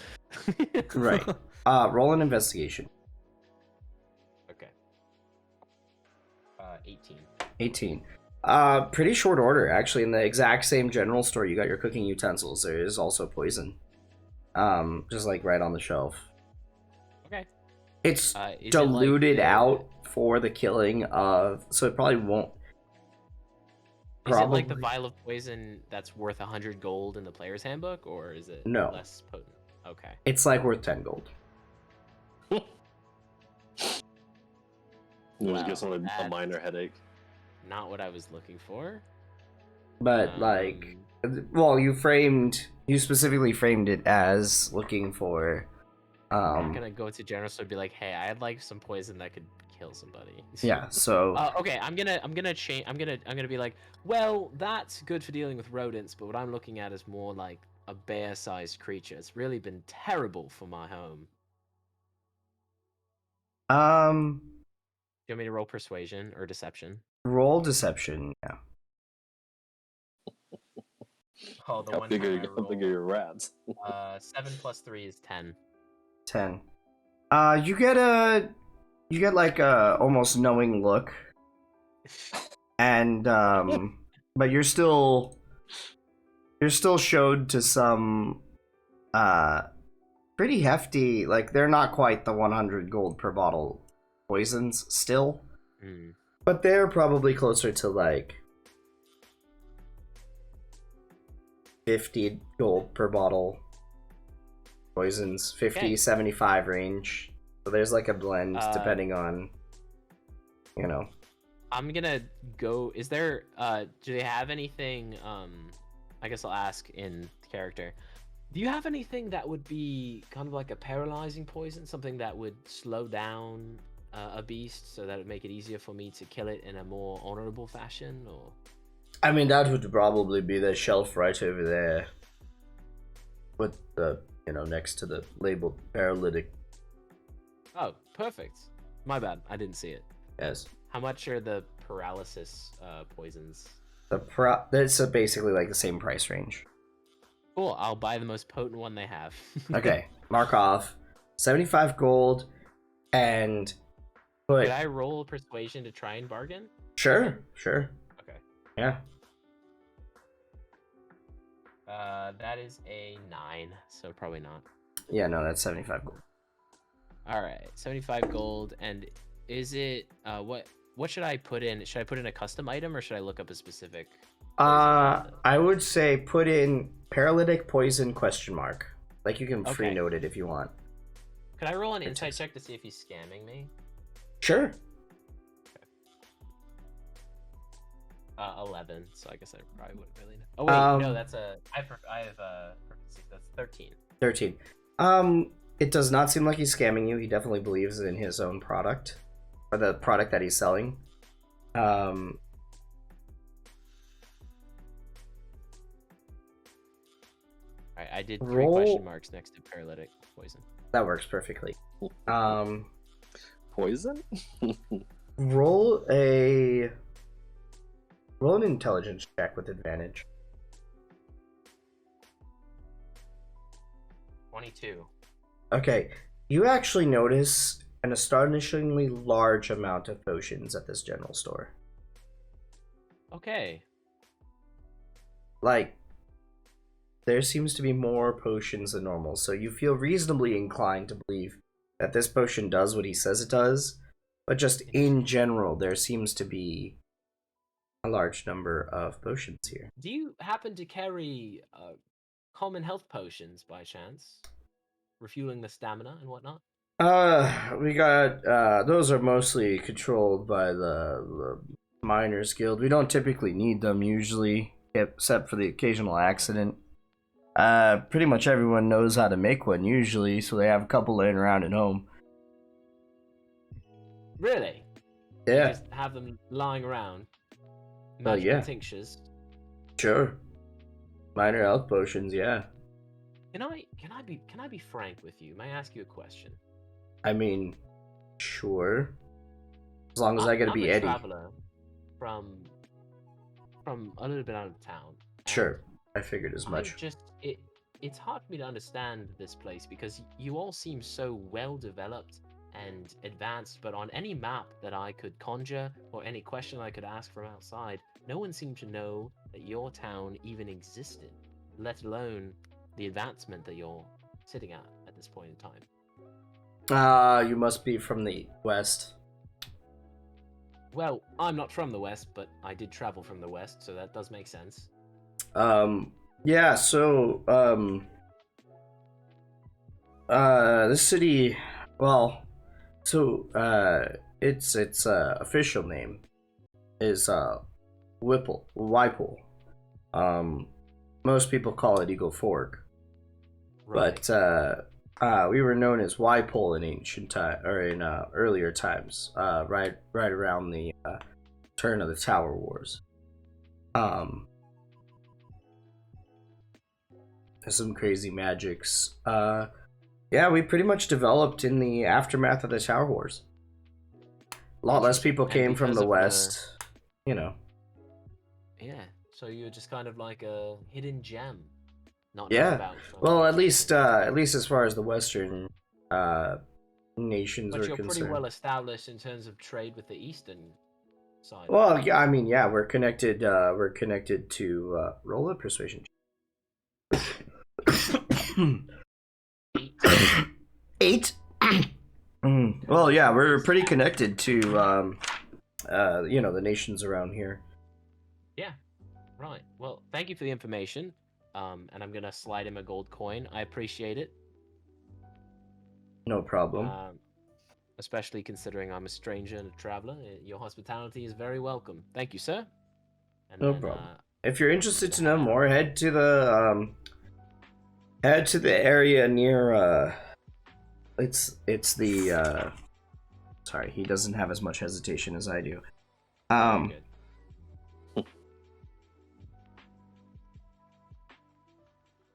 Right. Roll an investigation. Okay. 18. 18. Pretty short order actually. In the exact same general store, you got your cooking utensils. There is also poison. Just like right on the shelf. Okay. It's Is it like diluted the- out for the killing of, so it probably won't. Is it like the Probably. vial of poison that's worth 100 gold in the player's handbook, or is it No. less potent? Okay. It's like worth 10 gold. You Wow, just get someone a that's- minor headache. Not what I was looking for. But like, Um, well, you specifically framed it as looking for, I'm gonna go to general store and be like, "Hey, I'd like some poison that could kill somebody." yeah. So Okay, I'm gonna change. I'm gonna be like, well, that's good for dealing with rodents, but what I'm looking at is more like a bear-sized creature. It's really been terrible for my home. Um, Do you want me to roll persuasion or deception? roll deception. Yeah. Oh, the How one big time are I how big are rolled, your rats? 7 plus 3 is 10. 10. You get like a almost knowing look, and but you're still showed to some pretty hefty, like they're not quite the 100 gold per bottle poisons still, Hmm. but they're probably closer to like 50 gold per bottle poisons, 50 Okay. 75 range. So there's like a blend depending on, I'm gonna go. Is there? Do they have anything? I guess I'll ask in character. Do you have anything that would be kind of like a paralyzing poison, something that would slow down a beast so that it would make it easier for me to kill it in a more honorable fashion? Or I mean, that would probably be the shelf right over there with the, next to the labeled paralytic. oh, perfect. My bad. I didn't see it. Yes. How much are the paralysis poisons? That's basically like the same price range. Cool. I'll buy the most potent one they have. Okay, mark off 75 gold and put. Did I roll persuasion to try and bargain? Sure. Okay. Yeah. That is a 9, so probably not. Yeah, no, that's 75 gold. All right, 75 gold. And is it what should I put in? Should I put in a custom item or should I look up a specific? I would say put in paralytic poison ? Like you can free Okay. note it if you want. Could I roll an insight check to see if he's scamming me? Sure. 11. So I guess I probably wouldn't really know. Oh wait, no, Um, that's a. I have that's 13. 13. It does not seem like he's scamming you. He definitely believes in his own product, or the product that he's selling. All right, I did 3 Roll- question marks next to paralytic poison. That works perfectly. Poison? Roll an intelligence check with advantage. 22. Okay, you actually notice an astonishingly large amount of potions at this general store. Okay. Like, there seems to be more potions than normal, so you feel reasonably inclined to believe that this potion does what he says it does, but just in general, there seems to be a large number of potions here. Do you happen to carry common health potions by chance? Refueling the stamina and whatnot? We got, those are mostly controlled by the Miners Guild. We don't typically need them usually, except for the occasional accident. Pretty much everyone knows how to make one usually, so they have a couple laying around at home. Really? You Yeah, just have them lying around. Well, Magical yeah. tinctures. sure. Minor health potions, yeah. Can I be frank with you? May I ask you a question? I mean, sure. As long as I get to I'm be a Eddie. traveler from a little bit out of town. and Sure, I figured as I'm much. it's hard for me to understand this place because you all seem so well developed and advanced, but on any map that I could conjure or any question I could ask from outside, no one seemed to know that your town even existed, let alone the advancement that you're sitting at this point in time. You must be from the west. Well, I'm not from the west, but I did travel from the west, so that does make sense. Yeah, so, this city, well, so, its official name is, Wypole. Most people call it Eagle Fork, Right. but, we were known as Wypole in ancient time, or in, earlier times, right around the, turn of the Tower Wars. Some crazy magics. Yeah, we pretty much developed in the aftermath of the Tower Wars. A lot less people And came from because the of west. You know. Yeah, so you're just kind of like a hidden gem. Not known Yeah. about from Well, at most least as far as the western nations But are you're pretty concerned. well established in terms of trade with the eastern side. Well, yeah, I mean, yeah, we're connected. We're connected to roll a persuasion. 8. Well, yeah, we're pretty connected to you know, the nations around here. Yeah, right. Well, thank you for the information. And I'm gonna slide him a gold coin. I appreciate it. No problem. Especially considering I'm a stranger and a traveler. Your hospitality is very welcome. Thank you, sir. And No problem. If you're interested to know more, head to the area near it's the sorry, he doesn't have as much hesitation as I do. Very good.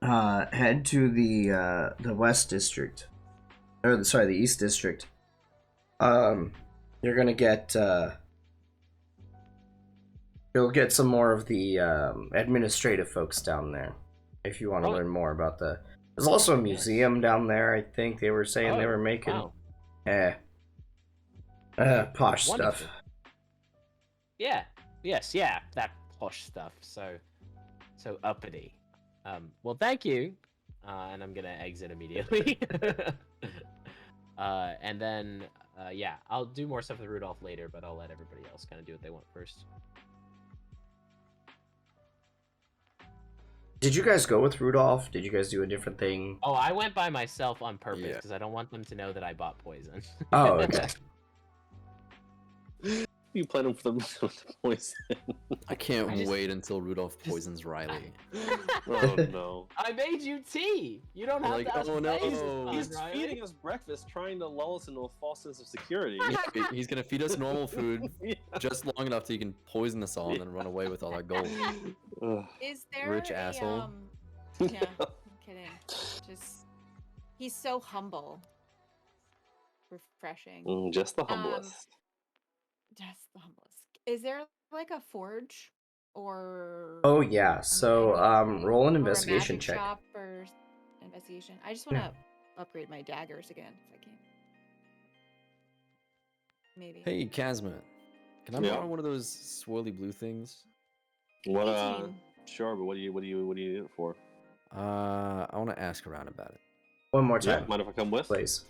Head to the west district, or the east district. You're gonna get you'll get some more of the administrative folks down there if you want to Oh. learn more about the. There's also a museum down there. I think they were saying they were making. Wow. Posh Wonderful. stuff. Yeah. Yes. Yeah. That posh stuff. So uppity. Well, thank you. And I'm gonna exit immediately. And then, yeah, I'll do more stuff with Rudolph later, but I'll let everybody else kind of do what they want first. Did you guys go with Rudolph? Did you guys do a different thing? Oh, I went by myself on purpose Yeah. because I don't want them to know that I bought poison. Oh, okay. You planning for them to poison? I can't I just- wait until Rudolph poisons Riley. Oh no. I made you tea. You don't have Like, to. oh, no. He's Riley. feeding us breakfast, trying to lull us into a false sense of security. He's gonna feed us normal food Yeah. just long enough so he can poison us all and then run away with all our gold. Ugh. Is there Rich a, asshole. Yeah, I'm kidding. Just he's so humble. Refreshing. Just the humblest. Just the humblest. Is there like a forge or Oh yeah. So roll an or a investigation magic check. shop or investigation? I just want to upgrade my daggers again if I can. Maybe. Hey, Kazma, can I Yeah? borrow one of those swirly blue things? What? 18. Sure, but what do you need it for? I want to ask around about it. One more Yeah, time, mind if I come with? please.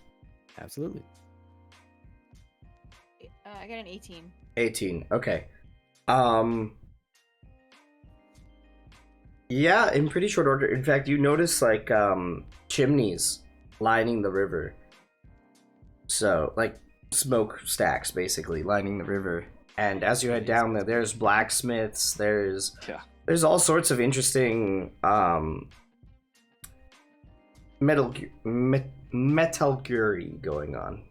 Absolutely. I got an 18. 18. Okay. Yeah, in pretty short order. In fact, you notice like chimneys lining the river. So, like smoke stacks basically lining the river. And as you head down there, there's blacksmiths, there's Yeah. all sorts of interesting metallurgy going on.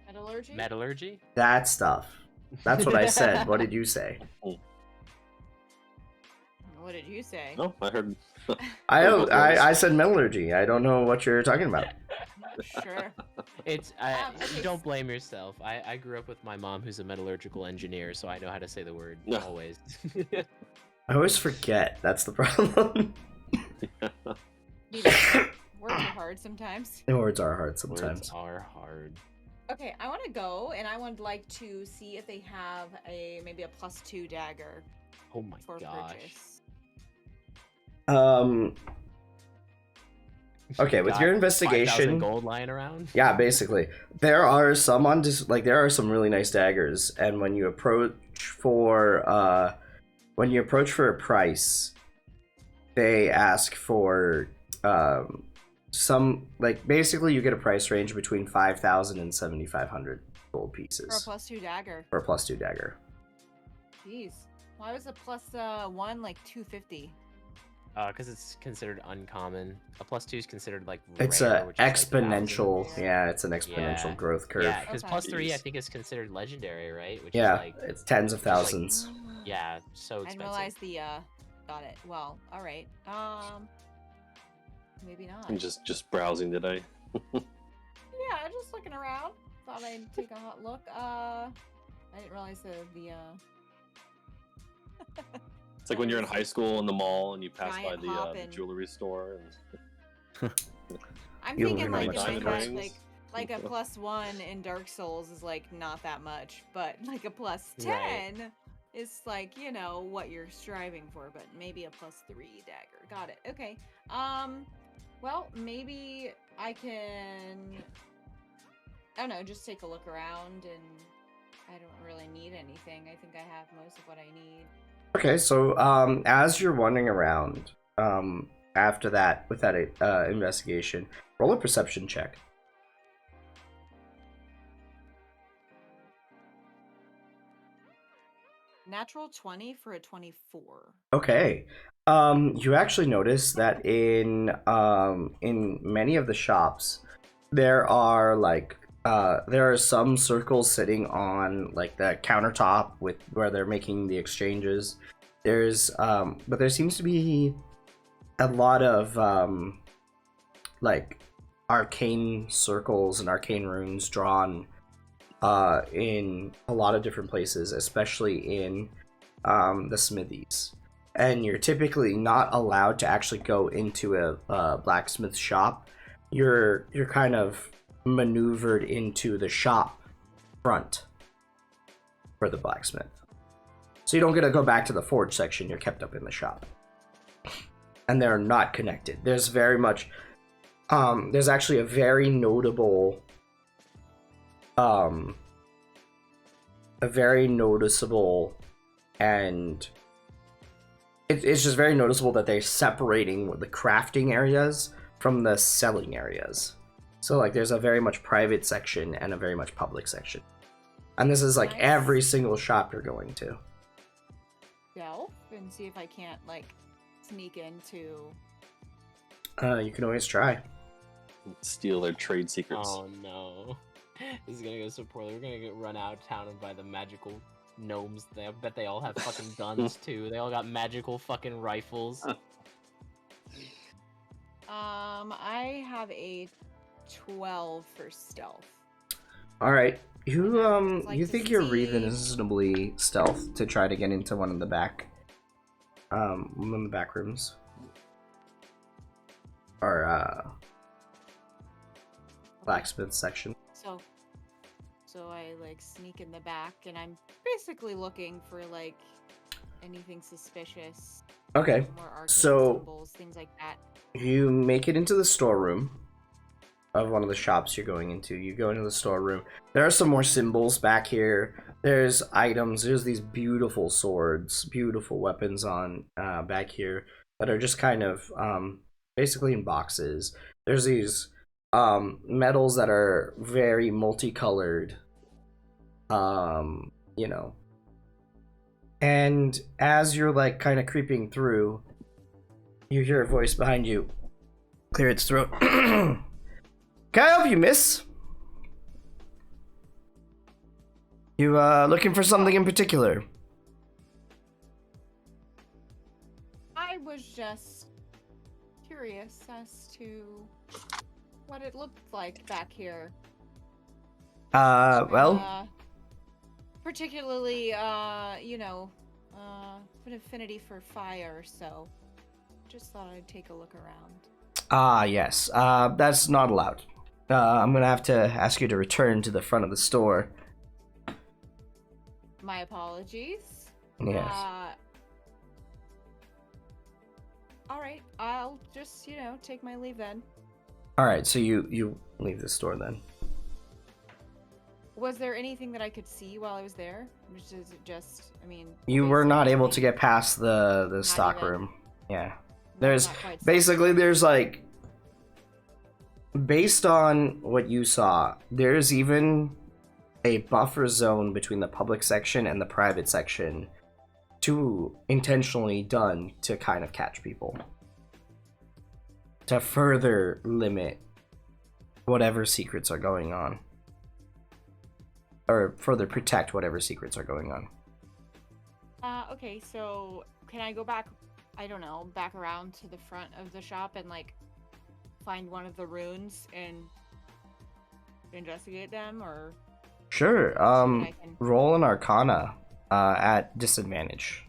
Metallurgy? Metallurgy. That stuff. That's what I said. What did you say? What did you say? No, I heard. I said metallurgy. I don't know what you're talking about. Sure. It's okay, don't blame yourself. I grew up with my mom who's a metallurgical engineer, so I know how to say the word No. always. I always forget. That's the problem. You just work too hard sometimes. Words are hard Words sometimes. are hard. Okay, I want to go and I would like to see if they have maybe a +2 dagger Oh my for gosh. purchase. Okay, with Got your 5,000 investigation, gold lying around. yeah, basically, there are some there are some really nice daggers, and when you approach for a price, they ask for some, like, basically you get a price range between 5,000 and 7,500 gold For a pieces +2 dagger. for a +2 dagger. Jeez. Why was a +1 like 250? Because it's considered uncommon. A +2 is considered like It's rare, a which is, like, exponential, thousands. yeah, it's an exponential Yeah. growth curve. Yeah, because Okay. +3 I Jeez. think is considered legendary, right? Which Yeah, is like it's tens of like- thousands. yeah, so I expensive. didn't realize the got it. Well, all right. Maybe not. I'm just browsing today. Yeah, just looking around. thought I'd take a hot look. I didn't realize the It's like when you're in high school in the mall and you pass by Giant the hop and- jewelry store. And... I'm You thinking only like know in my diamond head, rings. like a +1 in Dark Souls is like not that much, but like a +10 Right. is like, you know, what you're striving for, but maybe a +3 dagger. Got it. Okay. Well, maybe I can, I don't know, just take a look around, and I don't really need anything. I think I have most of what I need. Okay, so as you're wandering around, after that, with that investigation, roll a perception check. Natural 20 for a 24. Okay. You actually notice that in many of the shops, there are there are some circles sitting on like the countertop with where they're making the exchanges. There's but there seems to be a lot of like arcane circles and arcane runes drawn in a lot of different places, especially in the smithies. And you're typically not allowed to actually go into a blacksmith shop. You're kind of maneuvered into the shop front for the blacksmith. So you don't get to go back to the forge section. You're kept up in the shop, and they're not connected. There's very much there's actually a very notable a very noticeable, and it's just very noticeable that they're separating the crafting areas from the selling areas. So like there's a very much private section and a very much public section, and this is like Nice. every single shop you're going to. Delve and see if I can't like sneak into. You can always try. Steal their trade secrets. Oh no. This is gonna go so poorly. We're gonna get run out of town by the magical gnomes. I bet they all have fucking guns too. They all got magical fucking rifles. I have a 12 for stealth. All right, you I'd like you to think you're see- reasonably stealth to try to get into one of the back rooms, or blacksmith section. So I like sneak in the back, and I'm basically looking for like anything suspicious, Okay, more arcane so- symbols, things like that. you make it into the storeroom of one of the shops you're going into. You go into the storeroom. There are some more symbols back here. There's items. There's these beautiful swords, beautiful weapons on back here that are just kind of basically in boxes. There's these metals that are very multicolored, you know. And as you're like kind of creeping through, you hear a voice behind you clear its throat. Can I help you, miss? You looking for something in particular? I was just curious as to what it looked like back here. Well, Particularly, you know, an affinity for fire, so just thought I'd take a look around. yes. That's not allowed. I'm gonna have to ask you to return to the front of the store. My apologies. Yes. All right, I'll just, you know, take my leave then. All right. So you leave the store then. Was there anything that I could see while I was there? Which is it just, I mean, You were not able to basically- get past the Not stock even. room. Yeah. No, There's not quite so. basically there's like, based on what you saw, there's even a buffer zone between the public section and the private section, to intentionally done to kind of catch people, to further limit whatever secrets are going on, or further protect whatever secrets are going on. Okay, so can I go back, I don't know, back around to the front of the shop and like find one of the runes and investigate them, or Sure. I can... Roll an Arcana at disadvantage.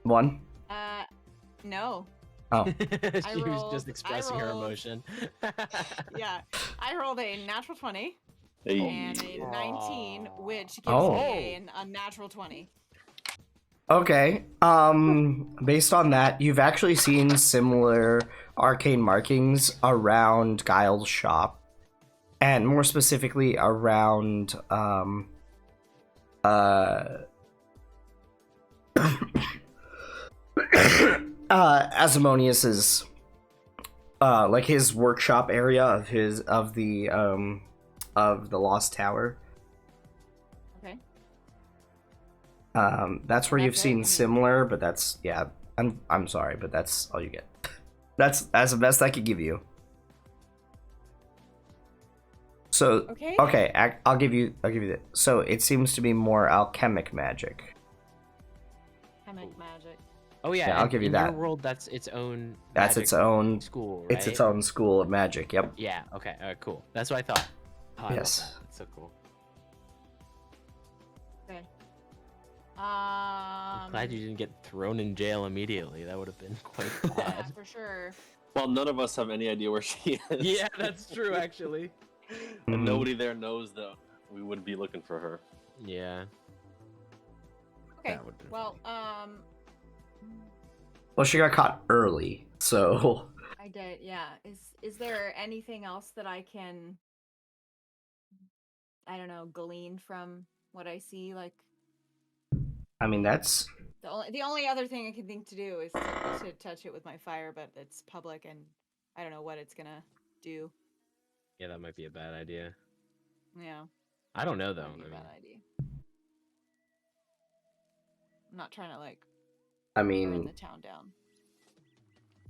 One. No. Oh. She was rolled- just I expressing her rolled- emotion. Yeah, I rolled a natural 20 Hey. and a 19, which gives Oh. me an unnatural 20. Okay. Based on that, you've actually seen similar arcane markings around Guile's shop, and more specifically around Asimonius's like his workshop area of the Lost Tower. Okay. That's where That's you've it? I seen mean- similar, but that's yeah. I'm sorry, but that's all you get. That's the best I could give you. So Okay. I'll give you that. So it seems to be more alchemic magic. Chemic magic. Oh yeah, Yeah, I'll in- give you in that. Your world, that's its own. That's magic its own. school, right? It's its own school of magic. Yep. Yeah. Okay. All right. Cool. That's what I thought. Oh, I love Yes. that. That's so cool. Okay. I'm glad you didn't get thrown in jail immediately. That would have been quite Yeah, bad. for sure. Well, none of us have any idea where she is. Yeah, that's true. Actually. And Mhm. nobody there knows that we would be looking for her. Yeah. Okay. That would've been Well, Well, she got caught early, so I did. Yeah. Is there anything else that I can, I don't know, glean from what I see? Like I mean that's the only other thing I can think to do is to touch it with my fire, but it's public and I don't know what it's gonna do. Yeah, that might be a bad idea. Yeah. I don't know though. Might be I a mean, bad idea. I'm not trying to like I burn mean, the town down.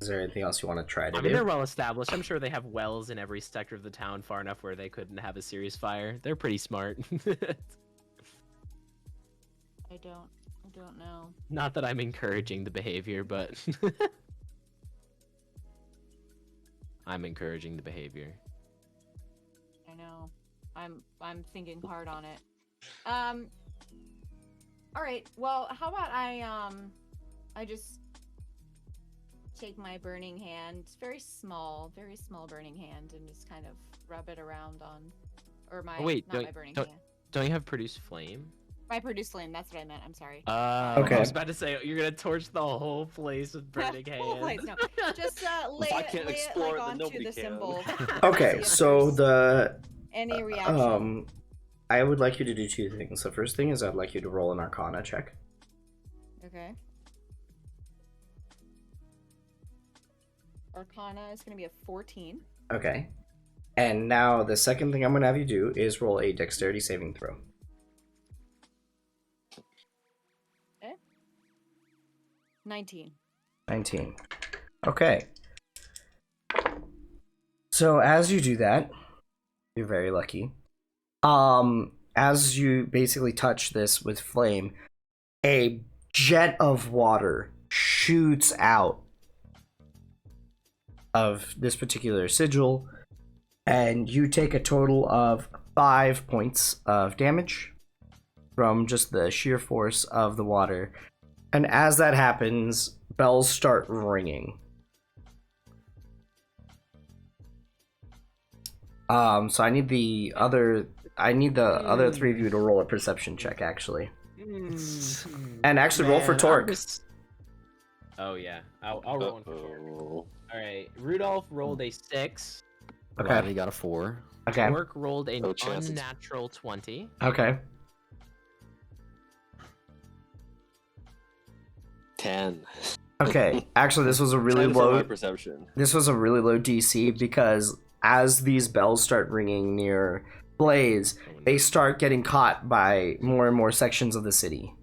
is there anything else you want to try to I mean, do? they're well established. I'm sure they have wells in every sector of the town far enough where they couldn't have a serious fire. They're pretty smart. I don't know. Not that I'm encouraging the behavior, but I'm encouraging the behavior. I know. I'm thinking hard on it. All right. Well, how about I just take my burning hand, very small burning hand, and just kind of rub it around on, or my Oh, wait, not my burning don't- hand. Don't you have produce flame? My produce flame. That's what I meant. I'm sorry. Okay. I was about to say you're gonna torch the whole place with burning hands. Whole place, no. Just lay I it, can't lay it explore like it, then onto nobody the can. symbol. Okay, See if so there's the any reaction. I would like you to do two things. The first thing is I'd like you to roll an Arcana check. Okay. Arcana is going to be a 14. Okay. And now the second thing I'm going to have you do is roll a dexterity saving throw. 19. 19. Okay. So as you do that, you're very lucky. As you basically touch this with flame, a jet of water shoots out of this particular sigil, and you take a total of 5 points of damage from just the sheer force of the water. And as that happens, bells start ringing. So I need the other three of you to roll a perception check, actually. And actually roll for Man, Torque. Oh yeah, I'll roll one for Torque. Uh-oh. All right, Rudolph rolled a 6. Okay. Riley got a 4. Okay. Torque rolled an No chance it's- unnatural 20. Okay. 10. Okay. Actually, this was a really 10 for my low. perception. This was a really low DC because as these bells start ringing near Blaze, they start getting caught by more and more sections of the city,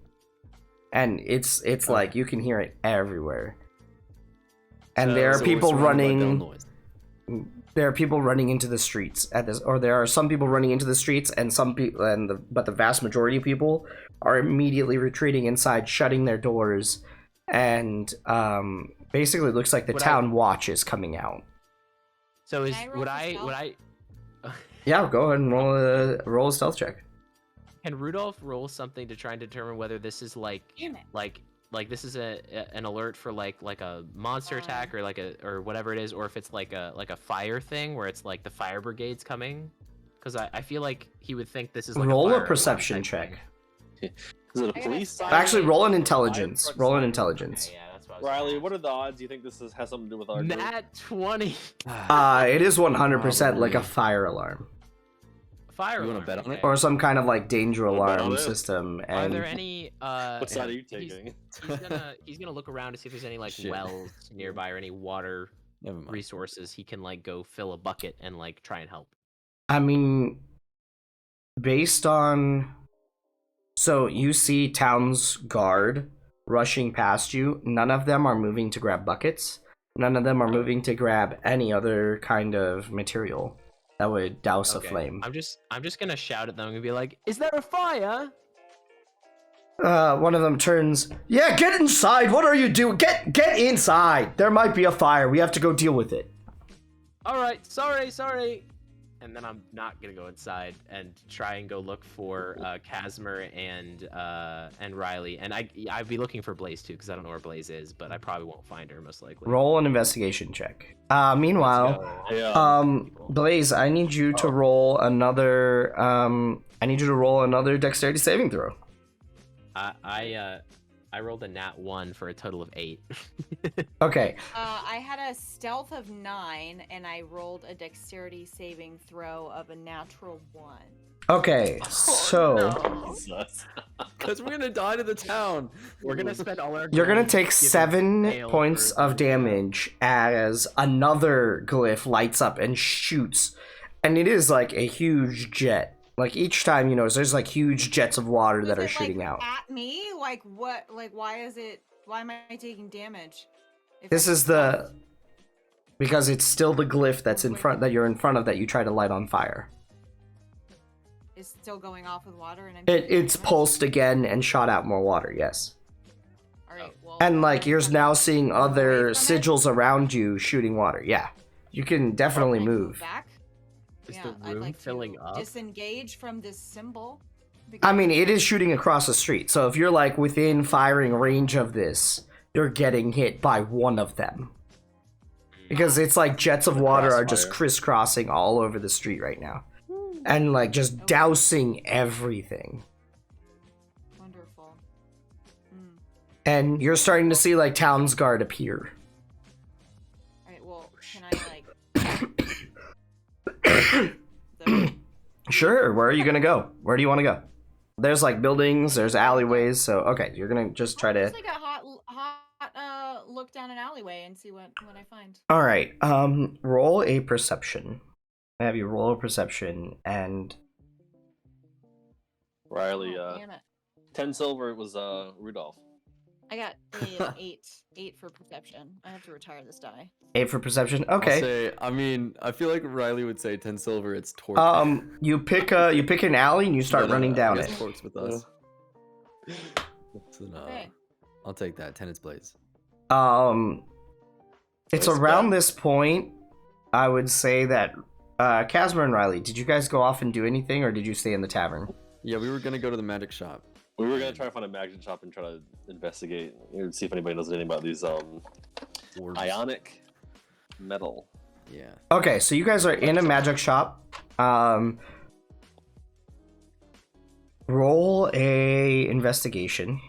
and it's like you can hear it everywhere. And there are So we're people surrounded by bell running. noise. There are people running into the streets at this, or there are some people running into the streets, and some people, but the vast majority of people are immediately retreating inside, shutting their doors, and basically it looks like the Would I- town watch is coming out. So Can is I roll would for I stealth? would I Yeah, go ahead and roll a stealth check. can Rudolph roll something to try and determine whether this is like Damn it. like this is an alert for like a monster attack or like a or whatever it is, or if it's like a fire thing where it's like the fire brigade's coming? Because I feel like he would think this is like Roll a a fire alarm perception type check. thing. Is it a I got police a siren? Actually, roll an Fire intelligence. truck Roll an siren? intelligence. Okay, yeah, that's what I was Riley, gonna what are the odds? Do you think this has something to do with our ask. group? Nat 20. It is 100% like a Probably. fire alarm Fire You wanna alarm, bet on it? okay. or some kind of like danger Wanna bet on alarm it? system. Are And there any What side are you he's- taking? he's gonna look around to see if there's any like Shit. wells nearby or any water Never mind. resources he can like go fill a bucket and like try and help. I mean, based on. So you see town's guard rushing past you. None of them are moving to grab buckets. None of them are moving to grab any other kind of material that would douse Okay, a flame. I'm just gonna shout at them and be like, "Is there a fire?" One of them turns. Yeah, get inside. What are you doing? Get inside. There might be a fire. We have to go deal with it. All right, sorry. And then I'm not gonna go inside and try and go look for Casimir and Riley, and I'd be looking for Blaze too because I don't know where Blaze is, but I probably won't find her most likely. Roll an investigation check. Meanwhile, Yeah. Blaze, I need you to roll another. I need you to roll another dexterity saving throw. I rolled a nat 1 for a total of 8. Okay. I had a stealth of 9, and I rolled a dexterity saving throw of a natural 1. Okay. So Jesus. Because we're gonna die to the town. We're gonna spend all our. you're gonna gold take giving 7 bail points for- of damage as another glyph lights up and shoots, and it is like a huge jet. Like each time, you know, there's like huge jets of water that Was are it, shooting like, out. at me? Like what? Like why is it? Why am I taking damage? If This I is the because it's still the glyph that's in front that you're in front of that you try to light on fire. is still going off with water, and I'm It's taking damage? pulsed again and shot out more water. Yes, All right. Well, and like I'm you're gonna now move seeing away other from it. sigils around you shooting water. Yeah, you can definitely Can I move. back? Is Yeah, the I'd room like filling to up? disengage from this symbol. I mean, it is shooting across the street, so if you're like within firing range of this, you're getting hit by one of them. Because it's like jets of water are just Crossfire. crisscrossing all over the street right now. And like just dousing everything. Wonderful. Mm. And you're starting to see like town's guard appear. All right. Well, can I like? the- Sure, where are you gonna go? Where do you want to go? There's like buildings, there's alleyways, so okay, you're gonna just try to. Just like a hot look down an alleyway and see what I find. All right, roll a perception. I have you roll a perception, and Riley, Oh, damn it! 10 silver was Rudolph. I got an 8 for perception. I have to retire this die. 8 for perception. I'll Okay. say, I mean, I feel like Riley would say 10 silver. It's torque. You pick an alley and you start But, running I down guess it. Torque's with us. So, no, Okay. I'll take that. 10 is Blaze. It's It's around bad. this point. I would say that Casimir and Riley, did you guys go off and do anything, or did you stay in the tavern? Yeah, we were gonna go to the magic shop. We were gonna try to find a magic shop and try to investigate, see if anybody knows anything about these Orbs. ionic metal. Yeah. Okay, so you guys are in a magic shop. Roll a investigation.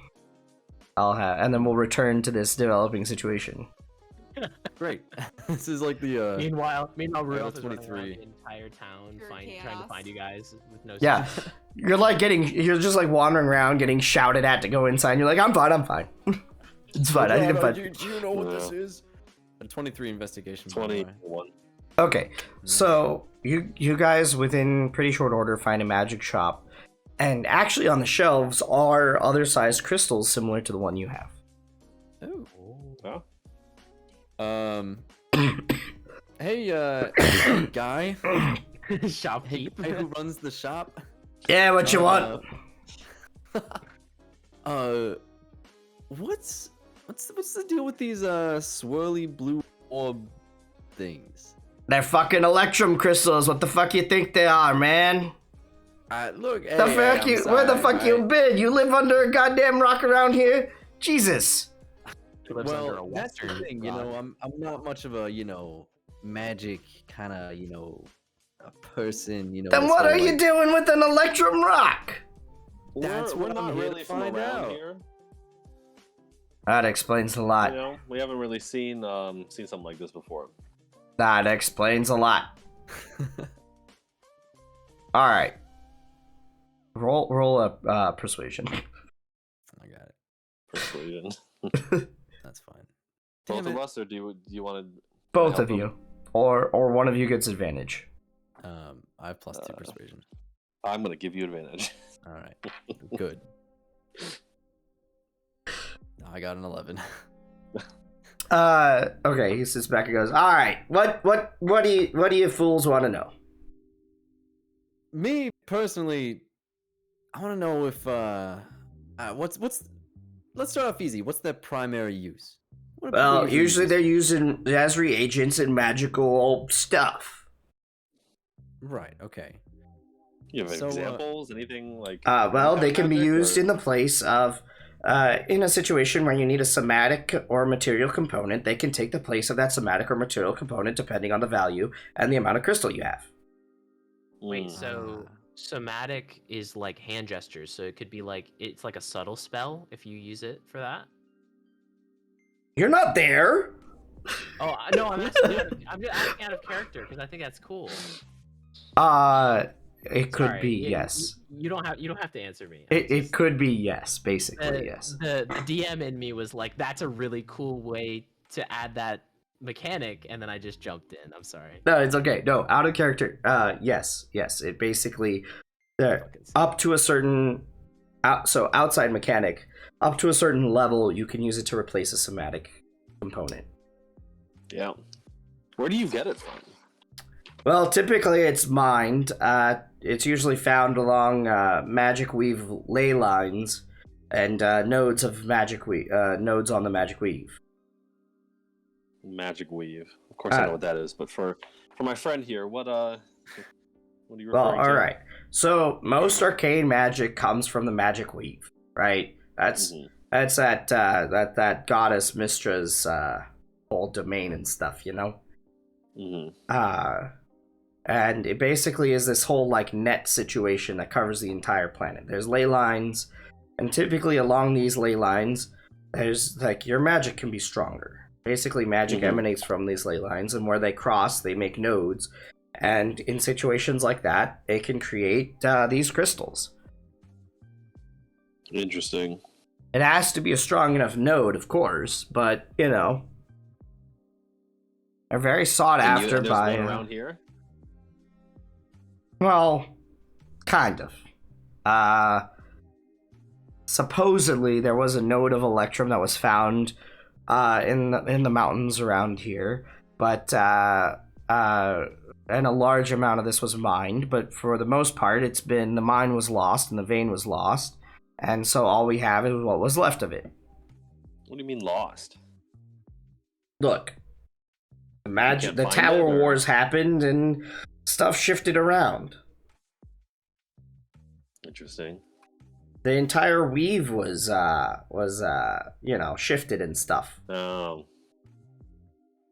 And then we'll return to this developing situation. Great. This is like the Meanwhile, Yeah, Rudolph that's is running around 23. the entire town Pure trying to chaos. find you guys with no. Yeah, you're just like wandering around, getting shouted at to go inside. And you're like, I'm fine. It's fine. I need to find. Do you know what this Yeah. is? A 23 investigation. by the way. 21. Okay, so you guys within pretty short order find a magic shop, and actually on the shelves are other sized crystals similar to the one you have. Oh. Oh. Hey, guy. Hey, Shopkeep. guy who runs the shop. Yeah, what you want? What's What's the deal with these swirly blue orb things? They're fucking electrum crystals. What the fuck you think they are, man? Look, hey, The hey, fuck I'm you? Where the sorry, fuck you been? You live under a goddamn rock around here? Jesus. He lives under a Well, that's the western thing, rock. I'm not much of a, magic kind of, a person, Then this what whole, are you like- doing with an electrum rock? That's we're what I'm not here to really from find around out. here. That explains a lot. You know, we haven't really seen something like this before. That explains a lot. All right. Roll a persuasion. I got it. Persuasion. That's fine. Both Damn of it. us, or do you want to? Both of you, or one of you gets advantage. I have +2 persuasion. I'm gonna give you advantage. All right, good. I got an 11. Okay. He sits back and goes, "All right. What do you fools want to know?" Me personally, I want to know if what's let's start off easy. What's their primary use? What do people Well, usually use they're this using as reagents and magical stuff. for? Right. Okay. You have So, examples? Anything like? Well, they can be magic, used or- in the place of, in a situation where you need a somatic or material component, they can take the place of that somatic or material component depending on the value and the amount of crystal you have. Wait, Mm. so somatic is like hand gestures, so it could be like it's like a subtle spell if you use it for that. You're not there. Oh no, I'm just asking out of character because I think that's cool. It could Sorry, be you- yes. You don't have to answer me. It could be yes, basically yes. The DM in me was like, that's a really cool way to add that mechanic, and then I just jumped in. I'm sorry. No, it's okay. No, out of character. Yes. It basically Fucking sick. up to a certain so outside mechanic, up to a certain level, you can use it to replace a somatic component. Yeah. Where do you get it from? Well, typically it's mined. It's usually found along magic weave ley lines and nodes of magic weave, nodes on the magic weave. Magic weave. Of course, I know what that is. But for my friend here, what are you Well, referring to? all right. So most arcane magic comes from the magic weave, right? That's Mhm. that goddess Mistra's whole domain and stuff, you know. Mhm. And it basically is this whole like net situation that covers the entire planet. There's ley lines, and typically along these ley lines, there's like your magic can be stronger. Basically, magic Mhm. emanates from these ley lines, and where they cross, they make nodes. And in situations like that, it can create these crystals. Interesting. It has to be a strong enough node, of course, but you know, they're very sought And after there's by. one around here. Well, kind of. Supposedly there was a node of electrum that was found in the mountains around here, but and a large amount of this was mined. But for the most part, the mine was lost and the vein was lost, and so all we have is what was left of it. What do you mean lost? Look, the can't find Tower it, or- Wars happened and stuff shifted around. Interesting. The entire weave was shifted and stuff. Oh.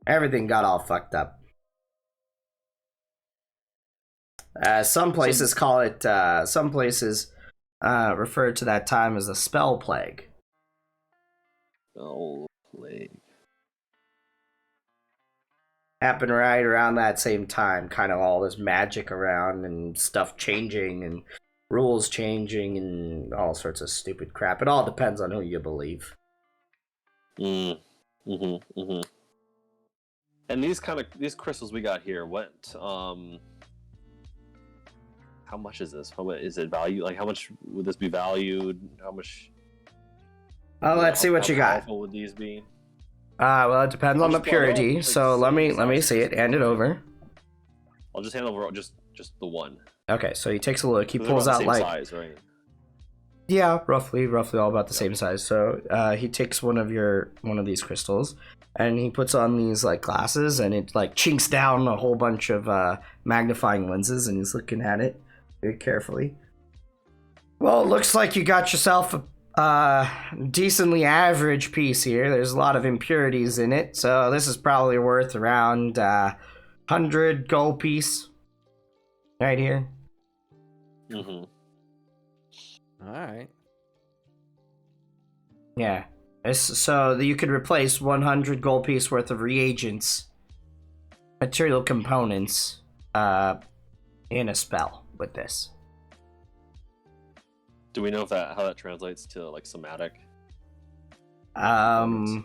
Everything got all fucked up. Some places call it. Some places refer to that time as the spell plague. Oh, plague. Happened right around that same time. Kind of all this magic around and stuff changing and rules changing and all sorts of stupid crap. It all depends on who you believe. Mm-hmm. And these crystals we got here, what how much is this? How is it valued? Like how much would this be valued? How much Let's see what how you got. powerful would these be? Well, it depends on the Just blow it up, purity. like, So let me some- see it. Hand it over. I'll just hand over just the one. Okay, so he takes a look. He 'Cause they're pulls about out the like same size, right? Yeah, roughly all about the same size. So he takes one of these crystals, and he puts on these like glasses, and it like chinks down a whole bunch of magnifying lenses, and he's looking at it very carefully. Well, it looks like you got yourself a decently average piece here. There's a lot of impurities in it, so this is probably worth around 100 gold piece right here. Mm-hmm. All right. Yeah. So you could replace 100 gold piece worth of reagents, material components, in a spell with this. Do we know if how that translates to like somatic? Do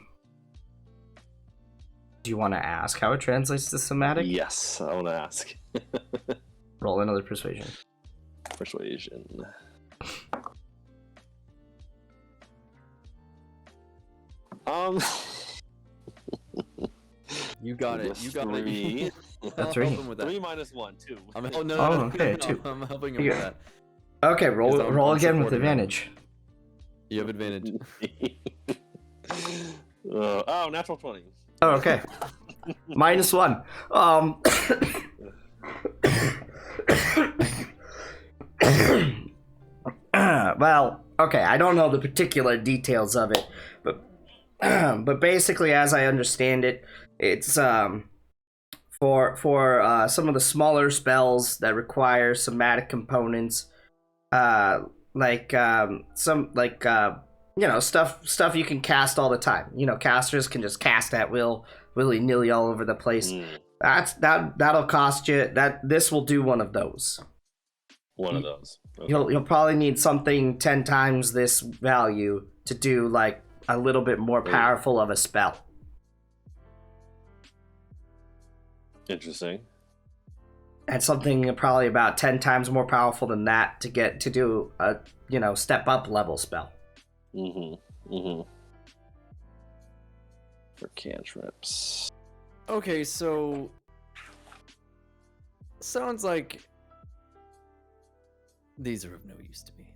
you want to ask how it translates to somatic? Yes, I want to ask. Roll another persuasion. Persuasion. You got it. You got Three. it. That's I'll right. help him with that. 3 minus 1, 2. Oh no! Oh, no, okay, no, two. I'm helping him You with got- that. Okay, roll Because I'm again with supporting him. advantage. You have advantage. Natural 20. Oh, okay. -1. Well, okay, I don't know the particular details of it, but but basically, as I understand it, it's for some of the smaller spells that require somatic components, stuff you can cast all the time. Casters can just cast at will, willy-nilly all over the place. That'll cost you. This will do one of those. One of those. Okay. You'll probably need something 10 times this value to do like a little bit more powerful of a spell. Interesting. And something probably about 10 times more powerful than that to do a step up level spell. For cantrips. Okay, so sounds like these are of no use to me.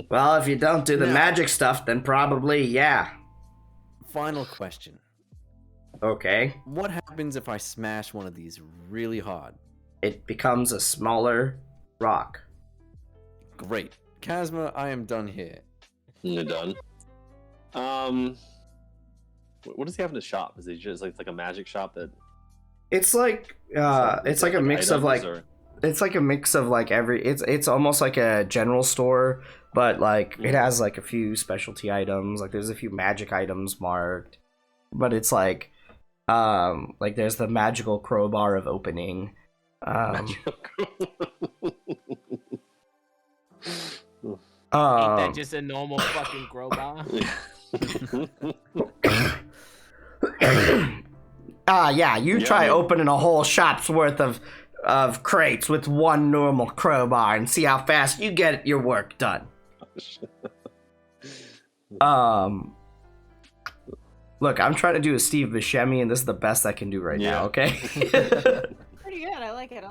Well, if you don't do the No. magic stuff, then probably, yeah. Final question. Okay. What happens if I smash one of these really hard? It becomes a smaller rock. Great. Kazma, I am done here. You're done. What does he have in his shop? Is he just like a magic shop that? It's like it's like a mix of like items, or- it's like a mix of like it's almost like a general store, but like it has like a few specialty items. Like there's a few magic items marked, but it's like there's the magical crowbar of opening. Ain't that just a normal fucking crowbar? Yeah, you Yeah, try man. opening a whole shop's worth of crates with one normal crowbar and see how fast you get your work done. Look, I'm trying to do a Steve Buscemi, and this is the best I can do right Yeah. now, okay? Pretty good. I like it. I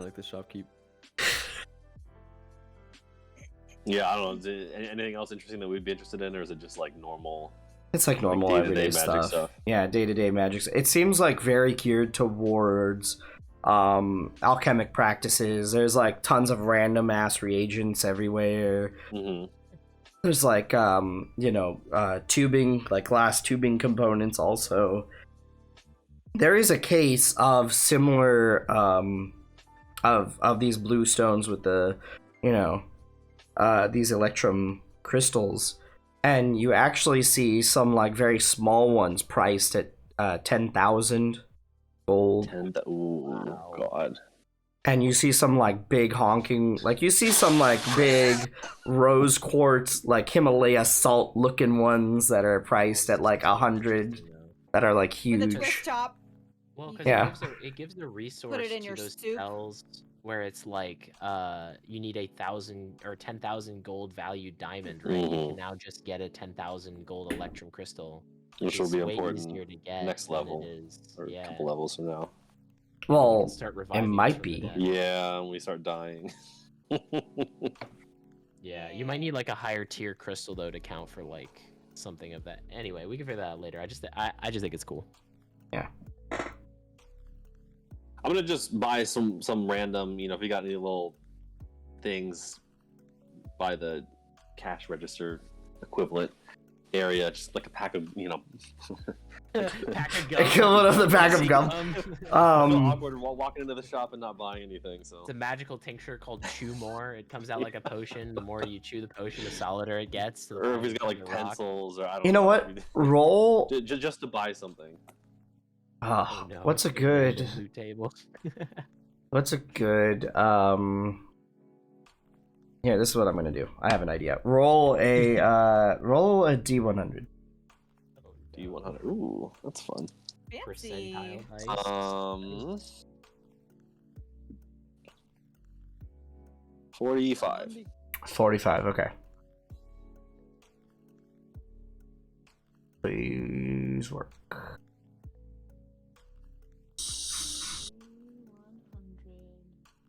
like the shopkeep. Yeah, I don't know. Is there anything else interesting that we'd be interested in, or is it just like normal? It's like normal day-to-day everyday magic stuff. Yeah, day-to-day magic. It seems like very geared towards alchemic practices. There's like tons of random ass reagents everywhere. Mm-hmm. There's like tubing, like glass tubing components also. There is a case of similar of these blue stones with the these electrum crystals, and you actually see some like very small ones priced at 10,000 gold. Ooh, God. And you see some like big honking, like you see some like big rose quartz, like Himalaya salt looking ones that are priced at like 100, that are like With a huge. twist top. Well, because Yeah. it gives the resource it in to your those soup. spells where it's like you need 1,000 or 10,000 gold value diamond, right? You Mhm. can now just get a 10,000 gold electrum crystal, Which will is be way important easier to get next than level, It is. or a Yeah. couple levels from now. You Well, can start reviving might from be. the dead. Yeah, when we start dying. Yeah, you might need like a higher tier crystal though to count for like something of that. Anyway, we can figure that out later. I just think it's cool. I'm gonna just buy some random, if you got any little things by the cash register equivalent area, just like a pack of, Pack of gum. Equivalent of the pack of gum. feel Um, awkward while walking into the shop and not buying anything. So It's a magical tincture called Chew More. It comes out like a potion. The more you chew the potion, the solider it gets. So the or more if he's you got like put in the rock. pencils, or I don't you know what? Roll. Just to buy something. Oh, no, what's a it's gonna be good? the loot table. What's a good? Here, this is what I'm gonna do. I have an idea. Roll a D100. D100. Ooh, that's fun. Fancy. Percentile dice. 45. 45. Okay. Please work. 100.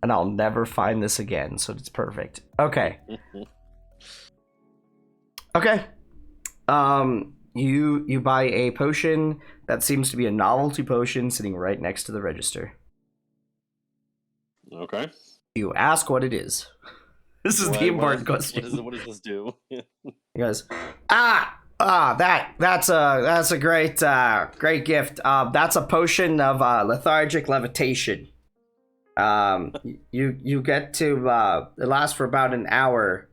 And I'll never find this again, so it's perfect. Okay. Okay. You buy a potion that seems to be a novelty potion sitting right next to the register. Okay. You ask what it is. This is the important question. What does this do? He goes, that's a great gift. That's a potion of lethargic levitation. You get to it lasts for about an hour,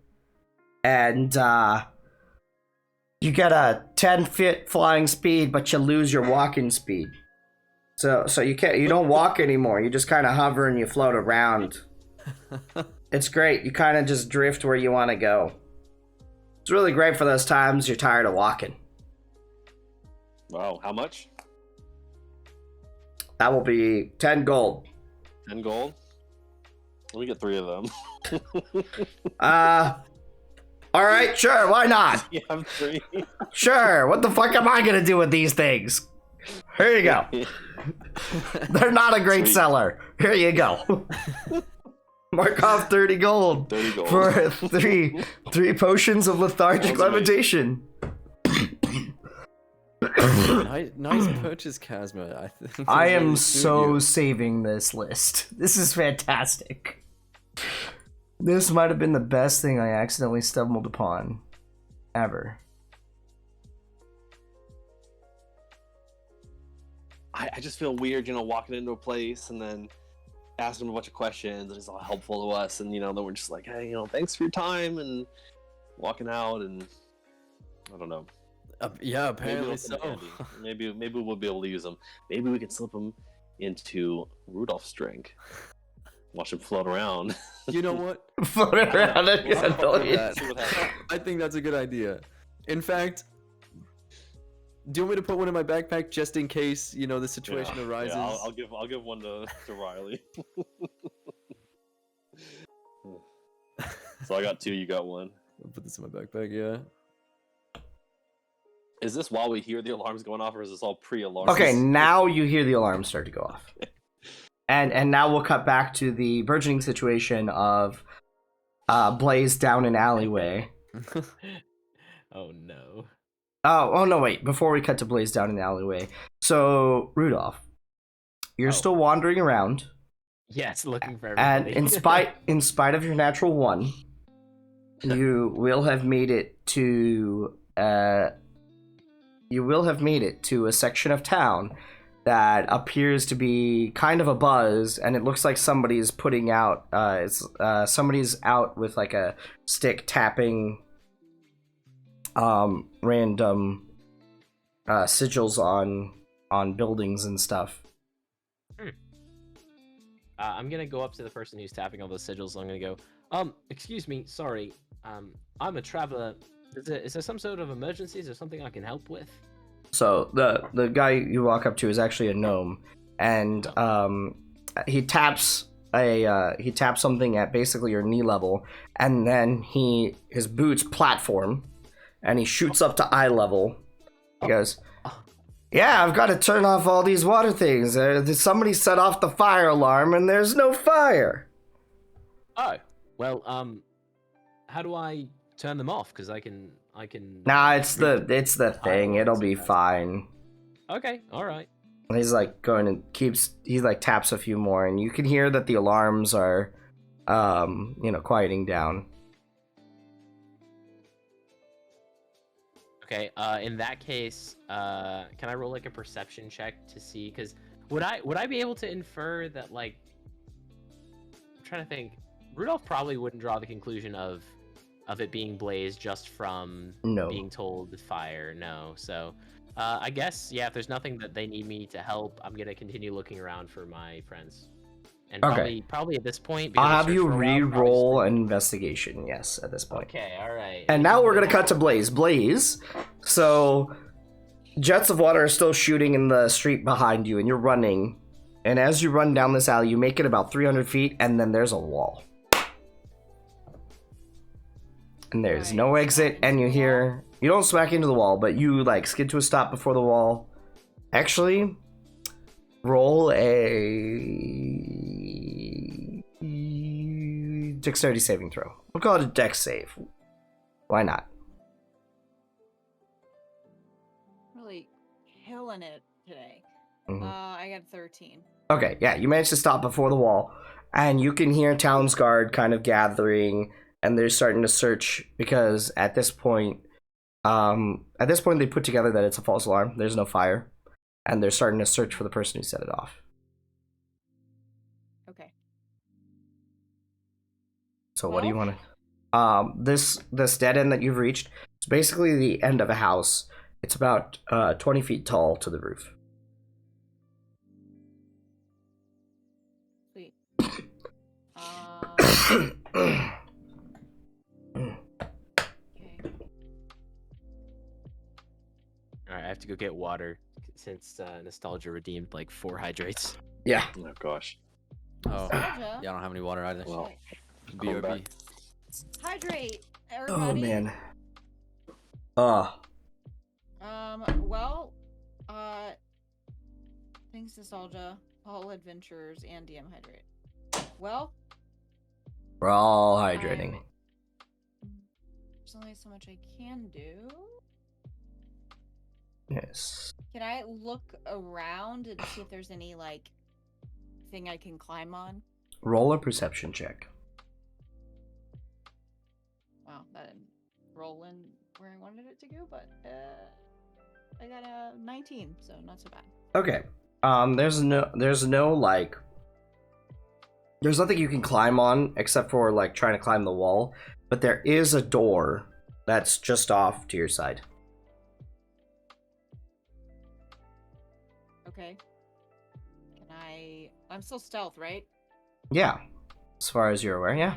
and you get a 10-foot flying speed, but you lose your walking speed. So you don't walk anymore. You just kind of hover and you float around. It's great. You kind of just drift where you want to go. It's really great for those times you're tired of walking. Wow, how much? That will be 10 gold. 10 gold? Let me get 3 of them. All right, sure, why not? You have 3. Sure, what the fuck am I gonna do with these things? Here you go. They're not a great Sweet. seller. Here you go. Mark off 30 gold 30 gold. for three potions of lethargic Sounds levitation. Nice purchase, Kazma. think I those am really suit so you. saving this list. This is fantastic. This might have been the best thing I accidentally stumbled upon ever. I just feel weird, walking into a place and then asking him a bunch of questions, and he's all helpful to us, and then we're just like, hey, thanks for your time, and walking out, and I don't know. Yeah, Maybe apparently it'll come so. in handy. Maybe we'll be able to use them. Maybe we can slip them into Rudolph's drink. Watch him float around. You know what? Float around We'll again. see what happens. that. See what happens. I think that's a good idea. In fact, do you want me to put one in my backpack just in case the situation Yeah, arises? yeah, I'll give one to Riley. So I got 2. You got 1. I'll put this in my backpack. Yeah. Is this while we hear the alarms going off, or is this all pre-alarm? Okay, now you hear the alarm start to go off. And now we'll cut back to the burgeoning situation of Blaze down an alleyway. Oh no. Oh no, wait. Before we cut to Blaze down an alleyway. So, Rudolph, you're Oh. still wandering around. Yes, looking for And everybody. in spite of your natural 1, you will have made it to a section of town that appears to be kind of a buzz, and it looks like somebody's putting out somebody's out with like a stick tapping random sigils on buildings and stuff. I'm gonna go up to the person who's tapping all those sigils. I'm gonna go, excuse me, sorry, I'm a traveler. Is there some sort of emergency? Is there something I can help with? So the guy you walk up to is actually a gnome, and he taps something at basically your knee level, and then his boots platform, and he shoots up to eye level. He goes, "Yeah, I've got to turn off all these water things. Somebody set off the fire alarm, and there's no fire." Oh, Well, how do I turn them off? Because I can. Nah, it's the thing. It'll be That's- fine. Okay, all right. He's like going and he like taps a few more, and you can hear that the alarms are, quieting down. Okay. In that case, can I roll like a perception check to see? Because would I be able to infer that like? I'm trying to think. Rudolph probably wouldn't draw the conclusion of it being Blaze just from No. being told the fire. No. So, I guess yeah. If there's nothing that they need me to help, I'm gonna continue looking around for my friends. And Okay. probably at this point, I'll because I've have searched you for a while, probably re-roll sleep. an investigation. Yes, at this point. Okay, all right. And now we're gonna cut to Blaze. Blaze. So, jets of water are still shooting in the street behind you, and you're running. And as you run down this alley, you make it about 300 feet, and then there's a wall. And there's Right, no smack exit, into and you the hear... You don't smack into the wall, but you, like, skid to a stop before the wall. Actually, roll a... dexterity saving throw. We'll call it a dex save. Why not? Really killing it today. Mhm. I got 13. Okay, yeah, you managed to stop before the wall, and you can hear Townsguard kind of gathering, and they're starting to search because at this point they put together that it's a false alarm. There's no fire, and they're starting to search for the person who set it off. Okay. So what do you Well- want to? This dead end that you've reached, it's basically the end of a house. It's about 20 feet tall to the roof. Sweet. Okay. All right, I have to go get water since Nostalgia redeemed like 4 hydrates. Yeah. Oh gosh. Oh, Nostalgia? yeah, I don't have any water either. Well, Shit. Come BRB. back. Hydrate, Oh everybody. man. Well, thanks Nostalgia, All Adventures, and DM Hydrate. Well, We're all hydrating. there's only so much I can do. Yes. Can I look around and see if there's any, like, thing I can climb on? Roll a perception check. Wow, that didn't roll in where I wanted it to go, but, I got a 19, so not so bad. Okay. There's no like there's nothing you can climb on except for like trying to climb the wall, but there is a door that's just off to your side. Okay. I'm still stealth, right? Yeah. As far as you're aware, yeah.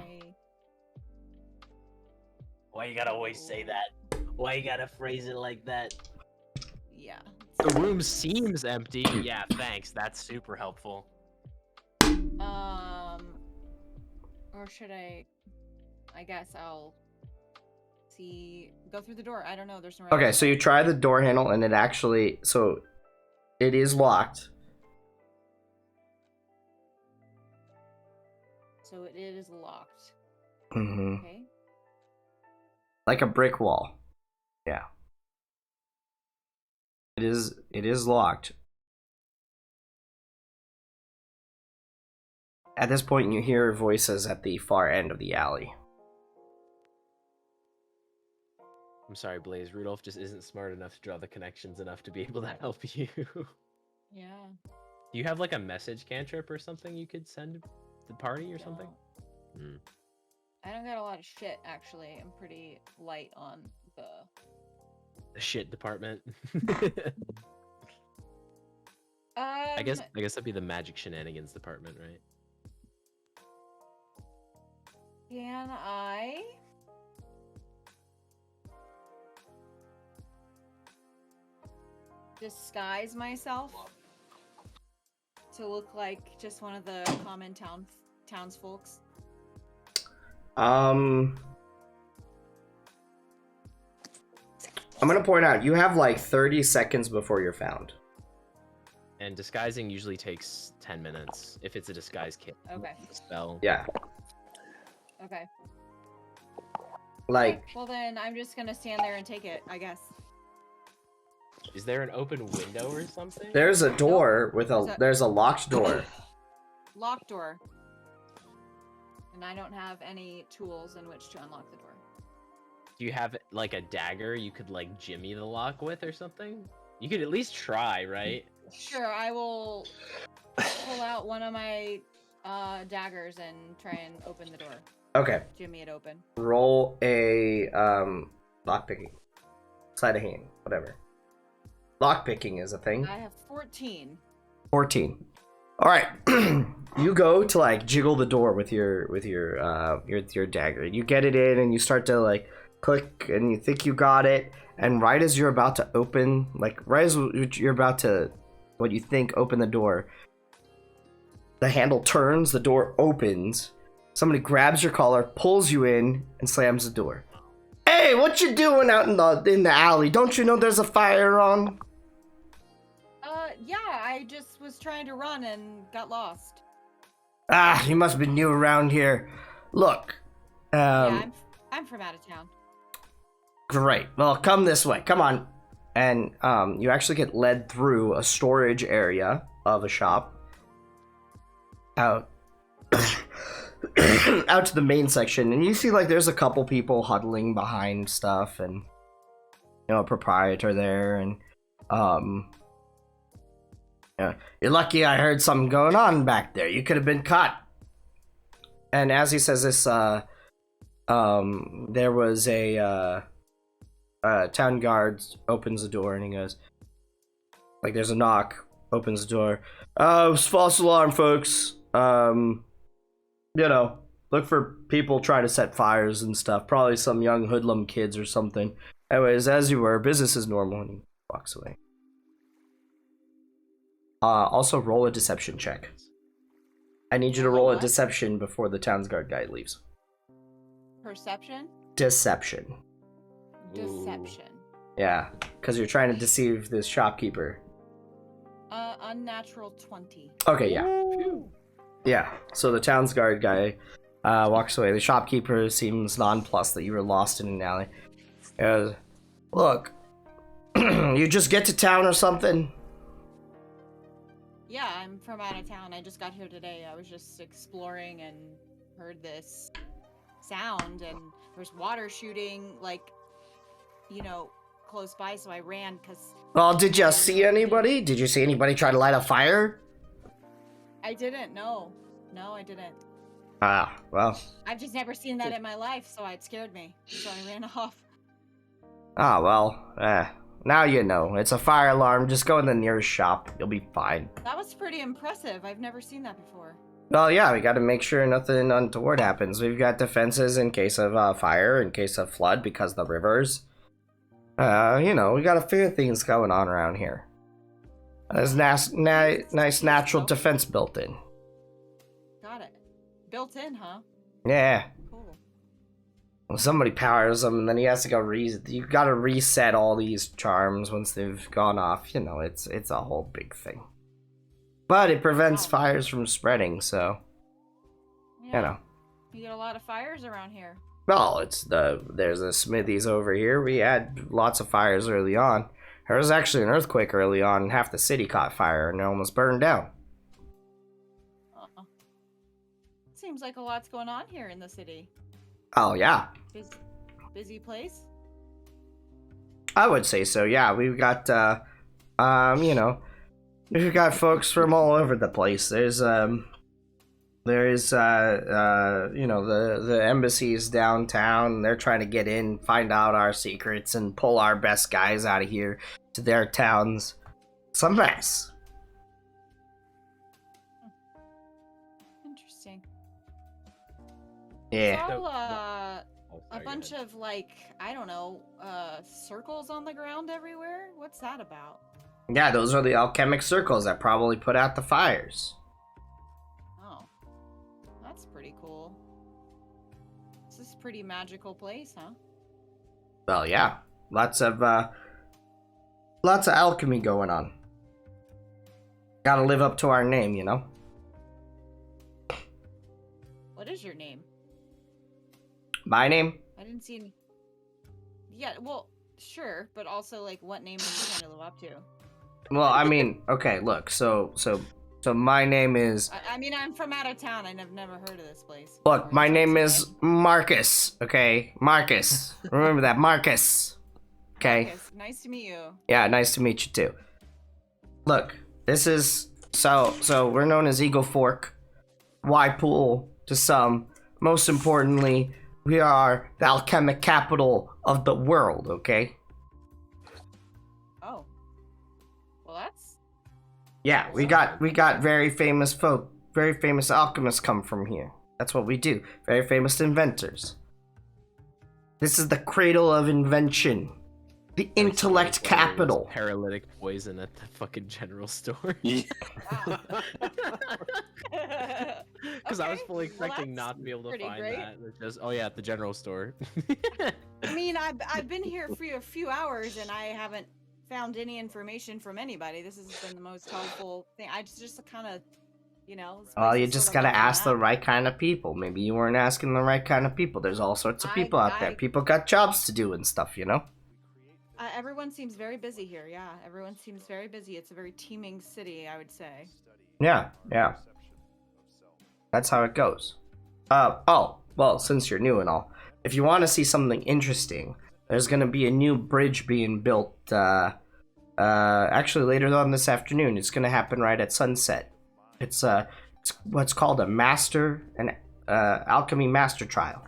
Why you gotta always say that? Why you gotta phrase it like that? Yeah. The room seems empty. Yeah, thanks. That's super helpful. Or should I guess I'll go through the door. I don't know, there's no Okay, so you try the door handle and it is locked. So it is locked. Mm-hmm. Okay. Like a brick wall. Yeah. It is locked. At this point, you hear voices at the far end of the alley. I'm sorry, Blaze. Rudolph just isn't smart enough to draw the connections enough to be able to help you. Yeah. Do you have like a message cantrip or something you could send the party or something? No. Hmm. I don't got a lot of shit, actually. I'm pretty light on the... The shit department. I I guess that'd be the magic shenanigans department, right? Can I... disguise myself to look like just one of the common townsfolks? I'm gonna point out, you have like 30 seconds before you're found. And disguising usually takes 10 minutes if it's a disguise kit. Okay. Spell. Yeah. Okay. Like, Well, then I'm just gonna stand there and take it, I guess. Is there an open window or something? there's a door with there's a locked door. Locked door. And I don't have any tools in which to unlock the door. Do you have like a dagger you could like jimmy the lock with or something? You could at least try, right? Sure, I will pull out one of my daggers and try and open the door. Okay, Jimmy it open. roll a lockpicking. Sleight of hand, whatever. Lockpicking is a thing. I have 14. 14. All right, you go to like jiggle the door with your dagger. You get it in, and you start to like click, and you think you got it. And right as you're about to open, like right as you're about to, what you think, open the door, the handle turns, the door opens. Somebody grabs your collar, pulls you in, and slams the door. Hey, what you doing out in the alley? Don't you know there's a fire on? Yeah, I just was trying to run and got lost. Ah, you must be new around here. Look, Yeah, I'm from out of town. great. Well, come this way. Come on. And you actually get led through a storage area of a shop out out to the main section, and you see like there's a couple people huddling behind stuff, and a proprietor there, and yeah, you're lucky I heard something going on back there. You could have been caught. And as he says this, there was a town guard opens the door, and he goes, like, there's a knock, opens the door. It was false alarm, folks. Look for people trying to set fires and stuff. Probably some young hoodlum kids or something. Anyways, as you were, business is normal, and he walks away. Also roll a deception check. I need you to roll a What? deception before the town's guard guy leaves. Perception? Deception. Deception. Yeah, because you're trying to deceive this shopkeeper. Unnatural 20. Okay, yeah. Yeah, so the town's guard guy walks away. The shopkeeper seems nonplussed that you were lost in an alley. He goes, look, you just get to town or something? Yeah, I'm from out of town. I just got here today. I was just exploring and heard this sound, and there's water shooting, like, close by, so I ran because... Well, did you see anybody? Did you see anybody try to light a fire? I didn't, no. No, I didn't. Ah, well. I've just never seen that in my life, so it scared me. So I ran off. Ah, well. Now you know. It's a fire alarm. Just go in the nearest shop. You'll be fine. That was pretty impressive. I've never seen that before. Well, yeah, we gotta make sure nothing untoward happens. We've got defenses in case of fire, in case of flood, because of the rivers. We got a few things going on around here. There's nice natural defense built in. Got it. Built in, huh? Yeah. Cool. Well, somebody powers them, and then he has to go you gotta reset all these charms once they've gone off. It's a whole big thing. But it prevents Wow. fires from spreading, so Yeah. You get a lot of fires around here. Well, there's a smithies over here. We had lots of fires early on. There was actually an earthquake early on, and half the city caught fire and it almost burned down. Seems like a lot's going on here in the city. Oh yeah, Busy place? I would say so. Yeah, we've got we've got folks from all over the place. There's the embassies downtown. They're trying to get in, find out our secrets, and pull our best guys out of here to their towns. It's a mess. Interesting. Yeah. It's all, Oh, a sorry, go bunch ahead. of, like, I don't know, circles on the ground everywhere? What's that about? Yeah, those are the alchemic circles that probably put out the fires. Oh. That's pretty cool. This is a pretty magical place, huh? Well, yeah. Lots of alchemy going on. Gotta live up to our name, What is your name? My name? I didn't see any. Yeah, well, sure, but also like, what name are you trying to live up to? Well, I mean, okay, look, so my name is. I mean, I'm from out of town. I've never heard of this place. Look, before. my It name sounds is Marcus. Okay, Marcus. Remember that, Marcus. good. Okay. Marcus, nice to meet you. Yeah, nice to meet you too. Look, this is so we're known as Eagle Fork, Y-Pool to some. Most importantly, we are the alchemic capital of the world. Okay. Oh. Well, that's. Yeah, we got very famous folk, very famous alchemists come from here. That's what we do. Very famous inventors. This is the cradle of invention. The intellect capital. Paralytic poison at the fucking general store. Yeah. Wow. Because I was Okay, fully well, expecting that's not to be able to pretty find great. that. It's just, oh yeah, at the general store. I mean, I've been here for a few hours and I haven't found any information from anybody. This has been the most helpful thing. I just kind of, you know. this Well, place you is just sort of gotta like a ask the map. right kind of people. Maybe you weren't asking the right kind of people. There's all sorts of people out there. I- People got jobs to do and stuff, you know? Everyone seems very busy here. Yeah, everyone seems very busy. It's a very teeming city, I would say. Yeah, yeah. That's how it goes. Oh, well, since you're new and all, if you want to see something interesting, there's gonna be a new bridge being built, actually later on this afternoon. It's gonna happen right at sunset. It's what's called an alchemy master trial.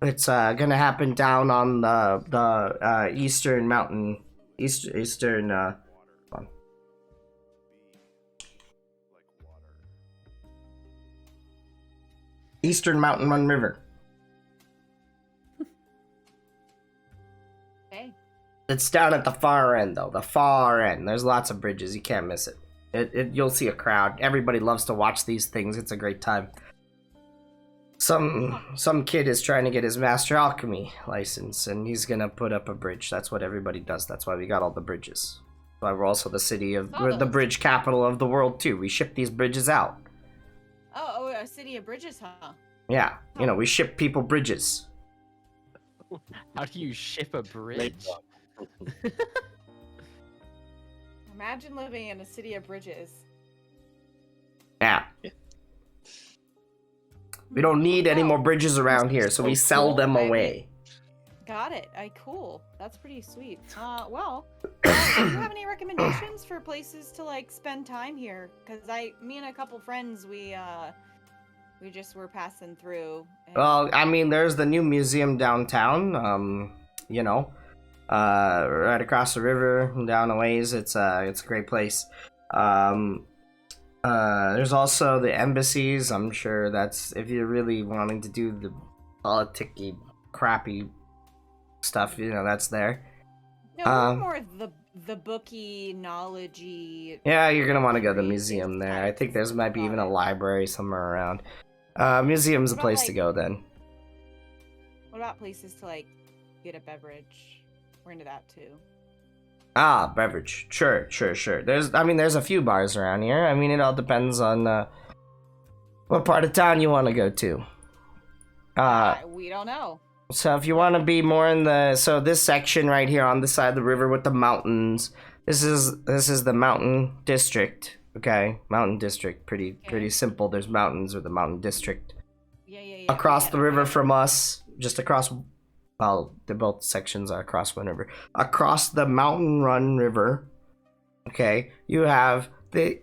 It's gonna happen down on the eastern mountain, eastern. Hold on. Eastern Mountain Run River. Okay. It's down at the far end, though. The far end. There's lots of bridges. You can't miss it. You'll see a crowd. Everybody loves to watch these things. It's a great time. Some kid is trying to get his master alchemy license, and he's gonna put up a bridge. That's what everybody does. That's why we got all the bridges. That's why we're also the city of we're the those. bridge capital of the world too. We ship these bridges out. Oh, a city of bridges, huh? Yeah, you know, we ship people bridges. How do you ship a bridge? Imagine living in a city of bridges. Yeah. We don't need any more bridges around here, so we sell them away. Got it. Cool. That's pretty sweet. Well, do you have any recommendations for places to like spend time here? Cause me and a couple friends, we just were passing through. And... Well, I mean, there's the new museum downtown. You know, right across the river, down a ways. It's a great place. There's also the embassies. I'm sure that's if you're really wanting to do the politicky, crappy stuff. You know, that's there. No, we're more the booky, knowledgey. Yeah, you're gonna want to go to the read museum there. I types think there's might be even a about it. library somewhere around. Museum's a What about, place to like- go then. What about places to like get a beverage? We're into that too. Ah, beverage. Sure. There's a few bars around here. I mean, it all depends on what part of town you want to go to. We don't know. So if you want to be more in this section right here on this side of the river with the mountains, this is the mountain district. Okay, mountain district. Pretty simple. There's mountains with the mountain district. Yeah. Across yeah, the river okay. from us, just across. Well, the both sections are across one river. Across the Mountain Run River, okay, you have the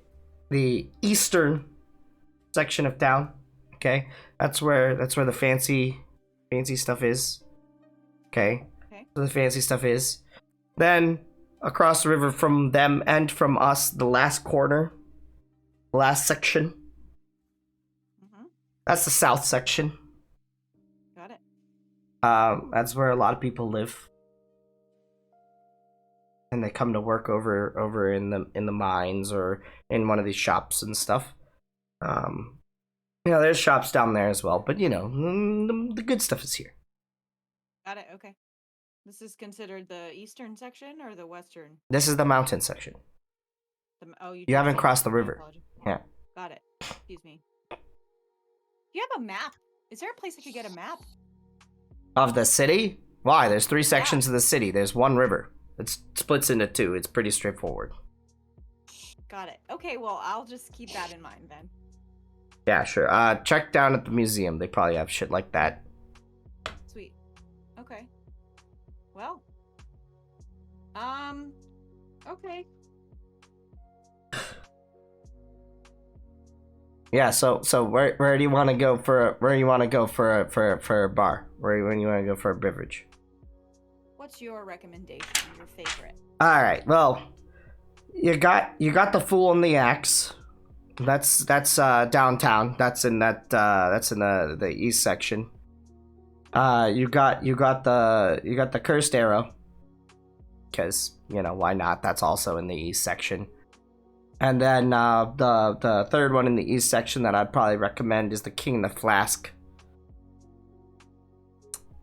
eastern section of town. Okay, that's where the fancy stuff is. Okay, Okay. so the fancy stuff is. Then across the river from them and from us, the last corner, the last section. Mhm. That's the south section. Got it. That's where a lot of people live, and they come to work over in the mines or in one of these shops and stuff. There's shops down there as well, but the good stuff is here. Got it. Okay. This is considered the eastern section or the western? This is the mountain section. You You haven't said crossed the mountain, river. my apologies. Yeah. Got it. Excuse me. Do you have a map? Is there a place I could get a map? Of the city? Why? There's 3 sections of the city. There's 1 river. It splits into 2. It's pretty straightforward. Got it. Okay, well, I'll just keep that in mind then. Yeah, sure. Check down at the museum. They probably have shit like that. Sweet. Okay. Well. Okay. Yeah. So where do you want to go for a bar? Where you want to go for a beverage? What's your recommendation? Your favorite? All right. Well, you got the Fool and the Axe. That's downtown. That's in the east section. You got the Cursed Arrow. Because, why not? That's also in the east section. And then the third one in the east section that I'd probably recommend is the King and the Flask.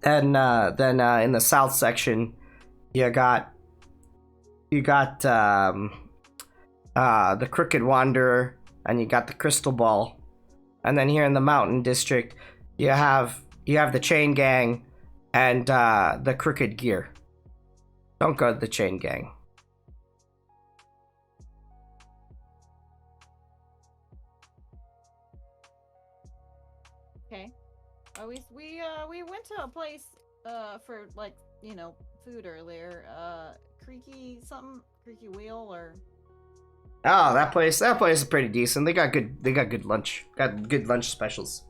And then in the south section, you got the Crooked Wanderer, and you got the Crystal Ball. And then here in the Mountain District, you have the Chain Gang and the Crooked Gear. Don't go to the Chain Gang. Okay. We went to a place for food earlier. Creaky Wheel or. Oh, that place is pretty decent. They got good lunch. Got good lunch specials.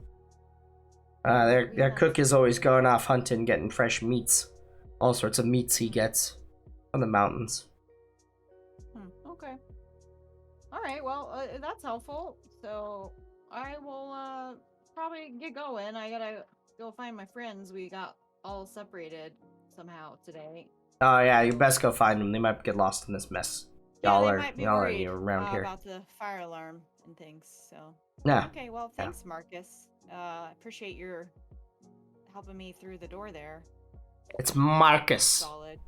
Their cook is always going off hunting, getting fresh meats. All sorts of meats he gets from the mountains. Okay. All right. Well, that's helpful. So I will probably get going. I gotta go find my friends. We got all separated somehow today. Oh yeah, you best go find them. They might get lost in this mess. Yeah, they Y'all might be are worried around here. about the fire alarm and things. So. Yeah. Okay. Well, thanks, Marcus. Appreciate your helping me through the door there. It's Marcus. Solid.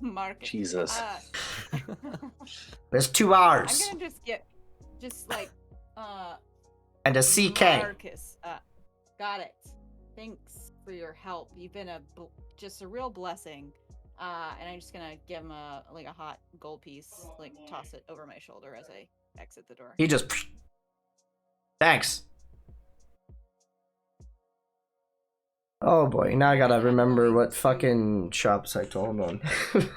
Marcus. Jesus. There's 2 I'm R's gonna just like and a CK. Marcus. Got it. Thanks for your help. You've been just a real blessing. And I'm just gonna give him a hot gold piece, toss it over my shoulder as I exit the door. He just. Thanks. Oh boy, now I gotta remember what fucking shops I told him.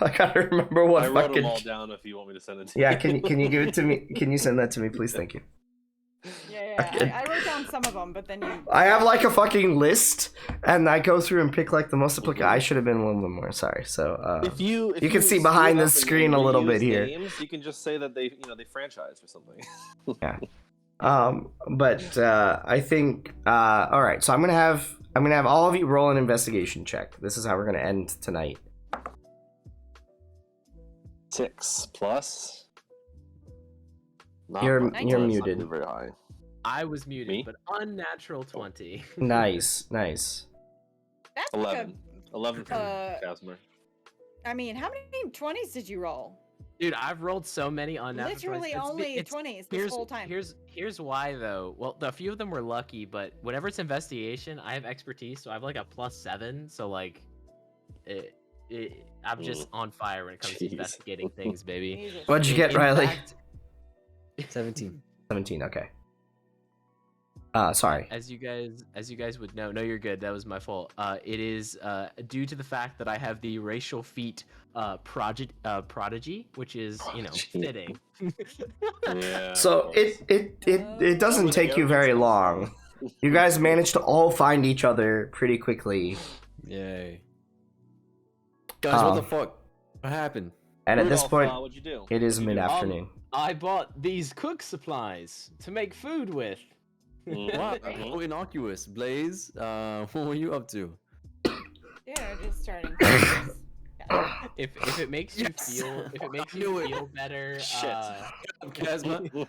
I gotta remember what I wrote fucking. them all down if you want me to send it to Yeah, you. can you give it to me? Can you send that to me, please? Thank you. Yeah. I wrote down some of them, but then you. I have a fucking list, and I go through and pick the most applicable. I should have been a little bit more. Sorry. So If you can see behind the screen a little bit here. Names, you can just say that they franchised or something. Yeah. But I think all right. So I'm gonna have all of you roll an investigation check. This is how we're gonna end tonight. 6 plus. Not You're much. you're It's not muted. very high. I was muted, Me? but unnatural 20. Nice. That's 11. 11 for Casimir. I mean, how many 20s did you roll? Dude, I've rolled so many unnatural 20s. Literally only 20s this whole time. Here's why though. Well, a few of them were lucky, but whenever it's investigation, I have expertise, so I have a +7. So I'm just on fire when it comes to Jeez. investigating things, baby. Jesus. What'd you get, In Riley? fact, 17. 17. Okay. Sorry. As you guys would know, no, you're good. That was my fault. It is due to the fact that I have the racial feat prodigy, which is fitting. Yeah. So it doesn't take you very long. You guys managed to all find each other pretty quickly. Yay. Guys, what the fuck? What happened? And at this Rudolph, point, what'd you do? it is What'd you do? mid-afternoon. I bought these cook supplies to make food with. Wow, so innocuous. Blaze, what were you up to? Yeah, just starting. If it makes you feel better, Shit. Casma.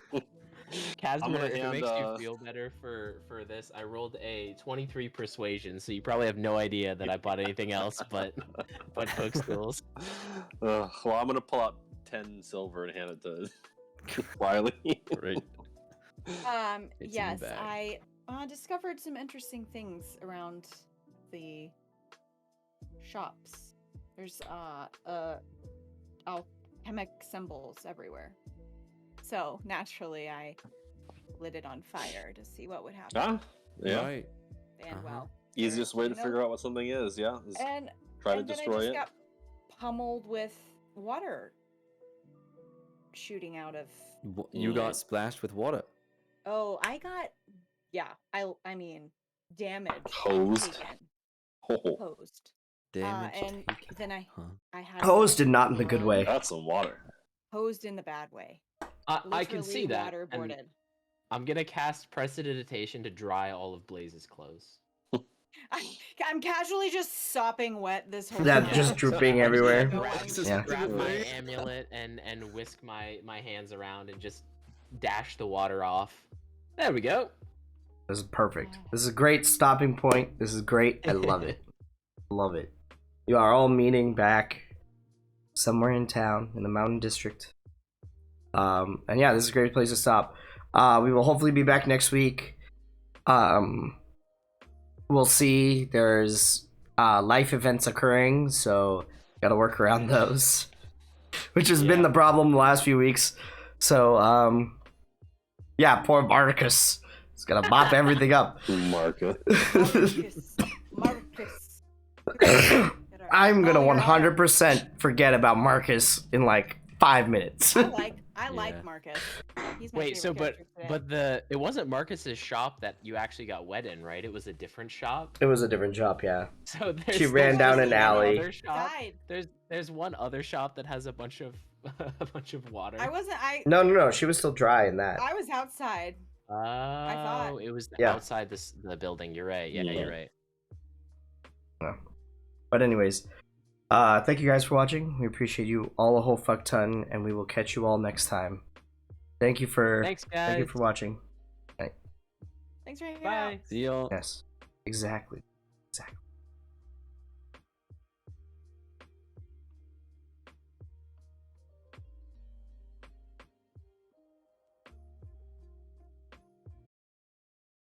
Casimir, if it hand, makes you feel better for this, I rolled a 23 persuasion, so you probably have no idea that I bought anything else but Toadstools. Well, I'm gonna pull out 10 silver and hand it to Riley. Right. It's in the Yes, bag. I discovered some interesting things around the shops. There's alchemic symbols everywhere. So naturally, I lit it on fire to see what would happen. Ah, yeah. Right. And Uh-huh. well, Easiest way to you know, figure out what something is, yeah. Is and try to and then I destroy just it. got pummeled with water shooting out of. You Mm. got splashed with water. Oh, I got. Yeah, I mean, damage Hosed. taken, Oh, hosed. Damage And taken. then I Huh. had Hosed to did not in the good run- way. that's some water. Hosed in the bad way. I can see Literally that. And Waterboarded. I'm gonna cast Prestidigitation to dry all of Blaze's clothes. I'm casually just sopping wet this whole Yeah, time. just So drooping I'm just gonna everywhere. grab- Yeah. grab my amulet and whisk my hands around and just dash the water off. There we go. This is perfect. This is a great stopping point. This is great. I love it. Love it. You are all meeting back somewhere in town in the Mountain District. And yeah, this is a great place to stop. We will hopefully be back next week. We'll see. There's life events occurring, so gotta work around those, which has been Yeah. the problem the last few weeks. So yeah, poor Marcus. He's gonna mop everything up. Marca. Marcus. I'm gonna Oh, you're 100% forget about Marcus in like 5 minutes. I like Yeah. Marcus. He's my Wait, so favorite character today. but it wasn't Marcus's shop that you actually got wet in, right? It was a different shop. It was a different job, yeah. So there's She ran there's down an one alley. other shop. died. There's one other shop that has a bunch of a bunch of water. I wasn't. No, she was still dry in that. I was outside. Oh, thought- it was Yeah. outside the building. You're right. Yeah, Yeah. you're right. But anyways, thank you guys for watching. We appreciate you all a whole fuck ton, and we will catch you all next time. Thank you for Thanks, guys. thank you for watching. Thanks for hanging out. Bye. See y'all. Yes, exactly.